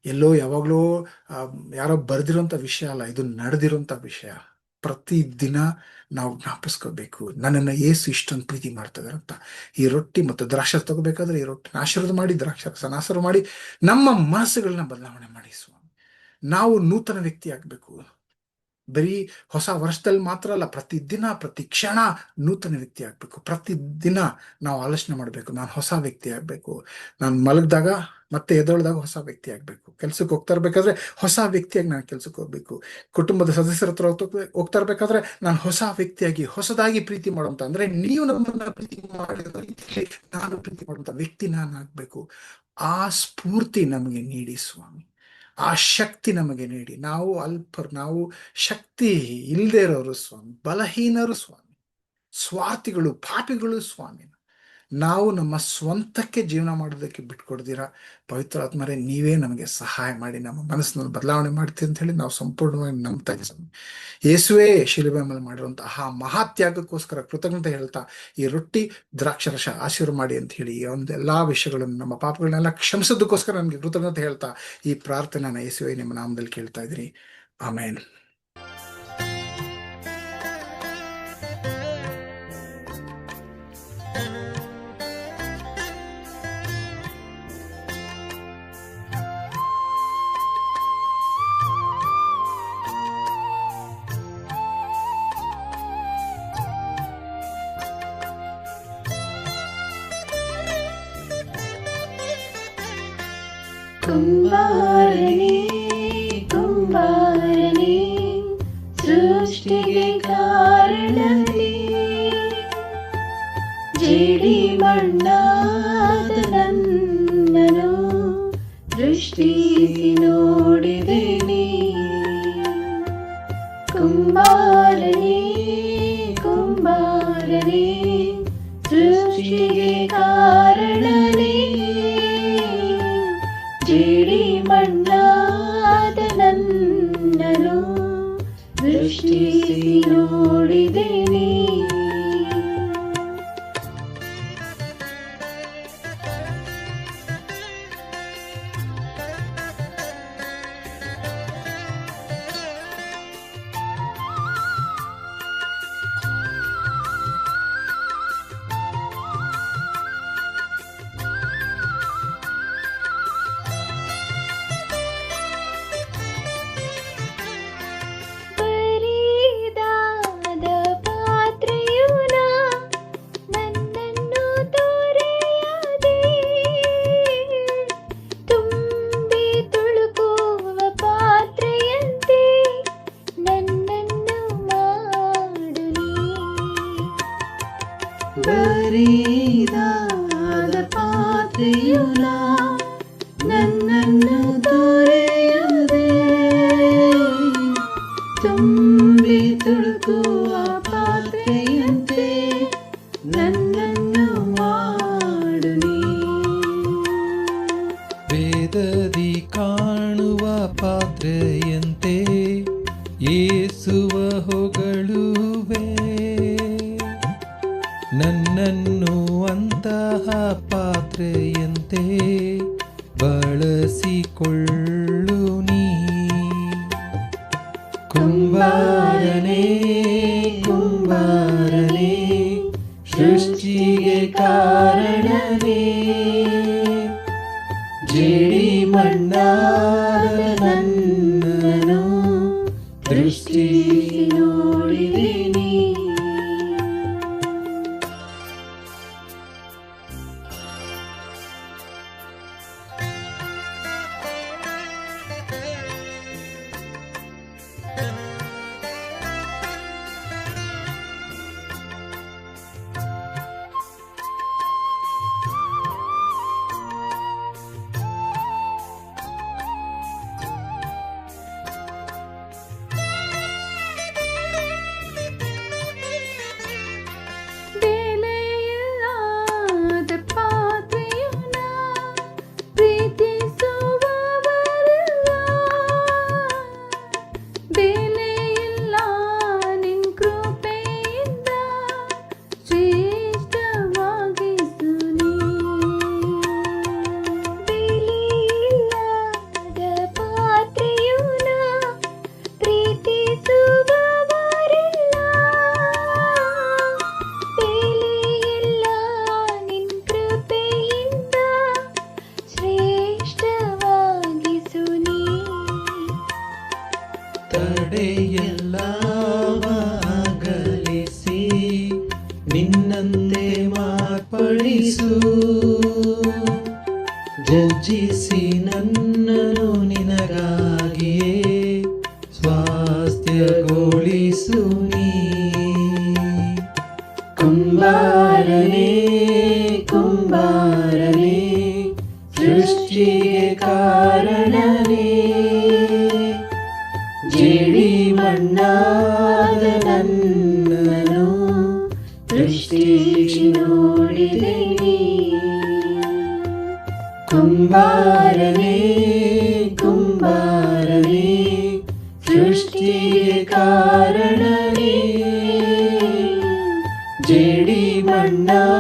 ಎಲ್ಲೋ ಯಾವಾಗ್ಲೋ ಯಾರೋ ಬರ್ದಿರೋಂಥ ವಿಷಯ ಅಲ್ಲ, ಇದು ನಡೆದಿರೋಂಥ ವಿಷಯ. ಪ್ರತಿದಿನ ನಾವು ಜ್ಞಾಪಿಸ್ಕೋಬೇಕು, ನನ್ನನ್ನು ಯೇಸು ಇಷ್ಟೊಂದು ಪ್ರೀತಿ ಮಾಡ್ತಾ ಇದಾರೆ ಅಂತ. ಈ ರೊಟ್ಟಿ ಮತ್ತು ದ್ರಾಕ್ಷಾರಸ ತಗೋಬೇಕಾದ್ರೆ ಈ ರೊಟ್ಟಿನ ಆಶೀರ್ವಾದ ಮಾಡಿ, ದ್ರಾಕ್ಷಾರಸನ ಆಶೀರ್ವಾದ ಮಾಡಿ, ನಮ್ಮ ಮನಸ್ಸುಗಳನ್ನ ಬದಲಾವಣೆ ಮಾಡಿ ಸ್ವಾಮಿ. ನಾವು ನೂತನ ವ್ಯಕ್ತಿ ಆಗ್ಬೇಕು. ಬರೀ ಹೊಸ ವರ್ಷದಲ್ಲಿ ಮಾತ್ರ ಅಲ್ಲ, ಪ್ರತಿದಿನ, ಪ್ರತಿ ಕ್ಷಣ ನೂತನ ವ್ಯಕ್ತಿ ಆಗ್ಬೇಕು. ಪ್ರತಿದಿನ ನಾವು ಆಲೋಚನೆ ಮಾಡಬೇಕು, ನಾನು ಹೊಸ ವ್ಯಕ್ತಿ ಆಗ್ಬೇಕು. ನಾನು ಮಲಗಿದಾಗ ಮತ್ತೆ ಎದ್ದೊಳ್ದಾಗ ಹೊಸ ವ್ಯಕ್ತಿ ಆಗ್ಬೇಕು. ಕೆಲ್ಸಕ್ಕೆ ಹೋಗ್ತಾ ಇರ್ಬೇಕಾದ್ರೆ ಹೊಸ ವ್ಯಕ್ತಿಯಾಗಿ ನಾನು ಕೆಲ್ಸಕ್ಕೆ ಹೋಗ್ಬೇಕು. ಕುಟುಂಬದ ಸದಸ್ಯರ ಹತ್ರ ಹೋಗ್ತಾ ಇರ್ಬೇಕಾದ್ರೆ ನಾನು ಹೊಸ ವ್ಯಕ್ತಿಯಾಗಿ, ಹೊಸದಾಗಿ ಪ್ರೀತಿ ಮಾಡುವಂತ, ಅಂದ್ರೆ ನೀವು ನಮ್ಮನ್ನ ಪ್ರೀತಿ ಮಾಡಿದ ರೀತಿಯಲ್ಲಿ ನಾನು ಪ್ರೀತಿ ಮಾಡುವಂತ ವ್ಯಕ್ತಿ ನಾನು ಆಗ್ಬೇಕು. ಆ ಸ್ಫೂರ್ತಿ ನಮಗೆ ನೀಡಿ ಸ್ವಾಮಿ. ಆ ಶಕ್ತಿ ನಮಗೆ ನೀಡಿ. ನಾವು ಅಲ್ಪರು, ನಾವು ಶಕ್ತಿ ಇಲ್ಲದೆ ಇರೋರು ಸ್ವಾಮಿ, ಬಲಹೀನರು ಸ್ವಾಮಿ, ಸ್ವಾರ್ಥಿಗಳು, ಪಾಪಿಗಳು ಸ್ವಾಮಿ. ನಾವು ನಮ್ಮ ಸ್ವಂತಕ್ಕೆ ಜೀವನ ಮಾಡೋದಕ್ಕೆ ಬಿಟ್ಕೊಡ್ದಿರ ಪವಿತ್ರ ಆತ್ಮರೇ, ನೀವೇ ನಮಗೆ ಸಹಾಯ ಮಾಡಿ ನಮ್ಮ ಮನಸ್ಸಿನಲ್ಲಿ ಬದಲಾವಣೆ ಮಾಡ್ತೀವಿ ಅಂತ ಹೇಳಿ ನಾವು ಸಂಪೂರ್ಣವಾಗಿ ನಂಬ್ತಾ ಇದ್ದೀವಿ. ಯೇಸುವೇ ಶಿಲುಬೆ ಮೇಲೆ ಮಾಡಿರುವಂತಹ ಆ ಮಹಾತ್ಯಾಗಕ್ಕೋಸ್ಕರ ಕೃತಜ್ಞತೆ ಹೇಳ್ತಾ, ಈ ರೊಟ್ಟಿ ದ್ರಾಕ್ಷರಸ ಆಶೀರ್ವಾದ ಮಾಡಿ ಅಂತ ಹೇಳಿ ಈ ಒಂದೆಲ್ಲಾ ವಿಷಯಗಳನ್ನು, ನಮ್ಮ ಪಾಪಗಳನ್ನೆಲ್ಲ ಕ್ಷಮಿಸೋದಕ್ಕೋಸ್ಕರ ನಮಗೆ ಕೃತಜ್ಞತೆ ಹೇಳ್ತಾ ಈ ಪ್ರಾರ್ಥನೆನ ಯೇಸುವೇ ನಿಮ್ಮ ನಾಮದಲ್ಲಿ ಕೇಳ್ತಾ ಇದ್ದೀನಿ. ಆಮೇನ್. ಕುಂಬಾರನೇ ಕುಂಬಾರನೇ ಸೃಷ್ಟಿಗೆ ಕಾರಣನೇ, ಜೇಡಿ ಮಣ್ಣಾದ ನನ್ನನು ದೃಷ್ಟಿಸಿ ನೋಡಿದೆನಿ. ಕುಂಬಾರನೇ ಕುಂಬಾರನೇ ಸೃಷ್ಟಿಗೆ ಕಾರಣನೇ, ಜೇಡಿ ಬರಿದಾದ ಪಾತ್ರೆಯು ನನ್ನನ್ನು ತೊರೆಯದೆ ತುಂಬಿ ತುಳುಕುವ ಪಾತ್ರೆಯಂತೆ ನನ್ನನ್ನು ಮಾಡು ನೀ. ವೇದದಿ ಕಾಣುವ ಪಾತ್ರೆಯಂತೆ ಯೇಸುವ ಹೊಗಳುವೆ, ನನ್ನನ್ನು ಅಂತಹ ಪಾತ್ರೆಯಂತೆ ಬಳಸಿಕೊಳ್ಳು ನೀ. ಕುಂಬಾರನೇ ಕುಂಬಾರನೇ, ಸೃಷ್ಟಿಗೆ ಕಾರಣನೇ, ಜೇಡಿ ಮಣ್ಣಾದ ನನ್ನನು ದೃಷ್ಟಿ ನೋಡಿದೀನಿ. ಬೆಲೆಯಿಲ್ಲದ ಪಾತ್ರೆಯು ಪ್ರೀತಿಸುವವರಲ್ಲ, ಬೆಲೆಯಿಲ್ಲ ನಿನ್ ಕೃಪೆಯಿಂದ ಶ್ರೇಷ್ಠವಾಗಿಸು ನೀ. ಬೆಲೆಯಿಲ್ಲದ ಪಾತ್ರೆಯು ಪ್ರೀತಿಸುವವರಲ್ಲ, ಬೆಲೆಯಿಲ್ಲ ನಿನ್ ಕೃಪೆಯಿಂದ ಶ್ರೇಷ್ಠವಾಗಿಸು ನೀ. ತಡೆಯೆಲ್ಲವ ಅಗಲಿಸಿ ನಿನ್ನಂತೆ ಮಾರ್ಪಡಿಸು, ಜಜ್ಜಿಸಿ ನನ್ನನು ನಿನಗಾಗಿಯೇ ಸ್ವಾಸ್ಥ್ಯಗೊಳಿಸು ನೀ. ಕುಂಬಾರನೇ ಕುಂಬಾರನೇ, ಸೃಷ್ಟಿಗೆ ಕಾರಣನೇ, ಜೇಡಿ ಮಣ್ಣಾದ ನನ್ನನು ದೃಷ್ಟಿಸಿ ನೋಡಿದೀನಿ. ಕುಂಬಾರನೇ ಕುಂಬಾರನೇ, ಸೃಷ್ಟಿಗೆ ಕಾರಣನೇ, ಜೇಡಿ ಮಣ್ಣಾದ